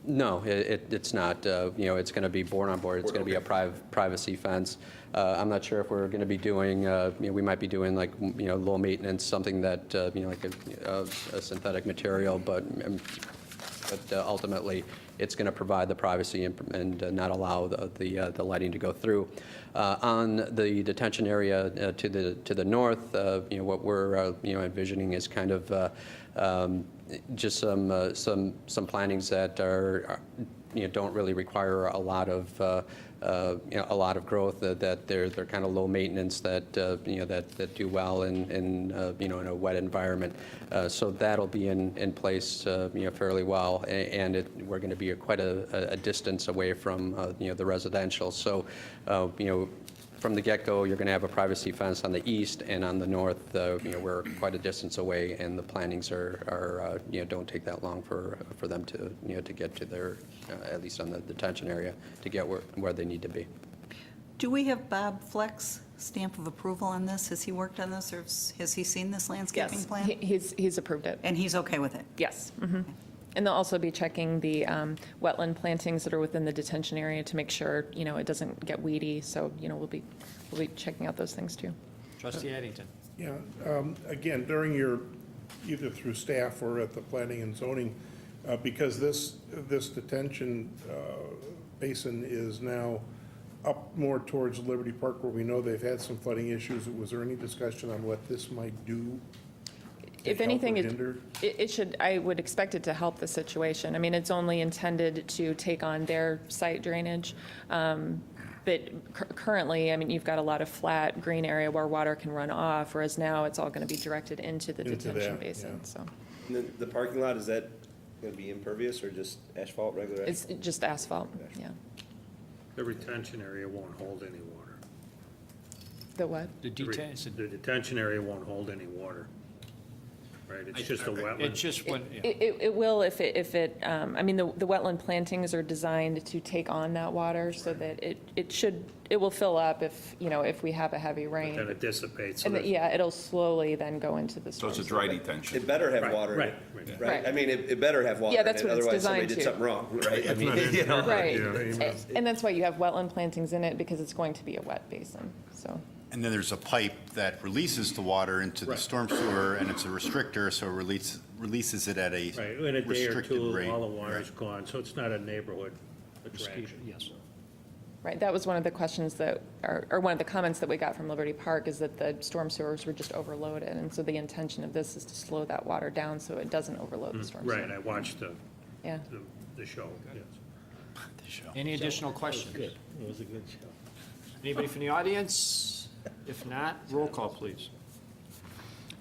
[SPEAKER 4] No, it's not. It's going to be born on board. It's going to be a privacy fence. I'm not sure if we're going to be doing, we might be doing like, low maintenance, something that, like a synthetic material, but ultimately it's going to provide the privacy and not allow the lighting to go through. On the detention area to the north, what we're envisioning is kind of just some plantings that are don't really require a lot of a lot of growth, that they're kind of low maintenance, that that do well in in a wet environment. So that'll be in place fairly well, and we're going to be quite a distance away from the residential. So from the get-go, you're going to have a privacy fence on the east, and on the north, we're quite a distance away, and the plantings are don't take that long for them to to get to their at least on the detention area, to get where they need to be.
[SPEAKER 6] Do we have Bob Fleck's stamp of approval on this? Has he worked on this, or has he seen this landscaping
[SPEAKER 20] Yes,
[SPEAKER 6] plan?
[SPEAKER 20] he's approved it.
[SPEAKER 6] And he's okay with it?
[SPEAKER 20] Yes. And they'll also be checking the wetland plantings that are within the detention area to make sure, it doesn't get weedy. So, we'll be checking out those things too.
[SPEAKER 2] Trustee Addington.
[SPEAKER 3] Yeah, again, during your, either through staff or at the planning and zoning, because this detention basin is now up more towards Liberty Park, where we know they've had some flooding issues, was there any discussion on what this might do?
[SPEAKER 20] If anything, it should, I would expect it to help the situation. I mean, it's only intended to take on their site drainage. But currently, I mean, you've got a lot of flat green area where water can run off, whereas now it's all going to be directed into the detention basin, so.
[SPEAKER 15] And the parking lot, is that going to be impervious or just asphalt, regular asphalt?
[SPEAKER 20] It's just asphalt, yeah.
[SPEAKER 14] The retention area won't hold any water.
[SPEAKER 20] The what?
[SPEAKER 2] The
[SPEAKER 14] detention area won't hold any water. Right, it's just a wetland.
[SPEAKER 2] It's just when, yeah.
[SPEAKER 20] It will if it, I mean, the wetland plantings are designed to take on that water so that it will fill up if we have a heavy rain.
[SPEAKER 14] Then it dissipates.
[SPEAKER 20] And yeah, it'll slowly then go into the
[SPEAKER 16] So
[SPEAKER 20] storm.
[SPEAKER 16] it's a dry detention.
[SPEAKER 15] It better have water in it. Right? I mean, it better have water
[SPEAKER 20] Yeah,
[SPEAKER 15] in
[SPEAKER 20] that's
[SPEAKER 15] it,
[SPEAKER 20] what it's
[SPEAKER 15] otherwise somebody
[SPEAKER 20] designed
[SPEAKER 15] did
[SPEAKER 20] to.
[SPEAKER 15] something wrong, right? I mean,
[SPEAKER 20] Right,
[SPEAKER 3] Yeah.
[SPEAKER 20] and that's why you have wetland plantings in it, because it's going to be a wet basin, so.
[SPEAKER 21] And then there's a pipe that releases the water into the storm sewer, and it's a restrictor, so it releases it at a
[SPEAKER 14] Right, in a day or
[SPEAKER 21] restricted
[SPEAKER 14] two,
[SPEAKER 21] rate.
[SPEAKER 14] all the water's gone, so it's not a neighborhood attraction.
[SPEAKER 2] Yes.
[SPEAKER 20] Right, that was one of the questions that, or one of the comments that we got from Liberty Park, is that the storm sewers were just overloaded, and so the intention of this is to slow that water down so it doesn't overload the storm sewer.
[SPEAKER 14] Right, I watched the show, yes.
[SPEAKER 2] Any additional questions?
[SPEAKER 14] It was a good show.
[SPEAKER 2] Anybody from the audience? If not, roll call, please.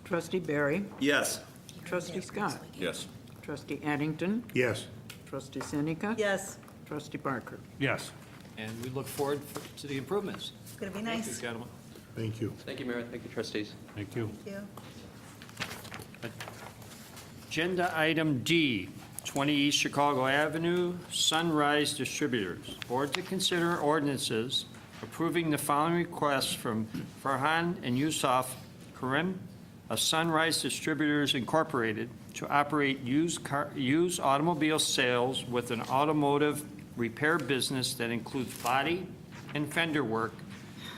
[SPEAKER 1] Trustee Barry?
[SPEAKER 15] Yes.
[SPEAKER 1] Trustee Scott?
[SPEAKER 16] Yes.
[SPEAKER 1] Trustee Addington?
[SPEAKER 3] Yes.
[SPEAKER 1] Trustee Seneca?
[SPEAKER 6] Yes.
[SPEAKER 1] Trustee Barker?
[SPEAKER 14] Yes.
[SPEAKER 2] And we look forward to the improvements.
[SPEAKER 6] It's going to be
[SPEAKER 2] Thank you,
[SPEAKER 6] nice.
[SPEAKER 2] gentlemen.
[SPEAKER 3] Thank you.
[SPEAKER 4] Thank you, Mayor. Thank you, trustees.
[SPEAKER 14] Thank you.
[SPEAKER 6] Thank you.
[SPEAKER 2] Agenda item D, 20 East Chicago Avenue, Sunrise Distributors. Board to consider ordinances approving the following requests from Farhan and Yusuf Karim of Sunrise Distributors Incorporated to operate used automobile sales with an automotive repair business that includes body and fender work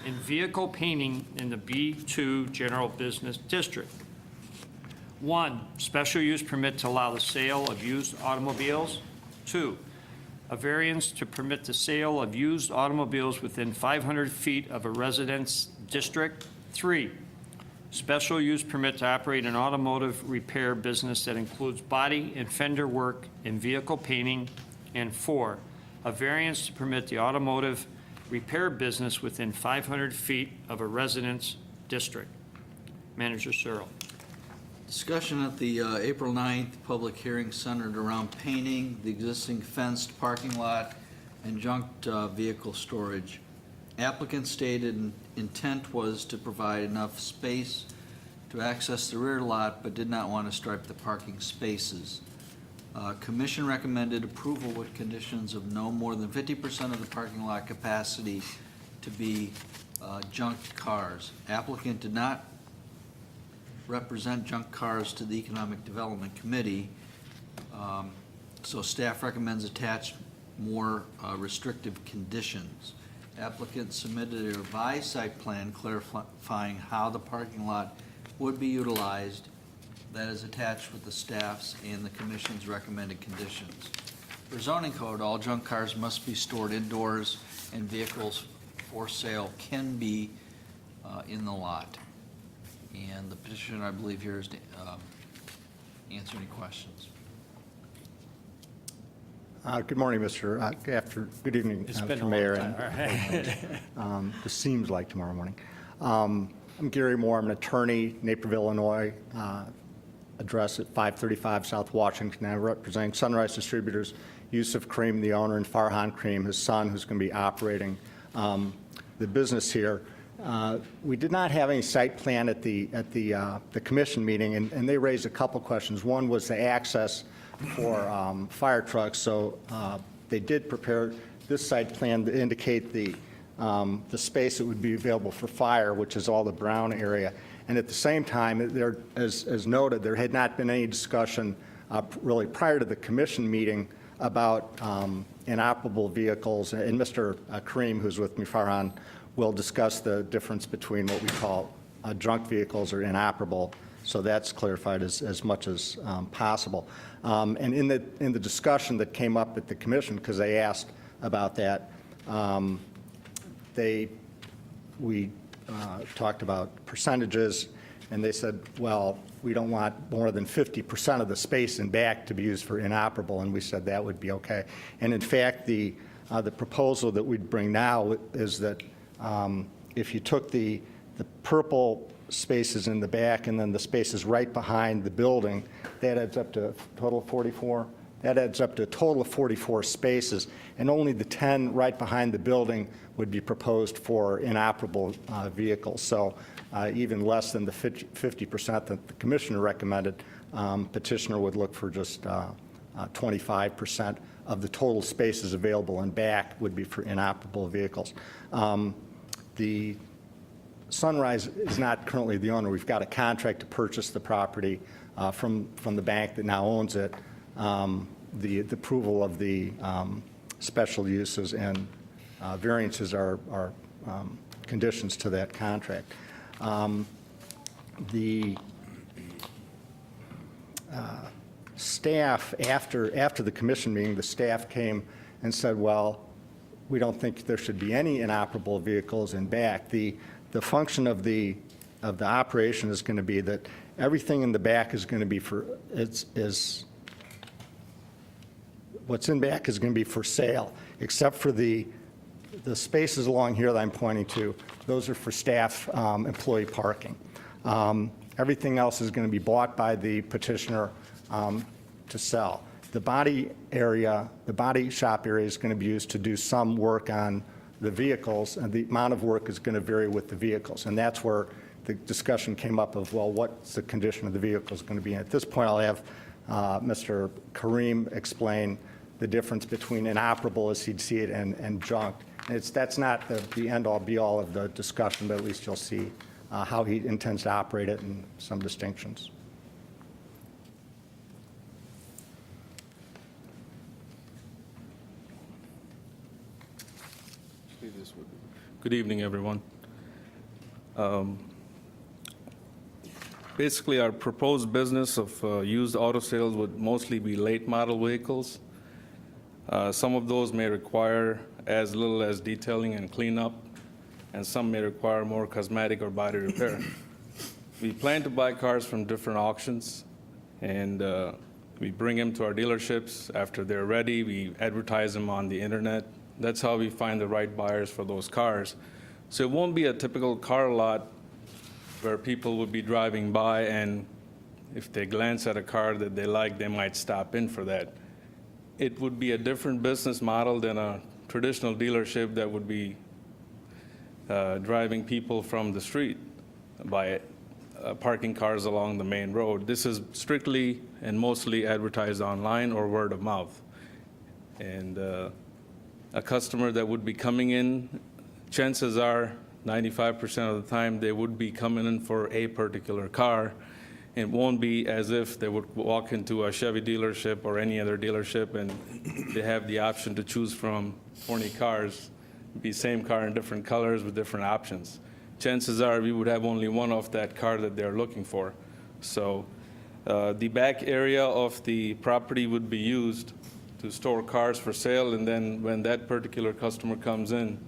[SPEAKER 2] and vehicle painting in the B2 General Business District. 1, special use permit to allow the sale of used automobiles. 2, a variance to permit the sale of used automobiles within 500 feet of a residence district. 3, special use permit to operate an automotive repair business that includes body and fender work and vehicle painting. And 4, a variance to permit the automotive repair business within 500 feet of a residence district. Manager Searle.
[SPEAKER 13] Discussion at the April 9th public hearing centered around painting the existing fenced parking lot and junked vehicle storage. Applicant stated intent was to provide enough space to access the rear lot, but did not want to stripe the parking spaces. Commission recommended approval with conditions of no more than 50% of the parking lot capacity to be junked cars. Applicant did not represent junk cars to the Economic Development Committee, so staff recommends attached more restrictive conditions. Applicant submitted a revised site plan clarifying how the parking lot would be utilized. That is attached with the staff's and the commission's recommended conditions. For zoning code, all junk cars must be stored indoors, and vehicles for sale can be in the lot. And the petitioner, I believe, here is to answer any questions.
[SPEAKER 8] Good morning, good evening,
[SPEAKER 2] It's been a
[SPEAKER 8] Mr.
[SPEAKER 2] long
[SPEAKER 8] Mayor.
[SPEAKER 2] time. All right.
[SPEAKER 8] This seems like tomorrow morning. I'm Gary Moore. I'm an attorney, Naperville, Illinois, address at 535 South Washington. I'm representing Sunrise Distributors, Yusuf Kareem, the owner, and Farhan Kareem, his son, who's going to be operating the business here. We did not have any site plan at the commission meeting, and they raised a couple questions. One was the access for fire trucks, so they did prepare this site plan to indicate the space that would be available for fire, which is all the brown area. And at the same time, there, as noted, there had not been any discussion really prior to the commission meeting about inoperable vehicles. And Mr. Kareem, who's with me, Farhan, will discuss the difference between what we call junk vehicles or inoperable. So that's clarified as much as possible. And in the discussion that came up at the commission, because they asked about that, we talked about percentages, and they said, well, we don't want more than 50% of the space in back to be used for inoperable, and we said that would be okay. And in fact, the proposal that we'd bring now is that if you took the purple spaces in the back and then the spaces right behind the building, that adds up to a total of 44. That adds up to a total of 44 spaces, and only the 10 right behind the building would be proposed for inoperable vehicles. So even less than the 50% that the commissioner recommended, petitioner would look for just 25% of the total spaces available in back would be for inoperable vehicles. The Sunrise is not currently the owner. We've got a contract to purchase the property from the bank that now owns it. The approval of the special uses and variances are conditions to that contract. The staff, after the commission meeting, the staff came and said, well, we don't think there should be any inoperable vehicles in back. The function of the operation is going to be that everything in the back is going to be what's in back is going to be for sale, except for the spaces along here that I'm pointing to. Those are for staff employee parking. Everything else is going to be bought by the petitioner to sell. The body area, the body shop area is going to be used to do some work on the vehicles, and the amount of work is going to vary with the vehicles. And that's where the discussion came up of, well, what's the condition of the vehicles going to be? And at this point, I'll have Mr. Kareem explain the difference between inoperable, as he'd see it, and junk. And that's not the end-all, be-all of the discussion, but at least you'll see how he intends to operate it and some distinctions.
[SPEAKER 5] Good evening, everyone. Basically, our proposed business of used auto sales would mostly be late model vehicles. Some of those may require as little as detailing and cleanup, and some may require more cosmetic or body repair. We plan to buy cars from different auctions, and we bring them to our dealerships. After they're ready, we advertise them on the internet. That's how we find the right buyers for those cars. So it won't be a typical car lot where people would be driving by, and if they glance at a car that they like, they might stop in for that. It would be a different business model than a traditional dealership that would be driving people from the street by parking cars along the main road. This is strictly and mostly advertised online or word of mouth. And a customer that would be coming in, chances are 95% of the time they would be coming in for a particular car. It won't be as if they would walk into a Chevy dealership or any other dealership and they have the option to choose from 20 cars, be same car in different colors with different options. Chances are we would have only one of that car that they're looking for. So the back area of the property would be used to store cars for sale, and then when that particular customer comes in,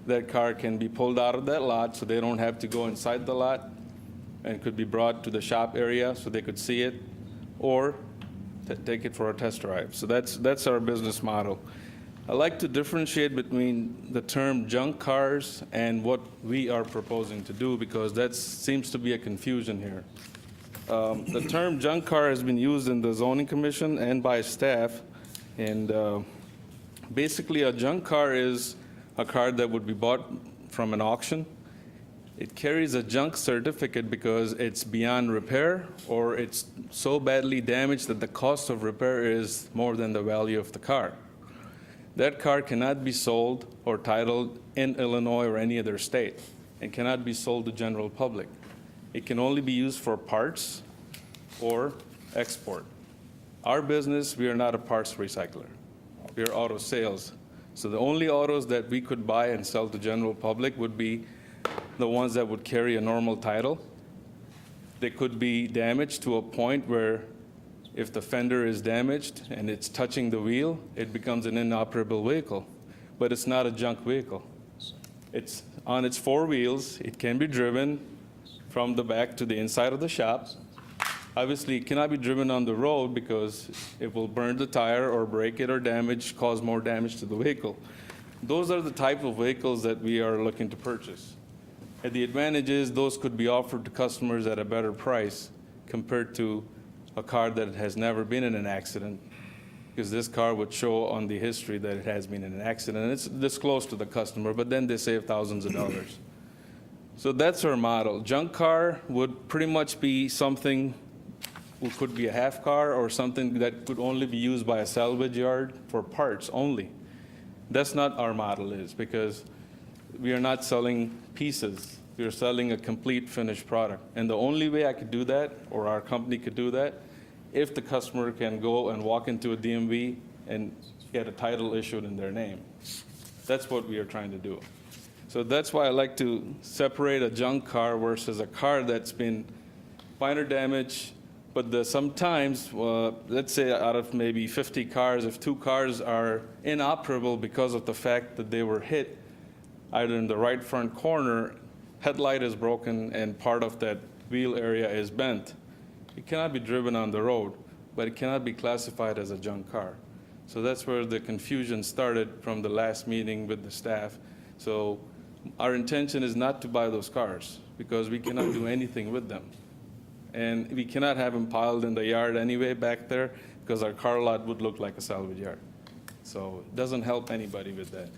[SPEAKER 5] that car can be pulled out of that lot so they don't have to go inside the lot, and could be brought to the shop area so they could see it, or
[SPEAKER 10] take it for a test drive. So that's our business model. I like to differentiate between the term junk cars and what we are proposing to do, because that seems to be a confusion here. The term junk car has been used in the zoning commission and by staff, and basically a junk car is a car that would be bought from an auction. It carries a junk certificate because it's beyond repair, or it's so badly damaged that the cost of repair is more than the value of the car. That car cannot be sold or titled in Illinois or any other state, and cannot be sold to general public. It can only be used for parts or export. Our business, we are not a parts recycler. We are auto sales. So the only autos that we could buy and sell to general public would be the ones that would carry a normal title. They could be damaged to a point where if the fender is damaged and it's touching the wheel, it becomes an inoperable vehicle. But it's not a junk vehicle. It's on its four wheels. It can be driven from the back to the inside of the shop. Obviously, it cannot be driven on the road because it will burn the tire or break it or cause more damage to the vehicle. Those are the type of vehicles that we are looking to purchase. And the advantage is those could be offered to customers at a better price compared to a car that has never been in an accident, because this car would show on the history that it has been in an accident. It's disclosed to the customer, but then they save thousands of dollars. So that's our model. Junk car would pretty much be something, it could be a half car or something that could only be used by a salvage yard for parts only. That's not our model is, because we are not selling pieces. We are selling a complete finished product. And the only way I could do that, or our company could do that, if the customer can go and walk into a DMV and get a title issued in their name. That's what we are trying to do. So that's why I like to separate a junk car versus a car that's been minor damage, but sometimes, let's say out of maybe 50 cars, if 2 cars are inoperable because of the fact that they were hit either in the right front corner, headlight is broken and part of that wheel area is bent. It cannot be driven on the road, but it cannot be classified as a junk car. So that's where the confusion started from the last meeting with the staff. So our intention is not to buy those cars because we cannot do anything with them. And we cannot have them piled in the yard anyway back there because our car lot would look like a salvage yard. So it doesn't help anybody with that.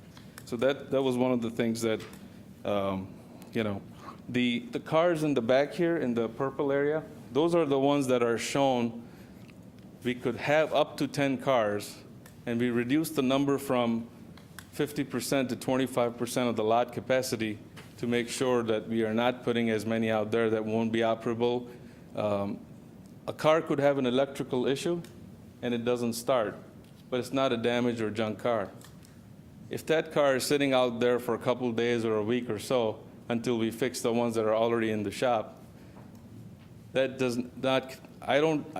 [SPEAKER 10] So that was one of the things that, the cars in the back here in the purple area, those are the ones that are shown. We could have up to 10 cars, and we reduced the number from 50% to 25% of the lot capacity to make sure that we are not putting as many out there that won't be operable. A car could have an electrical issue, and it doesn't start, but it's not a damaged or junk car. If that car is sitting out there for a couple of days or a week or so until we fix the ones that are already in the shop, that does not,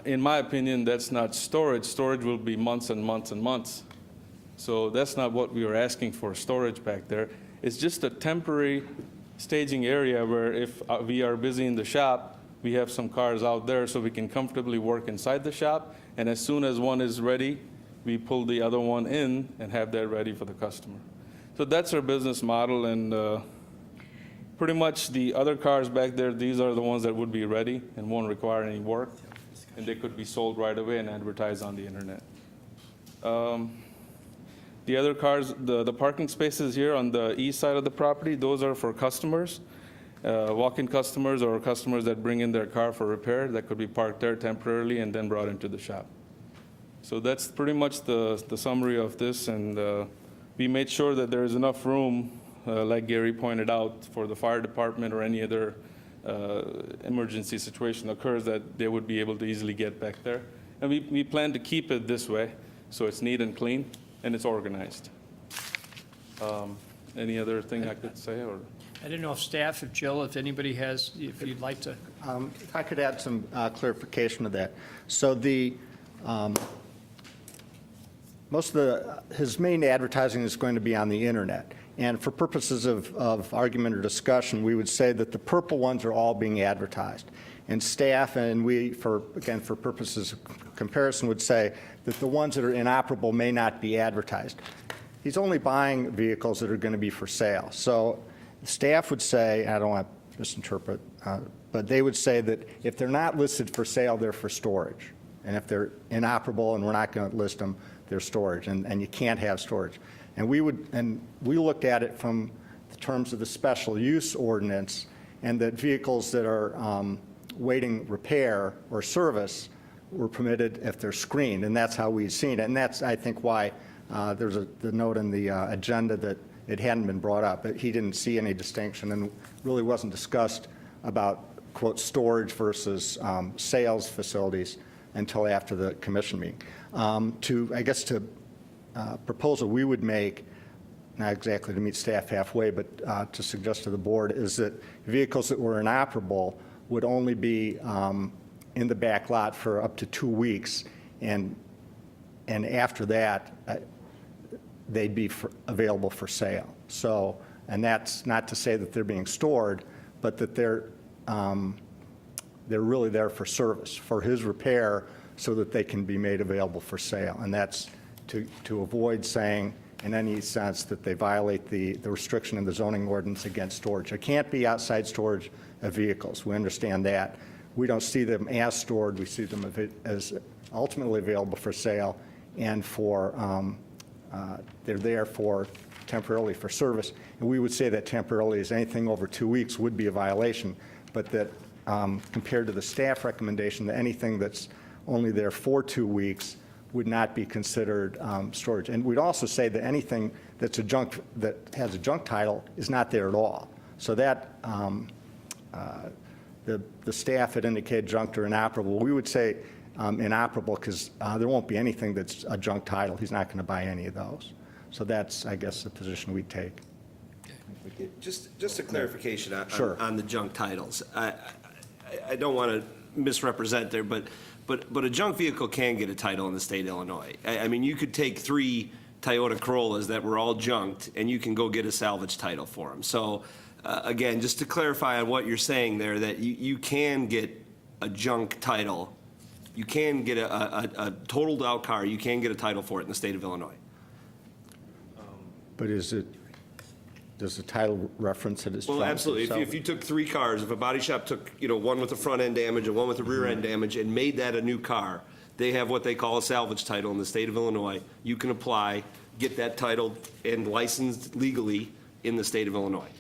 [SPEAKER 10] in my opinion, that's not storage. Storage will be months and months and months. So that's not what we are asking for, storage back there. It's just a temporary staging area where if we are busy in the shop, we have some cars out there so we can comfortably work inside the shop. And as soon as one is ready, we pull the other one in and have that ready for the customer. So that's our business model, and pretty much the other cars back there, these are the ones that would be ready and won't require any work, and they could be sold right away and advertised on the internet. The other cars, the parking spaces here on the east side of the property, those are for customers, walk-in customers or customers that bring in their car for repair that could be parked there temporarily and then brought into the shop. So that's pretty much the summary of this, and we made sure that there is enough room, like Gary pointed out, for the fire department or any other emergency situation occurs that they would be able to easily get back there. And we plan to keep it this way, so it's neat and clean and it's organized. Any other thing I could say? Or
[SPEAKER 2] I didn't know if staff, if Jill, if anybody has, if you'd like to.
[SPEAKER 8] If I could add some clarification to that. So his main advertising is going to be on the internet. And for purposes of argument or discussion, we would say that the purple ones are all being advertised. And staff and we, for purposes of comparison would say that the ones that are inoperable may not be advertised. He's only buying vehicles that are going to be for sale. So staff would say, I don't want to misinterpret, but they would say that if they're not listed for sale, they're for storage. And if they're inoperable and we're not going to list them, they're storage, and you can't have storage. And we looked at it from the terms of the special use ordinance, and that vehicles that are waiting repair or service were permitted if they're screened, and that's how we've seen it. And that's, I think, why there's the note in the agenda that it hadn't been brought up. He didn't see any distinction, and really wasn't discussed about, quote, storage versus sales facilities until after the commission meeting. To proposal we would make, not exactly to meet staff halfway, but to suggest to the board, is that vehicles that were inoperable would only be in the back lot for up to 2 weeks, and after that, they'd be available for sale. So, and that's not to say that they're being stored, but that they're really there for service, for his repair, so that they can be made available for sale. And that's to avoid saying in any sense that they violate the restriction in the zoning ordinance against storage. There can't be outside storage of vehicles. We understand that. We don't see them as stored. We see them as ultimately available for sale, and they're there for temporarily for service. And we would say that temporarily is anything over 2 weeks would be a violation, but that compared to the staff recommendation, that anything that's only there for 2 weeks would not be considered storage. And we'd also say that anything that has a junk title is not there at all. So that the staff had indicated junk or inoperable. We would say inoperable because there won't be anything that's a junk title. He's not going to buy any of those. So that's, I guess, the position we'd take.
[SPEAKER 15] Just a clarification
[SPEAKER 8] Sure.
[SPEAKER 15] on the junk titles. I don't want to misrepresent there, but a junk vehicle can get a title in the state of Illinois. I mean, you could take 3 Toyota Corollas that were all junked, and you can go get a salvage title for them. So, again, just to clarify on what you're saying there, that you can get a junk title. You can get a totaled out car. You can get a title for it in the state of Illinois.
[SPEAKER 8] But does the title reference it as
[SPEAKER 15] Well,
[SPEAKER 8] junk
[SPEAKER 15] absolutely.
[SPEAKER 8] itself?
[SPEAKER 15] If you took 3 cars, if a body shop took, one with the front end damage and one with the rear end damage and made that a new car, they have what they call a salvage title in the state of Illinois. You can apply, get that title and licensed legally in the state of Illinois.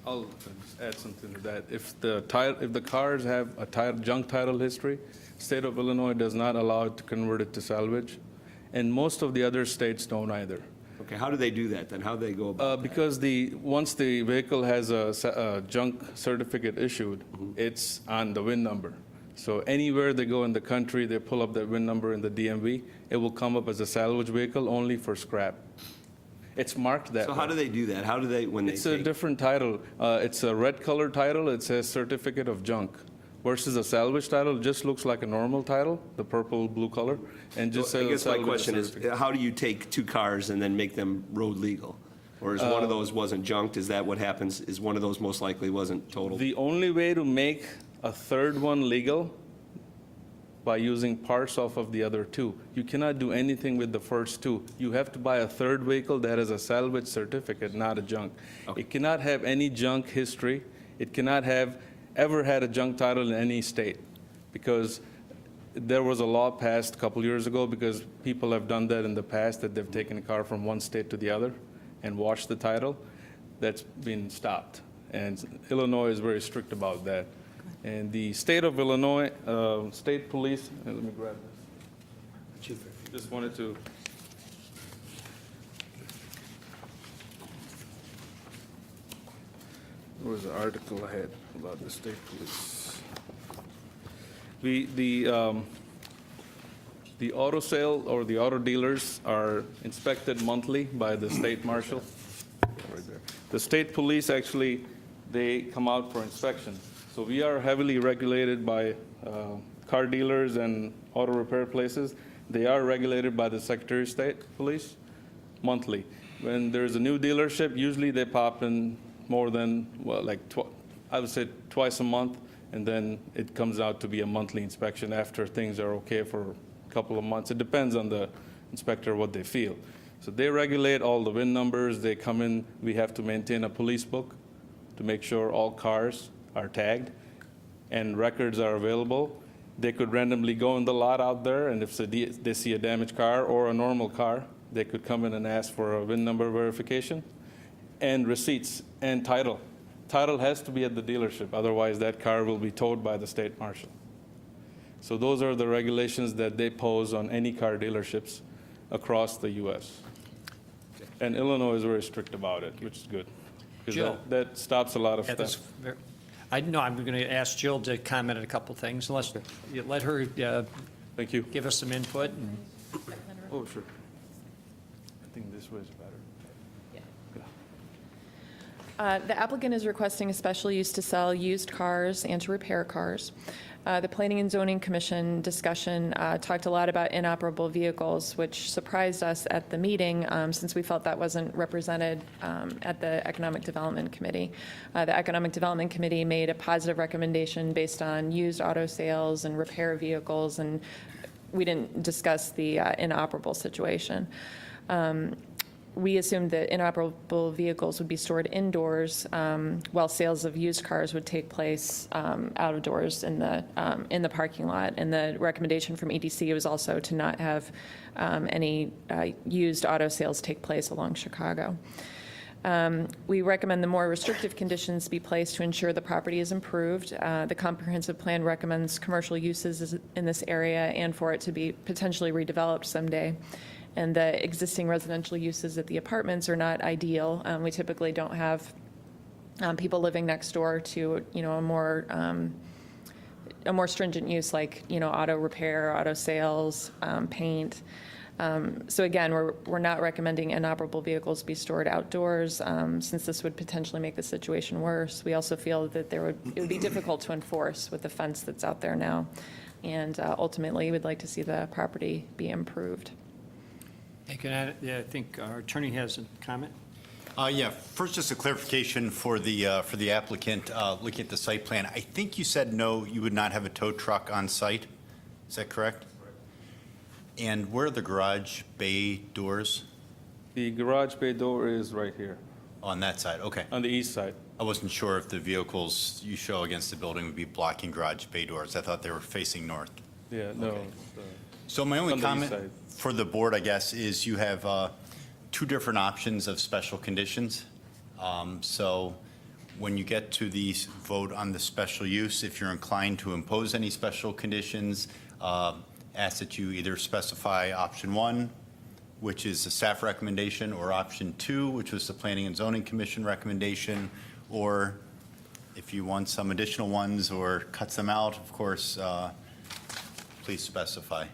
[SPEAKER 10] I'll just add something to that. If the cars have a junk title history, state of Illinois does not allow it to convert it to salvage, and most of the other states don't either.
[SPEAKER 15] Okay, how do they do that then? How do they go about that?
[SPEAKER 10] Because once the vehicle has a junk certificate issued, it's on the VIN number. So anywhere they go in the country, they pull up that VIN number in the DMV, it will come up as a salvage vehicle only for scrap. It's marked that way.
[SPEAKER 15] So how do they do that? How do they, when they
[SPEAKER 10] It's a different title. It's a red color title. It says certificate of junk. Versus a salvage title, just looks like a normal title, the purple, blue color, and just says
[SPEAKER 15] I guess my
[SPEAKER 10] salvage
[SPEAKER 15] question is,
[SPEAKER 10] certificate.
[SPEAKER 15] how do you take 2 cars and then make them road legal? Or is one of those wasn't junked? Is that what happens? Is one of those most likely wasn't totaled?
[SPEAKER 10] The only way to make a third one legal by using parts off of the other 2. You cannot do anything with the first 2. You have to buy a third vehicle that has a salvage certificate, not a junk.
[SPEAKER 15] Okay.
[SPEAKER 10] It cannot have any junk history. It cannot have ever had a junk title in any state, because there was a law passed a couple years ago, because people have done that in the past, that they've taken a car from one state to the other and washed the title. That's been stopped. And Illinois is very strict about that. And the state of Illinois, state police, let me grab this. Just wanted to. There was an article I had about the state police. The auto sale or the auto dealers are inspected monthly by the state marshal. Right there. The state police actually, they come out for inspection. So we are heavily regulated by car dealers and auto repair places. They are regulated by the Secretary of State Police monthly. When there's a new dealership, usually they pop in more than, well, like I would say twice a month, and then it comes out to be a monthly inspection after things are okay for a couple of months. It depends on the inspector what they feel. So they regulate all the VIN numbers. They come in. We have to maintain a police book to make sure all cars are tagged and records are available. They could randomly go in the lot out there, and if they see a damaged car or a normal car, they could come in and ask for a VIN number verification and receipts and title. Title has to be at the dealership, otherwise that car will be towed by the state marshal. So those are the regulations that they pose on any car dealerships across the U.S. And Illinois is very strict about it, which is good.
[SPEAKER 2] Jill.
[SPEAKER 10] Because that stops a lot of
[SPEAKER 2] Yeah,
[SPEAKER 10] stuff.
[SPEAKER 2] that's I know I'm going to ask Jill to comment on a couple things. Let's let her
[SPEAKER 10] Thank you.
[SPEAKER 2] give us some input. And
[SPEAKER 10] Oh, sure. I think this way is better.
[SPEAKER 20] The applicant is requesting a special use to sell used cars and to repair cars. The Planning and Zoning Commission discussion talked a lot about inoperable vehicles, which surprised us at the meeting since we felt that wasn't represented at the Economic Development Committee. The Economic Development Committee made a positive recommendation based on used auto sales and repair vehicles, and we didn't discuss the inoperable situation. We assumed that inoperable vehicles would be stored indoors, while sales of used cars would take place out of doors in the parking lot. And the recommendation from EDC was also to not have any used auto sales take place along Chicago. We recommend the more restrictive conditions be placed to ensure the property is improved. The comprehensive plan recommends commercial uses in this area and for it to be potentially redeveloped someday. And the existing residential uses at the apartments are not ideal. We typically don't have people living next door to, a more stringent use like, auto repair, auto sales, paint. So again, we're not recommending inoperable vehicles be stored outdoors, since this would potentially make the situation worse. We also feel that it would be difficult to enforce with the fence that's out there now. And ultimately, we'd like to see the property be improved.
[SPEAKER 2] I think our attorney has a comment.
[SPEAKER 21] Yeah, first, just a clarification for the applicant, looking at the site plan. I think you said no, you would not have a tow truck on site. Is that correct? And where are the garage bay doors?
[SPEAKER 10] The garage bay door is right here.
[SPEAKER 21] On that side, okay.
[SPEAKER 10] On the east side.
[SPEAKER 21] I wasn't sure if the vehicles you show against the building would be blocking garage bay doors. I thought they were facing north.
[SPEAKER 10] Yeah, no.
[SPEAKER 21] Okay. So my only
[SPEAKER 10] On the east
[SPEAKER 21] comment
[SPEAKER 10] side.
[SPEAKER 21] for the board, I guess, is you have two different options of special conditions. So when you get to the vote on the special use, if you're inclined to impose any special conditions, ask that you either specify option 1, which is a staff recommendation, or option 2, which was the Planning and Zoning Commission recommendation, or if you want some additional ones or cuts them out, of course, please specify.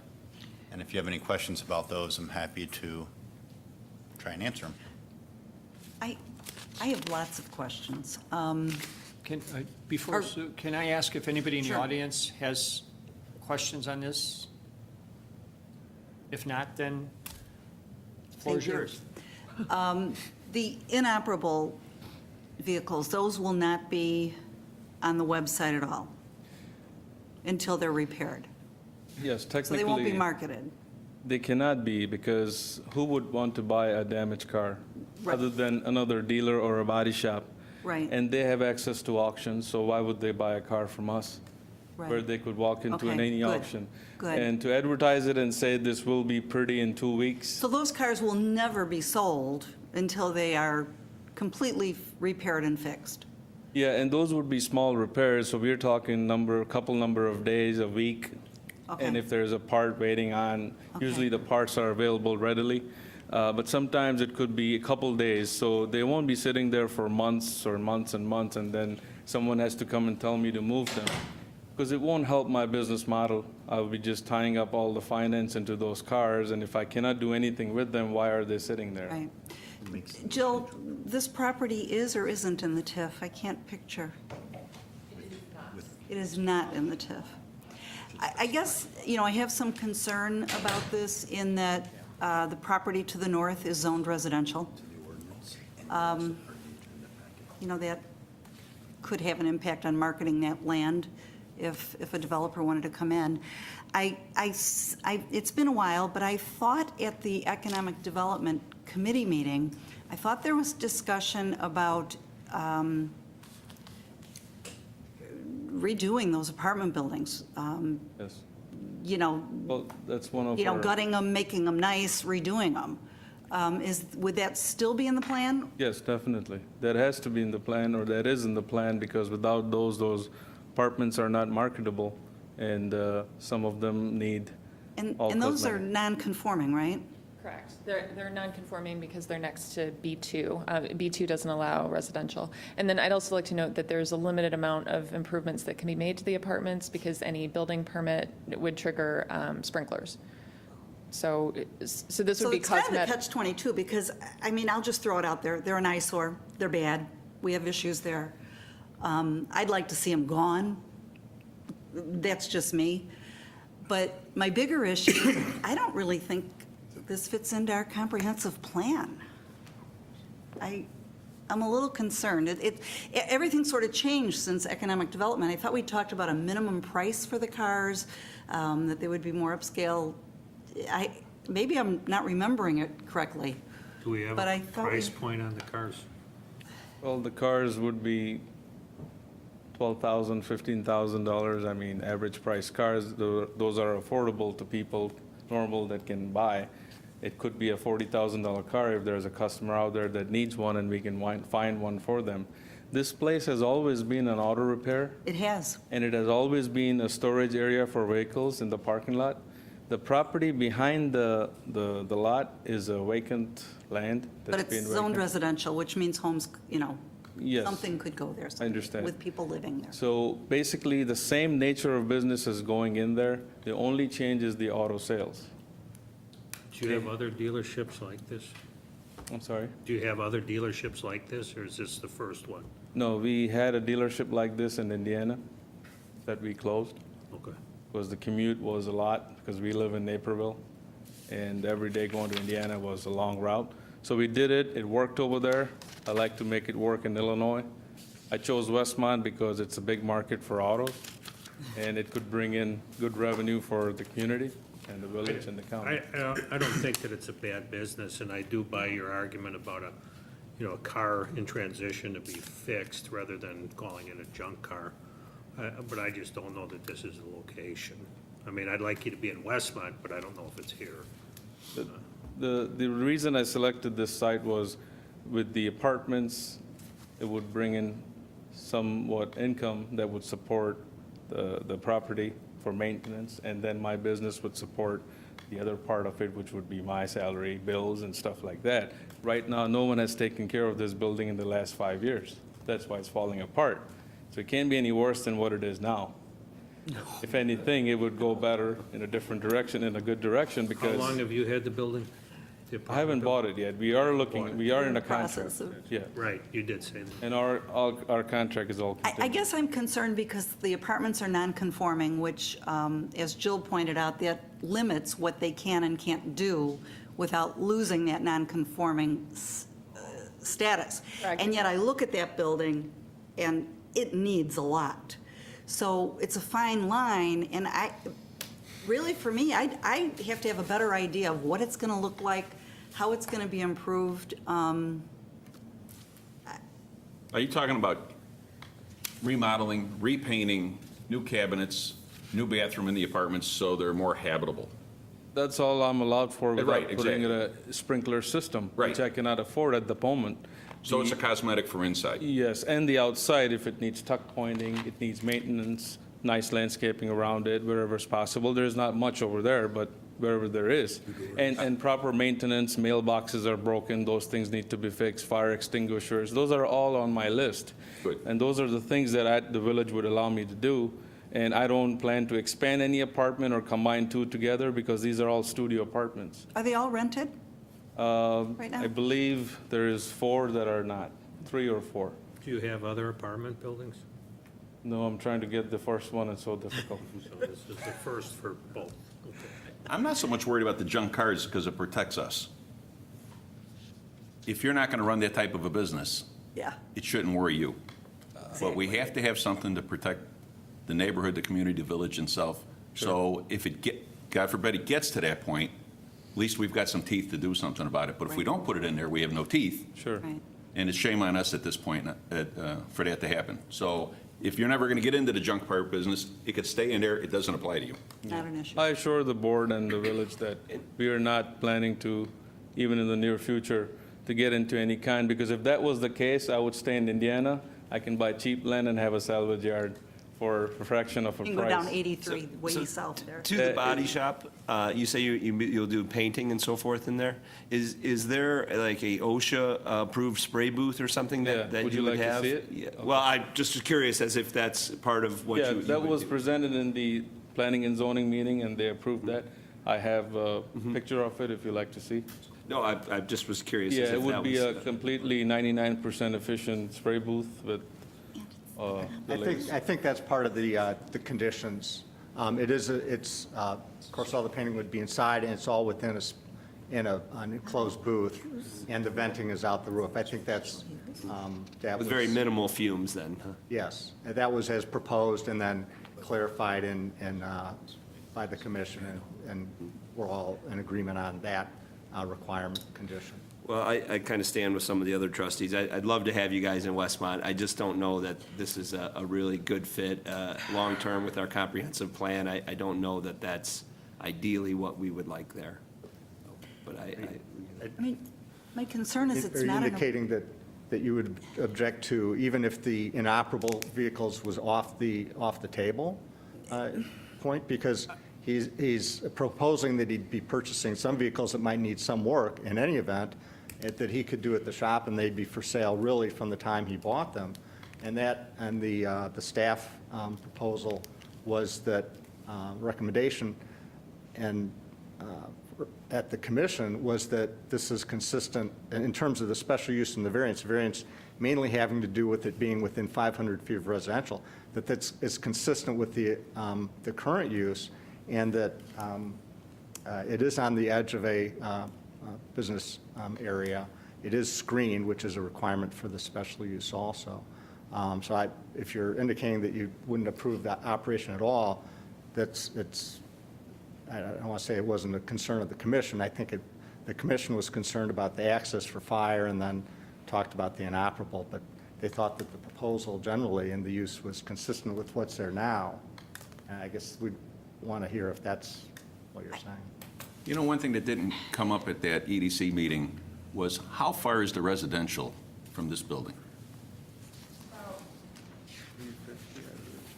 [SPEAKER 21] And if you have any questions about those, I'm happy to try and answer them.
[SPEAKER 6] I have lots of questions.
[SPEAKER 2] Before Sue, can I ask if anybody in the
[SPEAKER 6] Sure.
[SPEAKER 2] audience has questions on this? If not, then the floor is
[SPEAKER 6] Thank you.
[SPEAKER 2] yours.
[SPEAKER 6] The inoperable vehicles, those will not be on the website at all until they're repaired.
[SPEAKER 10] Yes,
[SPEAKER 6] So
[SPEAKER 10] technically.
[SPEAKER 6] they won't be marketed.
[SPEAKER 10] They cannot be, because who would want to buy a damaged car
[SPEAKER 6] Right.
[SPEAKER 10] other than another dealer or a body shop?
[SPEAKER 6] Right.
[SPEAKER 10] And they have access to auctions, so why would they buy a car from us?
[SPEAKER 6] Right.
[SPEAKER 10] Where they could walk into
[SPEAKER 6] Okay,
[SPEAKER 10] any
[SPEAKER 6] good,
[SPEAKER 10] auction.
[SPEAKER 6] good.
[SPEAKER 10] And to advertise it and say this will be pretty in 2 weeks,
[SPEAKER 6] So those cars will never be sold until they are completely repaired and fixed.
[SPEAKER 10] yeah, and those would be small repairs, so we're talking couple number of days, a week.
[SPEAKER 6] Okay.
[SPEAKER 10] And if there's a part waiting on,
[SPEAKER 6] Okay.
[SPEAKER 10] usually the parts are available readily. But sometimes it could be a couple days, so they won't be sitting there for months or months and months, and then someone has to come and tell me to move them. Because it won't help my business model. I'll be just tying up all the finance into those cars, and if I cannot do anything with them, why are they sitting there?
[SPEAKER 6] Right. Jill, this property is or isn't in the TIF? I can't picture. It is not in the TIF. I guess, I have some concern about this in that the property to the north is zoned residential. That could have an impact on marketing that land if a developer wanted to come in. It's been a while, but I thought at the Economic Development Committee meeting, I thought there was discussion about redoing those apartment buildings.
[SPEAKER 10] Yes.
[SPEAKER 6] You know,
[SPEAKER 10] Well, that's one of our...
[SPEAKER 6] gutting them, making them nice, redoing them. Would that still be in the plan?
[SPEAKER 10] Yes, definitely. That has to be in the plan, or that is in the plan, because without those apartments are not marketable, and some of them need
[SPEAKER 6] And
[SPEAKER 10] all
[SPEAKER 6] those are
[SPEAKER 10] cosmetic.
[SPEAKER 6] non-conforming, right?
[SPEAKER 20] Correct. They're non-conforming because they're next to B2. B2 doesn't allow residential. And then I'd also like to note that there's a limited amount of improvements that can be made to the apartments because any building permit would trigger sprinklers. So this would be
[SPEAKER 6] So it's kind of a
[SPEAKER 20] cosmetic.
[SPEAKER 6] catch-22, because, I mean, I'll just throw it out there. They're an eyesore. They're bad. We have issues there. I'd like to see them gone. That's just me. But my bigger issue, I don't really think this fits into our comprehensive plan. I'm a little concerned. Everything sort of changed since economic development. I thought we talked about a minimum price for the cars, that they would be more upscale. Maybe I'm not remembering it correctly.
[SPEAKER 14] Do we have
[SPEAKER 6] But I
[SPEAKER 14] a
[SPEAKER 6] thought
[SPEAKER 14] price point on the cars?
[SPEAKER 10] Well, the cars would be $12,000, $15,000. I mean, average price cars, those are affordable to people normal that can buy. It could be a $40,000 car if there's a customer out there that needs one and we can find one for them. This place has always been an auto repair,
[SPEAKER 6] It has.
[SPEAKER 10] and it has always been a storage area for vehicles in the parking lot. The property behind the lot is a vacant land
[SPEAKER 6] But
[SPEAKER 10] that's been
[SPEAKER 6] it's zoned
[SPEAKER 10] vacant.
[SPEAKER 6] residential, which means homes,
[SPEAKER 10] Yes.
[SPEAKER 6] something could go there.
[SPEAKER 10] I understand.
[SPEAKER 6] With people living there.
[SPEAKER 10] So basically, the same nature of business is going in there. The only change is the auto sales.
[SPEAKER 14] Do you have other dealerships like this?
[SPEAKER 10] I'm sorry?
[SPEAKER 14] Do you have other dealerships like this, or is this the first one?
[SPEAKER 10] No, we had a dealership like this in Indiana that we closed.
[SPEAKER 14] Okay.
[SPEAKER 10] Because the commute was a lot, because we live in Naperville, and every day going to Indiana was a long route. So we did it, it worked over there. I like to make it work in Illinois. I chose Westmont because it's a big market for autos, and it could bring in good revenue for the community and the village and the county.
[SPEAKER 14] I don't think that it's a bad business, and I do buy your argument about a car in transition to be fixed rather than calling it a junk car. But I just don't know that this is the location. I mean, I'd like you to be in Westmont, but I don't know if it's here.
[SPEAKER 10] The reason I selected this site was with the apartments, it would bring in somewhat income that would support the property for maintenance, and then my business would support the other part of it, which would be my salary, bills, and stuff like that. Right now, no one has taken care of this building in the last 5 years. That's why it's falling apart. So it can't be any worse than what it is now. If anything, it would go better in a different direction, in a good direction,
[SPEAKER 14] How
[SPEAKER 10] because
[SPEAKER 14] long have you had the building?
[SPEAKER 10] I haven't bought it yet. We are looking, we are in a
[SPEAKER 6] Process
[SPEAKER 10] contract.
[SPEAKER 6] of-
[SPEAKER 10] Yeah,
[SPEAKER 14] Right, you did say that.
[SPEAKER 10] and our contract is all
[SPEAKER 6] I
[SPEAKER 10] contingent.
[SPEAKER 6] guess I'm concerned because the apartments are non-conforming, which, as Jill pointed out, that limits what they can and can't do without losing that non-conforming status.
[SPEAKER 20] Correct.
[SPEAKER 6] And yet I look at that building, and it needs a lot. So it's a fine line, and really, for me, I have to have a better idea of what it's going to look like, how it's going to be improved.
[SPEAKER 16] Are you talking about remodeling, repainting, new cabinets, new bathroom in the apartments so they're more habitable?
[SPEAKER 10] That's all I'm allowed for
[SPEAKER 16] Right,
[SPEAKER 10] without putting in a sprinkler system, which I cannot afford at the moment.
[SPEAKER 16] So it's a cosmetic for inside?
[SPEAKER 10] Yes, and the outside, if it needs tuck pointing, it needs maintenance, nice landscaping around it, wherever's possible. There's not much over there, but wherever there is. And proper maintenance, mailboxes are broken, those things need to be fixed, fire extinguishers, those are all on my list.
[SPEAKER 16] Good.
[SPEAKER 10] And those are the things that the village would allow me to do. And I don't plan to expand any apartment or combine two together, because these are all studio apartments.
[SPEAKER 6] Are they all rented? Right now?
[SPEAKER 10] I believe there is 4 that are not, 3 or 4.
[SPEAKER 14] Do you have other apartment buildings?
[SPEAKER 10] No, I'm trying to get the first one, it's so difficult.
[SPEAKER 14] So this is the first for both. Okay.
[SPEAKER 16] I'm not so much worried about the junk cars because it protects us. If you're not going to run that type of a business,
[SPEAKER 6] Yeah.
[SPEAKER 16] it shouldn't worry you. But we have to have something to protect the neighborhood, the community, the village itself. So if God forbid, it gets to that point, at least we've got some teeth to do something about it. But if we don't put it in there, we have no teeth.
[SPEAKER 5] Sure.
[SPEAKER 6] Right.
[SPEAKER 16] And it's shame on us at this point for that to happen. So if you're never going to get into the junk car business, it could stay in there. It doesn't apply to you.
[SPEAKER 6] Not an issue.
[SPEAKER 10] I assure the board and the village that we are not planning to, even in the near future, to get into any kind, because if that was the case, I would stay in Indiana. I can buy cheap land and have a salvage yard for a fraction of a
[SPEAKER 6] You can
[SPEAKER 10] price.
[SPEAKER 6] go down 83 way south there.
[SPEAKER 15] To the body shop, you say you'll do painting and so forth in there. Is there like a OSHA-approved spray booth or something
[SPEAKER 10] Yeah.
[SPEAKER 15] that
[SPEAKER 10] Would
[SPEAKER 15] you
[SPEAKER 10] you
[SPEAKER 15] would
[SPEAKER 10] like to
[SPEAKER 15] have?
[SPEAKER 10] see it?
[SPEAKER 15] Yeah. Well, I'm just curious as if that's part of what
[SPEAKER 10] Yeah,
[SPEAKER 15] you
[SPEAKER 10] that
[SPEAKER 15] would
[SPEAKER 10] was
[SPEAKER 15] do.
[SPEAKER 10] presented in the planning and zoning meeting, and they approved that. I have a picture of it if you'd like to see.
[SPEAKER 15] No, I just was curious.
[SPEAKER 10] Yeah,
[SPEAKER 15] as if
[SPEAKER 10] it would
[SPEAKER 15] that
[SPEAKER 10] be
[SPEAKER 15] was-
[SPEAKER 10] a completely 99% efficient spray booth with the latest.
[SPEAKER 8] I think that's part of the conditions. It's, of course, all the painting would be inside, and it's all within an enclosed booth, and the venting is out the roof. I think that
[SPEAKER 15] With
[SPEAKER 8] was...
[SPEAKER 15] very minimal fumes then, huh?
[SPEAKER 8] Yes, and that was as proposed and then clarified by the commission, and we're all in agreement on that requirement condition.
[SPEAKER 15] Well, I kind of stand with some of the other trustees. I'd love to have you guys in Westmont. I just don't know that this is a really good fit long-term with our comprehensive plan. I don't know that that's ideally what we would like there. But
[SPEAKER 6] I mean, my concern is it's
[SPEAKER 8] Are you
[SPEAKER 6] not an...
[SPEAKER 8] indicating that you would object to, even if the inoperable vehicles was off the table point? Because he's proposing that he'd be purchasing some vehicles that might need some work in any event, that he could do at the shop, and they'd be for sale really from the time he bought them. And the staff proposal was that recommendation and at the commission was that this is consistent in terms of the special use and the variance mainly having to do with it being within 500 feet of residential, that's consistent with the current use, and that it is on the edge of a business area. It is screened, which is a requirement for the special use also. So if you're indicating that you wouldn't approve that operation at all, I don't want to say it wasn't a concern of the commission. I think the commission was concerned about the access for fire and then talked about the inoperable, but they thought that the proposal generally and the use was consistent with what's there now. And I guess we'd want to hear if that's what you're saying.
[SPEAKER 16] You know, one thing that didn't come up at that EDC meeting was how far is the residential from this building?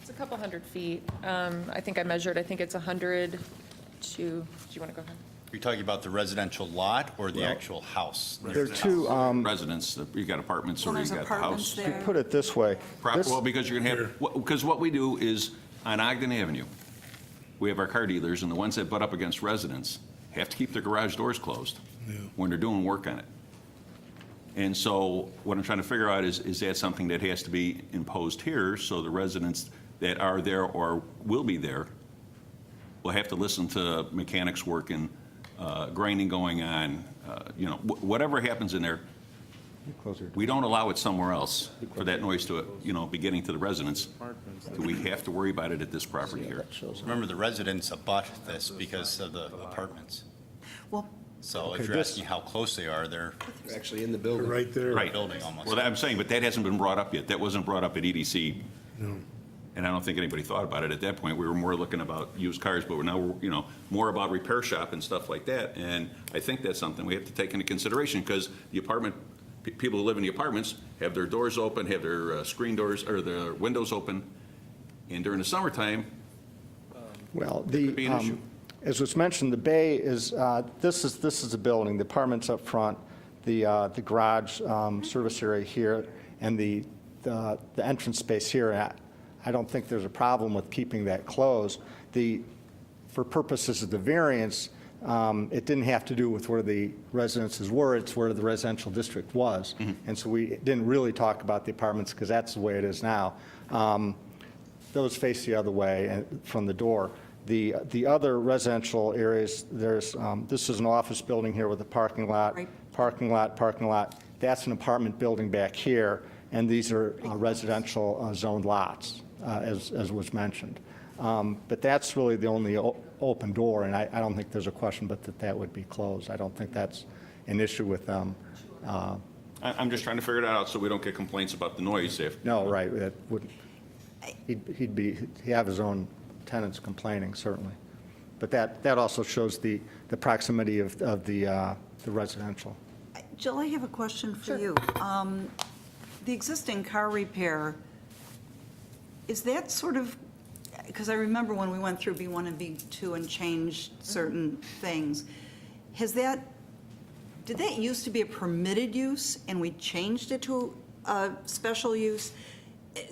[SPEAKER 20] It's a couple hundred feet. I think I measured, I think it's 100 to, do you want to go ahead?
[SPEAKER 21] You're talking about the residential lot or the actual house?
[SPEAKER 8] There are two...
[SPEAKER 16] Residents, you got apartments or
[SPEAKER 6] Well,
[SPEAKER 16] you
[SPEAKER 6] there's
[SPEAKER 16] got the house.
[SPEAKER 6] apartments there.
[SPEAKER 8] Put it this way.
[SPEAKER 16] Well, because you're going to have, because what we do is, on Ogden Avenue, we have our car dealers, and the ones that butt up against residents have to keep their garage doors closed when they're doing work on it. And so what I'm trying to figure out is that something that has to be imposed here, so the residents that are there or will be there will have to listen to mechanics working, grinding going on, whatever happens in there, we don't allow it somewhere else for that noise to, be getting to the residents. Do we have to worry about it at this property here?
[SPEAKER 21] Remember, the residents abut this because of the apartments.
[SPEAKER 6] Well,
[SPEAKER 21] So if you're asking how close they are, they're
[SPEAKER 15] Actually in the building.
[SPEAKER 3] Right there.
[SPEAKER 16] Right.
[SPEAKER 21] building almost.
[SPEAKER 16] Well, I'm saying, but that hasn't been brought up yet. That wasn't brought up at EDC.
[SPEAKER 3] No.
[SPEAKER 16] And I don't think anybody thought about it at that point. We were more looking about used cars, but we're now, more about repair shop and stuff like that. And I think that's something we have to take into consideration, because the people who live in the apartments have their doors open, have their screen doors or their windows open. And during the summertime,
[SPEAKER 8] Well,
[SPEAKER 16] could be an issue.
[SPEAKER 8] as was mentioned, the bay is, this is the building, the apartments up front, the garage service area here, and the entrance space here. I don't think there's a problem with keeping that closed. For purposes of the variance, it didn't have to do with where the residences were, it's where the residential district was. And so we didn't really talk about the apartments because that's the way it is now. Those face the other way from the door. The other residential areas, this is an office building here with a parking lot,
[SPEAKER 6] Right.
[SPEAKER 8] parking lot. That's an apartment building back here, and these are residential zoned lots, as was mentioned. But that's really the only open door, and I don't think there's a question but that would be closed. I don't think that's an issue with them.
[SPEAKER 16] I'm just trying to figure that out so we don't get complaints about the noise if.
[SPEAKER 8] No, right, that wouldn't, he'd have his own tenants complaining, certainly. But that also shows the proximity of the residential.
[SPEAKER 6] Jill, I have a question for you. The existing car repair, is that sort of, because I remember when we went through B1 and B2 and changed certain things, did that used to be a permitted use and we changed it to a special use?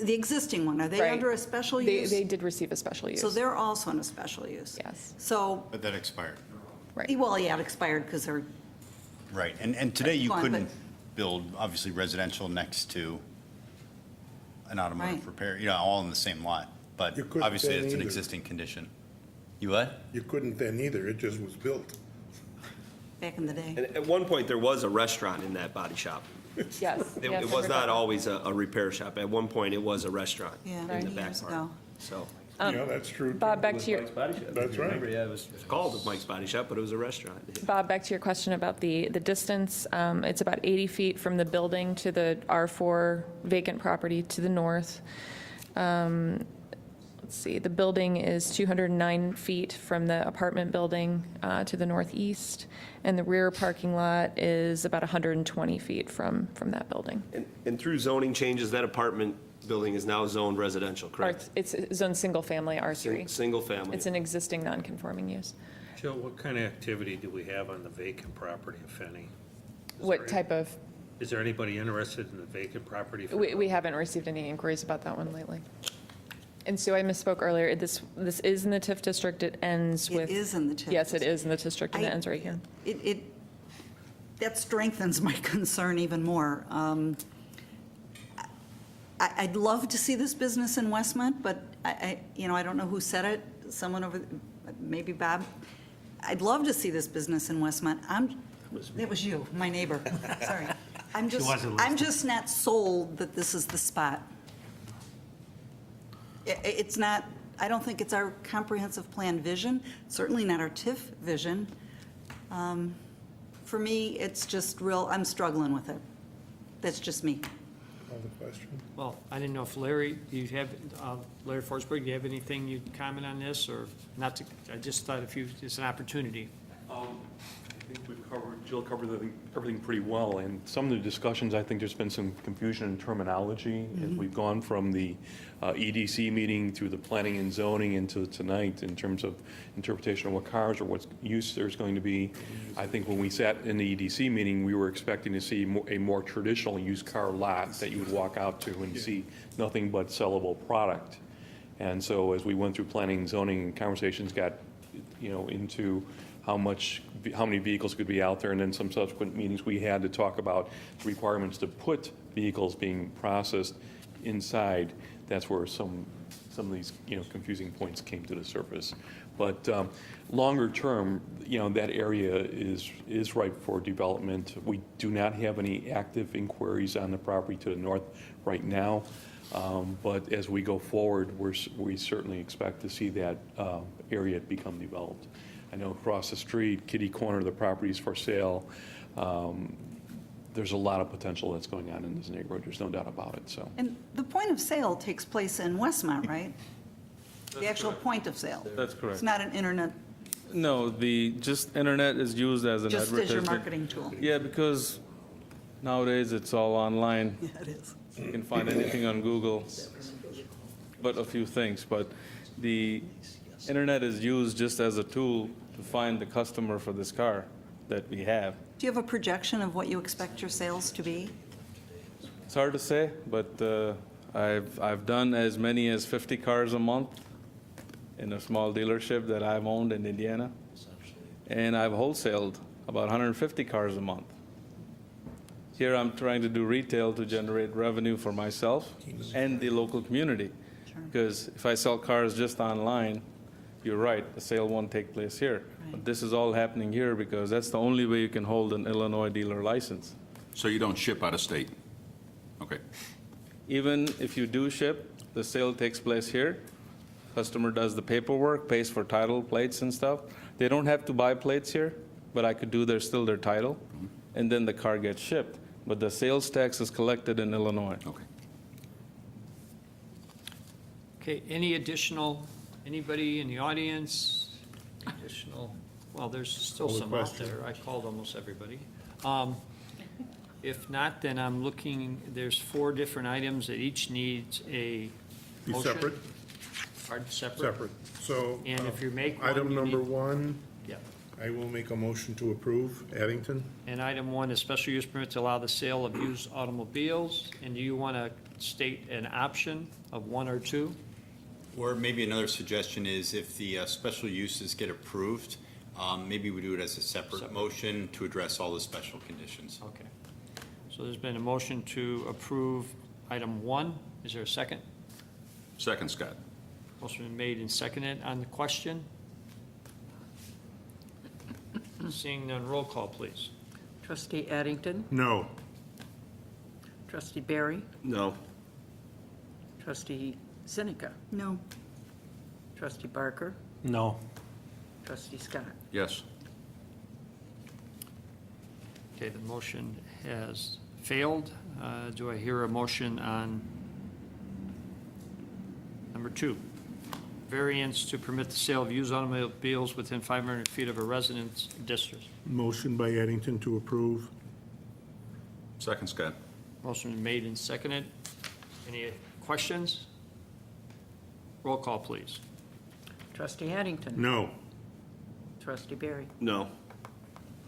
[SPEAKER 6] The existing one, are they
[SPEAKER 20] Right.
[SPEAKER 6] under a special use?
[SPEAKER 20] They did receive a special use.
[SPEAKER 6] So they're also in a special use?
[SPEAKER 20] Yes.
[SPEAKER 6] So,
[SPEAKER 21] But that expired.
[SPEAKER 6] well, yeah, it expired because they're,
[SPEAKER 21] Right, and today you
[SPEAKER 6] Go on,
[SPEAKER 21] couldn't build, obviously, residential next to an automotive
[SPEAKER 6] Right.
[SPEAKER 21] repair, all in the same lot. But
[SPEAKER 3] You couldn't
[SPEAKER 21] obviously,
[SPEAKER 3] then
[SPEAKER 21] it's an
[SPEAKER 3] either.
[SPEAKER 21] existing condition. You what?
[SPEAKER 3] You couldn't then either, it just was built.
[SPEAKER 6] back in the day.
[SPEAKER 15] And at one point, there was a restaurant in that body shop.
[SPEAKER 20] Yes.
[SPEAKER 15] It was not always a repair shop. At one point, it was a restaurant
[SPEAKER 6] Yeah,
[SPEAKER 15] in the
[SPEAKER 6] many
[SPEAKER 15] back
[SPEAKER 6] years
[SPEAKER 15] part.
[SPEAKER 6] ago.
[SPEAKER 15] So
[SPEAKER 3] Yeah, that's true.
[SPEAKER 20] Bob, back to your,
[SPEAKER 3] That's right.
[SPEAKER 15] yeah, it was called Mike's Body Shop, but it was a restaurant.
[SPEAKER 20] Bob, back to your question about the distance. It's about 80 feet from the building to the R4 vacant property to the north. Let's see, the building is 209 feet from the apartment building to the northeast, and the rear parking lot is about 120 feet from that building.
[SPEAKER 15] And through zoning changes, that apartment building is now zoned residential, correct?
[SPEAKER 20] It's zoned single-family R3.
[SPEAKER 15] Single family.
[SPEAKER 20] It's an existing non-conforming use.
[SPEAKER 14] Jill, what kind of activity do we have on the vacant property, if any?
[SPEAKER 20] What type of,
[SPEAKER 14] Is there anybody interested in the vacant property?
[SPEAKER 20] we haven't received any inquiries about that one lately. And Sue, I misspoke earlier. This is in the TIF district. It ends with.
[SPEAKER 6] It is in the TIF
[SPEAKER 20] Yes, it is in the district, and it
[SPEAKER 6] I-
[SPEAKER 20] ends right here.
[SPEAKER 6] That strengthens my concern even more. I'd love to see this business in Westmont, but I don't know who said it, someone over, maybe Bob. I'd love to see this business in Westmont. It was you, my neighbor, sorry. I'm just not sold that this is the spot. It's not, I don't think it's our comprehensive plan vision, certainly not our TIF vision. For me, it's just I'm struggling with it. That's just me.
[SPEAKER 3] Call the question.
[SPEAKER 2] Well, I didn't know if Larry, do you have, Larry Forsberg, do you have anything you'd comment on this, or not to, I just thought it's an opportunity.
[SPEAKER 5] I think Jill covered everything pretty well, and some of the discussions, I think there's been some confusion in terminology. As we've gone from the EDC meeting through the planning and zoning into tonight in terms of interpretation of what cars or what use there's going to be. I think when we sat in the EDC meeting, we were expecting to see a more traditional used car lot that you would walk out to and see nothing but sellable product. And so as we went through planning and zoning, conversations got, into how many vehicles could be out there, and then some subsequent meetings we had to talk about requirements to put vehicles being processed inside. That's where some of these, confusing points came to the surface. But longer term, that area is ripe for development. We do not have any active inquiries on the property to the north right now. But as we go forward, we certainly expect to see that area become developed. I know across the street, kitty corner, the property is for sale. There's a lot of potential that's going on in this neighborhood. There's no doubt about it, so.
[SPEAKER 6] And the point of sale takes place in Westmont, right? The actual point of sale.
[SPEAKER 10] That's correct.
[SPEAKER 6] It's not an internet,
[SPEAKER 10] No, just internet is used as an
[SPEAKER 6] just
[SPEAKER 10] advertisement.
[SPEAKER 6] as your marketing tool.
[SPEAKER 10] Yeah, because nowadays it's all online.
[SPEAKER 6] Yeah, it is.
[SPEAKER 10] You can find anything on Google, but a few things. But the internet is used just as a tool to find the customer for this car that we have.
[SPEAKER 6] Do you have a projection of what you expect your sales to be?
[SPEAKER 10] It's hard to say, but I've done as many as 50 cars a month in a small dealership that I've owned in Indiana, and I've wholesaled about 150 cars a month. Here I'm trying to do retail to generate revenue for myself and the local community. Because if I sell cars just online, you're right, the sale won't take place here. But this is all happening here because that's the only way you can hold an Illinois dealer license.
[SPEAKER 16] So you don't ship out of state? Okay.
[SPEAKER 10] even if you do ship, the sale takes place here. Customer does the paperwork, pays for title, plates and stuff. They don't have to buy plates here, but I could do still their title, and then the car gets shipped. But the sales tax is collected in Illinois.
[SPEAKER 16] Okay.
[SPEAKER 2] Okay, anybody in the audience? Additional, well, there's still
[SPEAKER 3] Call the
[SPEAKER 2] some out
[SPEAKER 3] question.
[SPEAKER 2] there. I called almost everybody. If not, then I'm looking, there's 4 different items that each needs a
[SPEAKER 3] Be
[SPEAKER 2] motion.
[SPEAKER 3] separate?
[SPEAKER 2] Pardon, separate?
[SPEAKER 3] Separate. So.
[SPEAKER 2] And if you make one,
[SPEAKER 3] Item
[SPEAKER 2] you
[SPEAKER 3] number
[SPEAKER 2] need-
[SPEAKER 3] 1,
[SPEAKER 2] Yeah.
[SPEAKER 3] I will make a motion to approve. Addington?
[SPEAKER 2] And item 1 is special use permit to allow the sale of used automobiles. And do you want to state an option of 1 or 2?
[SPEAKER 21] Or maybe another suggestion is if the special uses get approved, maybe we do it as a separate motion to address all the special conditions.
[SPEAKER 2] Okay. So there's been a motion to approve item 1. Is there a second?
[SPEAKER 16] Second, Scott.
[SPEAKER 2] Motion been made and seconded on the question. Seeing none, roll call, please.
[SPEAKER 1] Trustee Addington,
[SPEAKER 3] No.
[SPEAKER 1] trustee Barry,
[SPEAKER 15] No.
[SPEAKER 1] trustee Seneca,
[SPEAKER 6] No.
[SPEAKER 1] trustee Barker,
[SPEAKER 14] No.
[SPEAKER 1] trustee Scott.
[SPEAKER 16] Yes.
[SPEAKER 2] Okay, the motion has failed. Do I hear a motion on number 2? Variance to permit the sale of used automobiles within 500 feet of a residence district.
[SPEAKER 3] Motion by Addington to approve.
[SPEAKER 16] Second, Scott.
[SPEAKER 2] Motion been made and seconded. Any questions? Roll call, please.
[SPEAKER 1] Trustee Addington.
[SPEAKER 3] No.
[SPEAKER 1] Trustee Barry,
[SPEAKER 15] No.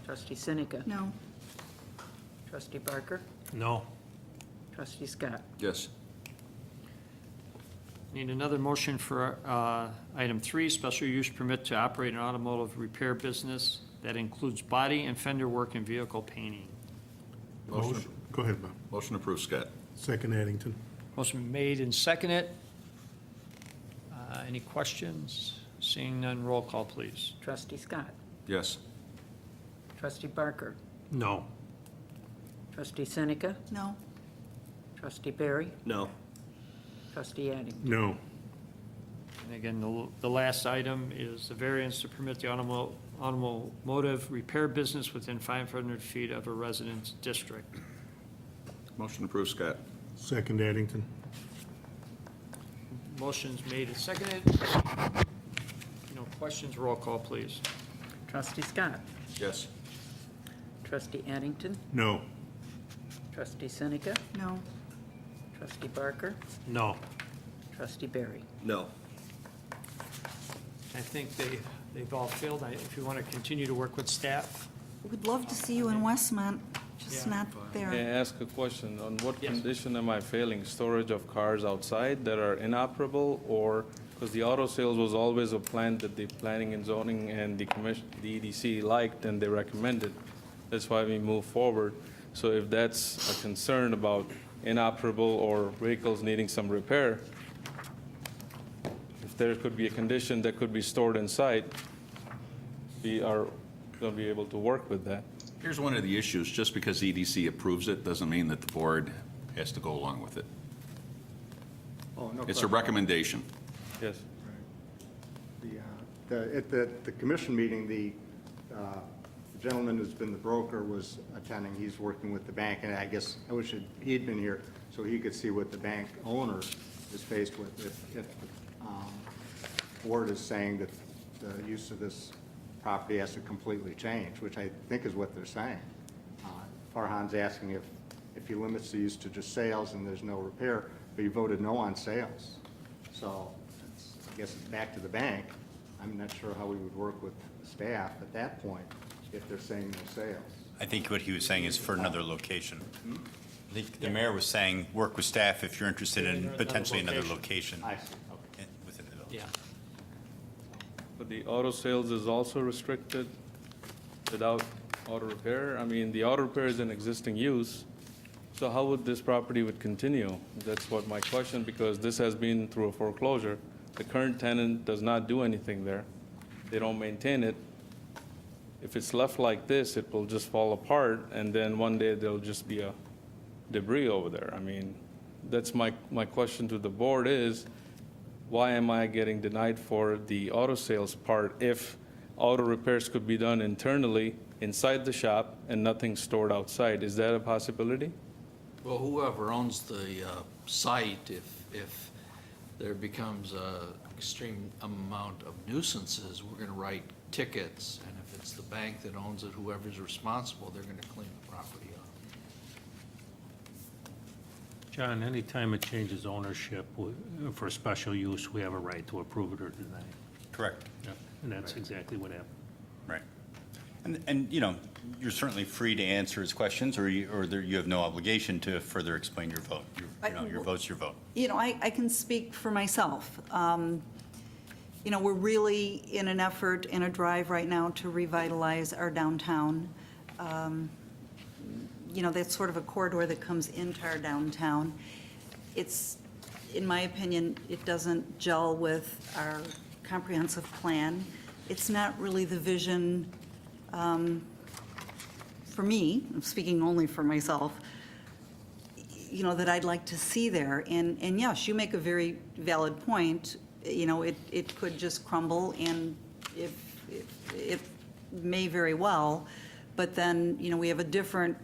[SPEAKER 1] trustee Seneca,
[SPEAKER 6] No.
[SPEAKER 1] trustee Barker,
[SPEAKER 14] No.
[SPEAKER 1] trustee Scott.
[SPEAKER 16] Yes.
[SPEAKER 2] Need another motion for item 3, special use permit to operate an automotive repair business that includes body and fender work and vehicle painting.
[SPEAKER 16] Motion.
[SPEAKER 3] Go ahead, Bob.
[SPEAKER 16] Motion approved, Scott.
[SPEAKER 3] Second, Addington.
[SPEAKER 2] Motion been made and seconded. Any questions? Seeing none, roll call, please.
[SPEAKER 1] Trustee Scott,
[SPEAKER 16] Yes.
[SPEAKER 1] trustee Barker,
[SPEAKER 14] No.
[SPEAKER 1] trustee Seneca,
[SPEAKER 6] No.
[SPEAKER 1] trustee Barry,
[SPEAKER 15] No.
[SPEAKER 1] trustee Addington.
[SPEAKER 3] No.
[SPEAKER 2] And again, the last item is the variance to permit the automotive repair business within 500 feet of a residence district.
[SPEAKER 16] Motion approved, Scott.
[SPEAKER 3] Second, Addington.
[SPEAKER 2] Motion's made and seconded. No questions, roll call, please.
[SPEAKER 1] Trustee Scott,
[SPEAKER 16] Yes.
[SPEAKER 1] trustee Addington,
[SPEAKER 3] No.
[SPEAKER 1] trustee Seneca,
[SPEAKER 6] No.
[SPEAKER 1] trustee Barker,
[SPEAKER 14] No.
[SPEAKER 1] trustee Barry.
[SPEAKER 15] No.
[SPEAKER 2] I think they've all failed. If you want to continue to work with staff.
[SPEAKER 6] We'd love to see you in Westmont, just
[SPEAKER 2] Yeah.
[SPEAKER 6] not
[SPEAKER 10] May I
[SPEAKER 6] there.
[SPEAKER 10] ask a question? On what
[SPEAKER 2] Yes.
[SPEAKER 10] condition am I failing? Storage of cars outside that are inoperable, or, because the auto sales was always a plan that the planning and zoning and the commission, the EDC liked and they recommended. That's why we moved forward. So if that's a concern about inoperable or vehicles needing some repair, if there could be a condition that could be stored inside, we are going to be able to work with that.
[SPEAKER 16] Here's one of the issues. Just because EDC approves it doesn't mean that the board has to go along with it.
[SPEAKER 8] Oh, no
[SPEAKER 16] It's a
[SPEAKER 8] question.
[SPEAKER 16] recommendation.
[SPEAKER 10] Yes.
[SPEAKER 8] At the commission meeting, the gentleman who's been the broker was attending. He's working with the bank, and I guess I wish he'd been here so he could see what the bank owner is faced with. If the board is saying that the use of this property has to completely change, which I think is what they're saying. Farhan's asking if he limits the use to just sales and there's no repair, but you voted no on sales. So I guess it's back to the bank. I'm not sure how we would work with staff at that point if they're saying no sales.
[SPEAKER 21] I think what he was saying is for another location. I think the mayor was saying, work with staff if you're interested in potentially another location
[SPEAKER 8] I see, okay.
[SPEAKER 21] within the village.
[SPEAKER 2] Yeah.
[SPEAKER 10] But the auto sales is also restricted without auto repair? I mean, the auto repair is an existing use, so how would this property would continue? That's what my question, because this has been through a foreclosure. The current tenant does not do anything there. They don't maintain it. If it's left like this, it will just fall apart, and then one day there'll just be a debris over there. I mean, that's my question to the board is, why am I getting denied for the auto sales part if auto repairs could be done internally inside the shop and nothing stored outside? Is that a possibility?
[SPEAKER 13] Well, whoever owns the site, if there becomes a extreme amount of nuisances, we're going to write tickets, and if it's the bank that owns it, whoever's responsible, they're going to clean the property up.
[SPEAKER 14] John, anytime it changes ownership for special use, we have a right to approve it or deny it.
[SPEAKER 21] Correct.
[SPEAKER 14] Yep. And that's exactly what happened.
[SPEAKER 21] Right. And you know, you're certainly free to answer his questions, or you have no obligation to further explain your vote. Your vote's your vote.
[SPEAKER 6] You know, I can speak for myself. You know, we're really in an effort, in a drive right now to revitalize our downtown. You know, that's sort of a corridor that comes into our downtown. It's, in my opinion, it doesn't gel with our comprehensive plan. It's not really the vision, for me, I'm speaking only for myself, you know, that I'd like to see there. And yes, you make a very valid point. You know, it could just crumble, and it may very well, but then, you know, we have a different,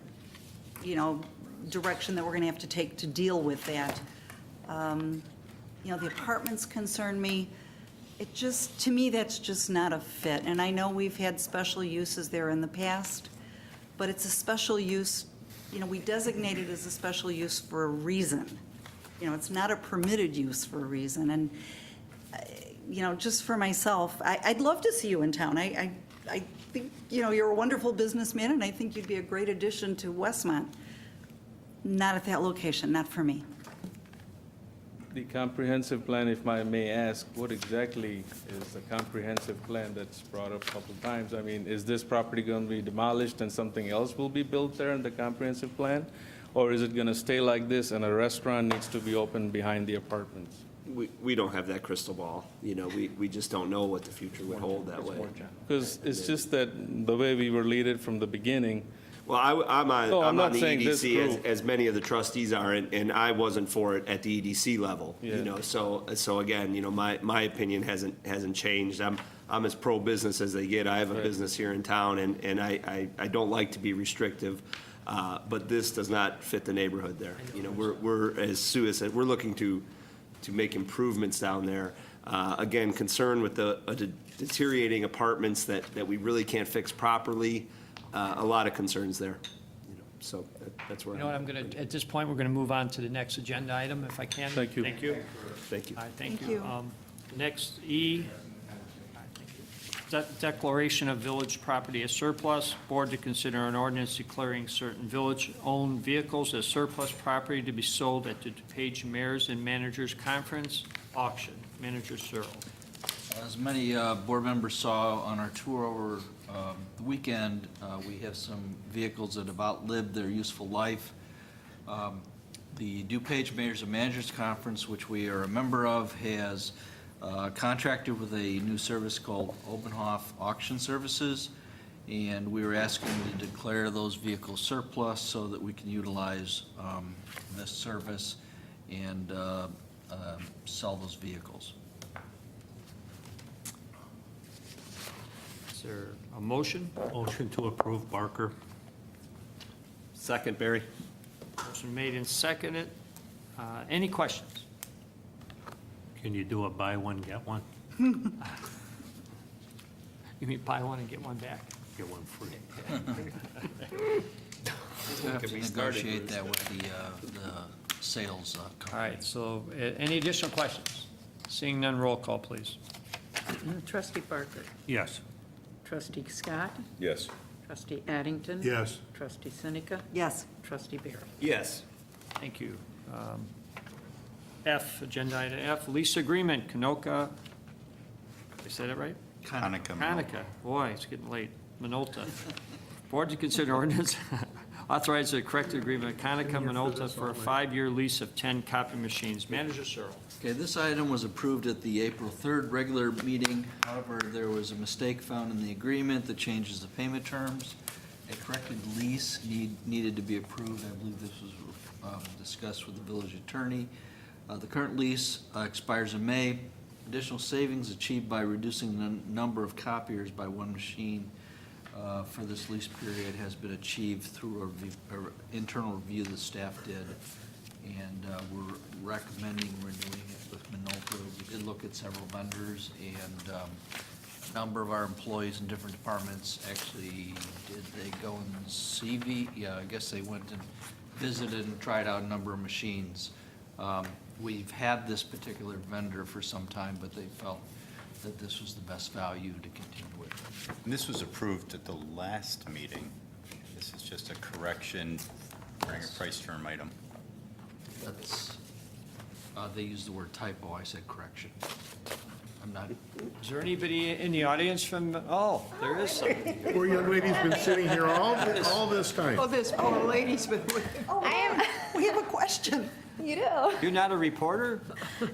[SPEAKER 6] you know, direction that we're going to have to take to deal with that. You know, the apartments concern me. It just, to me, that's just not a fit. And I know we've had special uses there in the past, but it's a special use, you know, we designate it as a special use for a reason. You know, it's not a permitted use for a reason. And, you know, just for myself, I'd love to see you in town. I think, you know, you're a wonderful businessman, and I think you'd be a great addition to Westmont. Not at that location, not for me.
[SPEAKER 10] The comprehensive plan, if I may ask, what exactly is the comprehensive plan that's brought up a couple of times? I mean, is this property going to be demolished and something else will be built there in the comprehensive plan? Or is it going to stay like this and a restaurant needs to be opened behind the apartments?
[SPEAKER 15] We don't have that crystal ball. You know, we just don't know what the future would hold that way.
[SPEAKER 10] Because it's just that the way we were leaded from the beginning.
[SPEAKER 15] Well, I'm on
[SPEAKER 10] not
[SPEAKER 15] the
[SPEAKER 10] saying this
[SPEAKER 15] EDC
[SPEAKER 10] group.
[SPEAKER 15] as many of the trustees are, and I wasn't for it at the EDC level,
[SPEAKER 10] Yeah.
[SPEAKER 15] you know, so again, you know, my opinion hasn't changed. I'm as pro-business as they get. I have a business here in town, and I don't like to be restrictive, but this does not fit the neighborhood there. You know, we're, as Sue has said, we're looking to make improvements down there. Again, concerned with the deteriorating apartments that we really can't fix properly. A lot of concerns there, you know, so that's where
[SPEAKER 2] You know what, I'm going to, at this point, we're going to move on to the next agenda item, if I can.
[SPEAKER 10] Thank you.
[SPEAKER 2] Thank you.
[SPEAKER 15] Thank you.
[SPEAKER 2] All right, thank
[SPEAKER 6] Thank
[SPEAKER 2] you.
[SPEAKER 6] you.
[SPEAKER 2] Next, E, declaration of village property as surplus. Board to consider an ordinance declaring certain village-owned vehicles as surplus property to be sold at the DuPage Mayors and Managers Conference auction. Manager Searle.
[SPEAKER 13] As many board members saw on our tour over the weekend, we have some vehicles that have outlived their useful life. The DuPage Mayors and Managers Conference, which we are a member of, has contracted with a new service called Obenhoff Auction Services, and we were asking to declare those vehicles surplus so that we can utilize this service and sell those vehicles.
[SPEAKER 2] Is there a motion?
[SPEAKER 14] Motion to approve, Barker.
[SPEAKER 15] Second, Barry.
[SPEAKER 2] Motion made and seconded. Any questions?
[SPEAKER 14] Can you do a buy one, get one?
[SPEAKER 2] You mean buy one and get one back?
[SPEAKER 14] Get one free.
[SPEAKER 13] We'll have to negotiate that with the sales company.
[SPEAKER 2] All right, so any additional questions? Seeing none, roll call, please.
[SPEAKER 1] Trustee Barker.
[SPEAKER 14] Yes.
[SPEAKER 1] Trustee Scott.
[SPEAKER 16] Yes.
[SPEAKER 1] Trustee Addington.
[SPEAKER 3] Yes.
[SPEAKER 1] Trustee Seneca.
[SPEAKER 6] Yes.
[SPEAKER 1] Trustee Barry.
[SPEAKER 15] Yes.
[SPEAKER 2] Thank you. F, agenda item F, lease agreement, Canoka, did I say that right? Conica. Boy, it's getting late. Minolta. Board to consider ordinance, authorize the corrected agreement, Conica Minolta for a 5-year lease of 10 copy machines. Manager Searle.
[SPEAKER 13] Okay, this item was approved at the April 3rd regular meeting. However, there was a mistake found in the agreement that changes the payment terms. a corrected lease needed to be approved. I believe this was discussed with the village attorney. The current lease expires in May. Additional savings achieved by reducing the number of copiers by one machine for this lease period has been achieved through an internal review the staff did. And we're recommending renewing it with Minolta. We did look at several vendors, and a number of our employees in different departments actually, did they go and yeah, I guess they went and visited and tried out a number of machines. We've had this particular vendor for some time, but they felt that this was the best value to continue with.
[SPEAKER 21] And this was approved at the last meeting. This is just a correction during a price term item.
[SPEAKER 13] That's, they used the word typo, I said correction. I'm not.
[SPEAKER 2] Is there anybody in the audience from, oh, there is some.
[SPEAKER 3] Poor young lady's been sitting here all this time.
[SPEAKER 1] Oh, this poor lady's been waiting.
[SPEAKER 6] We have a question.
[SPEAKER 12] You do?
[SPEAKER 2] You're not a reporter?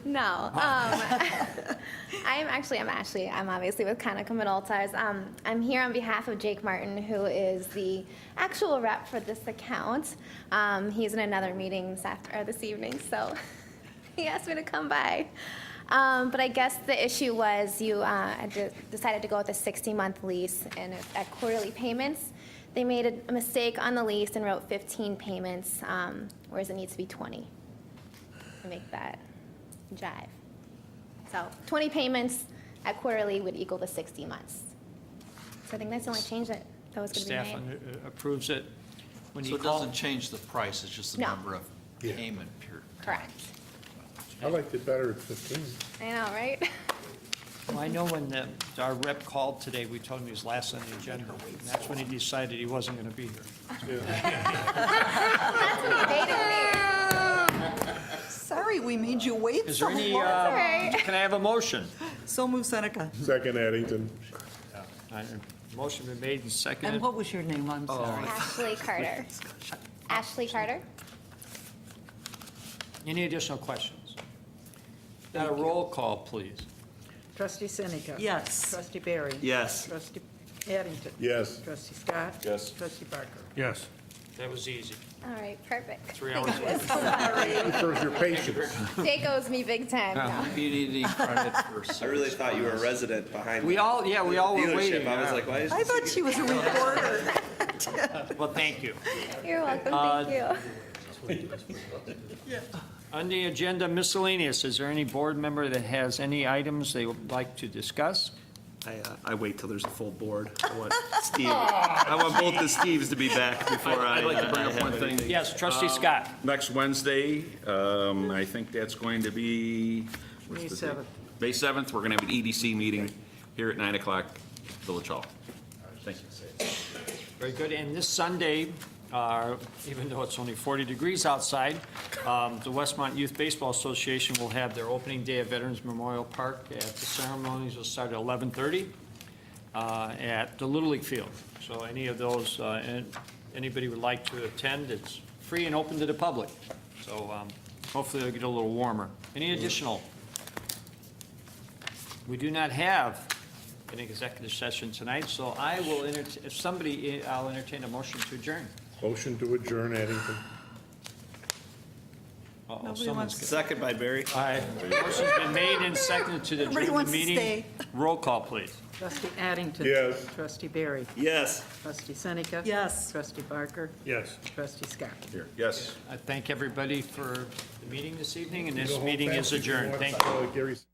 [SPEAKER 12] No. I'm Ashley. I'm obviously with Conica Minolta. I'm here on behalf of Jake Martin, who is the actual rep for this account. He's in another meeting this evening, so he asked me to come by. But I guess the issue was you decided to go with a 60-month lease and at quarterly payments. They made a mistake on the lease and wrote 15 payments, whereas it needs to be 20 to make that jive. So 20 payments at quarterly would equal the 60 months. So I think that's the only change that was going to be
[SPEAKER 2] Staff
[SPEAKER 12] made.
[SPEAKER 2] approves it. When
[SPEAKER 13] So
[SPEAKER 2] you
[SPEAKER 13] it
[SPEAKER 2] call,
[SPEAKER 13] doesn't change the price, it's just the
[SPEAKER 12] No.
[SPEAKER 13] number of payment period.
[SPEAKER 12] Correct.
[SPEAKER 3] I liked it better at 15.
[SPEAKER 12] I know, right?
[SPEAKER 2] well, I know when our rep called today, we told him he was last on the agenda. And that's when he decided he wasn't going to be here.
[SPEAKER 12] That's when he dated me.
[SPEAKER 6] Sorry, we made you wait
[SPEAKER 2] Is
[SPEAKER 6] so
[SPEAKER 2] there any,
[SPEAKER 6] long.
[SPEAKER 12] right.
[SPEAKER 2] can I have a motion?
[SPEAKER 6] So move Seneca.
[SPEAKER 3] Second, Addington.
[SPEAKER 2] Motion been made and seconded.
[SPEAKER 1] And what was your name? I'm sorry.
[SPEAKER 12] Ashley Carter. Ashley Carter?
[SPEAKER 2] Any additional questions? Got a roll call, please.
[SPEAKER 1] Trustee Seneca.
[SPEAKER 6] Yes.
[SPEAKER 1] Trustee Barry.
[SPEAKER 15] Yes.
[SPEAKER 1] Trustee Addington.
[SPEAKER 3] Yes.
[SPEAKER 1] Trustee Scott.
[SPEAKER 10] Yes.
[SPEAKER 1] Trustee Barker.
[SPEAKER 14] Yes.
[SPEAKER 2] That was easy.
[SPEAKER 12] All right, perfect.
[SPEAKER 2] 3 hours
[SPEAKER 12] Thank you
[SPEAKER 2] later.
[SPEAKER 12] so much.
[SPEAKER 3] Shows your patience.
[SPEAKER 12] Jake owes me big time now.
[SPEAKER 13] You need any credit for
[SPEAKER 15] I really thought you were a resident behind
[SPEAKER 2] We all were
[SPEAKER 15] dealership.
[SPEAKER 2] waiting.
[SPEAKER 15] I was like, why is
[SPEAKER 6] I thought she was a reporter.
[SPEAKER 2] Well, thank you.
[SPEAKER 12] You're welcome, thank you.
[SPEAKER 2] On the agenda miscellaneous, is there any board member that has any items they would like to discuss?
[SPEAKER 15] I wait till there's a full board. I want Steve. I want both the Steves to be back before
[SPEAKER 16] I'd like to bring up
[SPEAKER 15] have
[SPEAKER 16] one thing.
[SPEAKER 15] anything.
[SPEAKER 2] Yes, Trustee Scott.
[SPEAKER 16] Next Wednesday, I think that's going to be... what's
[SPEAKER 1] May
[SPEAKER 16] the date?
[SPEAKER 1] 7th.
[SPEAKER 16] May 7th, we're going to have an EDC meeting here at 9 o'clock, Village Hall. Thank you.
[SPEAKER 2] Very good. And this Sunday, even though it's only 40 degrees outside, the Westmont Youth Baseball Association will have their opening day at Veterans Memorial Park. The ceremonies will start at 11:30 at the Little League Field. So any of those, anybody would like to attend, it's free and open to the public. So hopefully it'll get a little warmer. Any additional? We do not have an executive session tonight, so I will I'll entertain a motion to adjourn.
[SPEAKER 3] Motion to adjourn, Addington.
[SPEAKER 15] Second by Barry.
[SPEAKER 2] All right, motion's been made and seconded to adjourn
[SPEAKER 6] Everybody
[SPEAKER 2] the
[SPEAKER 6] wants to
[SPEAKER 2] meeting.
[SPEAKER 6] stay.
[SPEAKER 2] Roll call, please.
[SPEAKER 1] Trustee Addington.
[SPEAKER 3] Yes.
[SPEAKER 1] Trustee Barry.
[SPEAKER 15] Yes.
[SPEAKER 1] Trustee Seneca.
[SPEAKER 6] Yes.
[SPEAKER 1] Trustee Barker.
[SPEAKER 14] Yes.
[SPEAKER 1] Trustee Scott.
[SPEAKER 16] Here, yes.
[SPEAKER 2] I thank everybody for the meeting this evening, and this
[SPEAKER 3] Go home
[SPEAKER 2] meeting
[SPEAKER 3] fast
[SPEAKER 2] is
[SPEAKER 3] if you
[SPEAKER 2] adjourned.
[SPEAKER 3] want,
[SPEAKER 2] Thank you.
[SPEAKER 3] Gary's-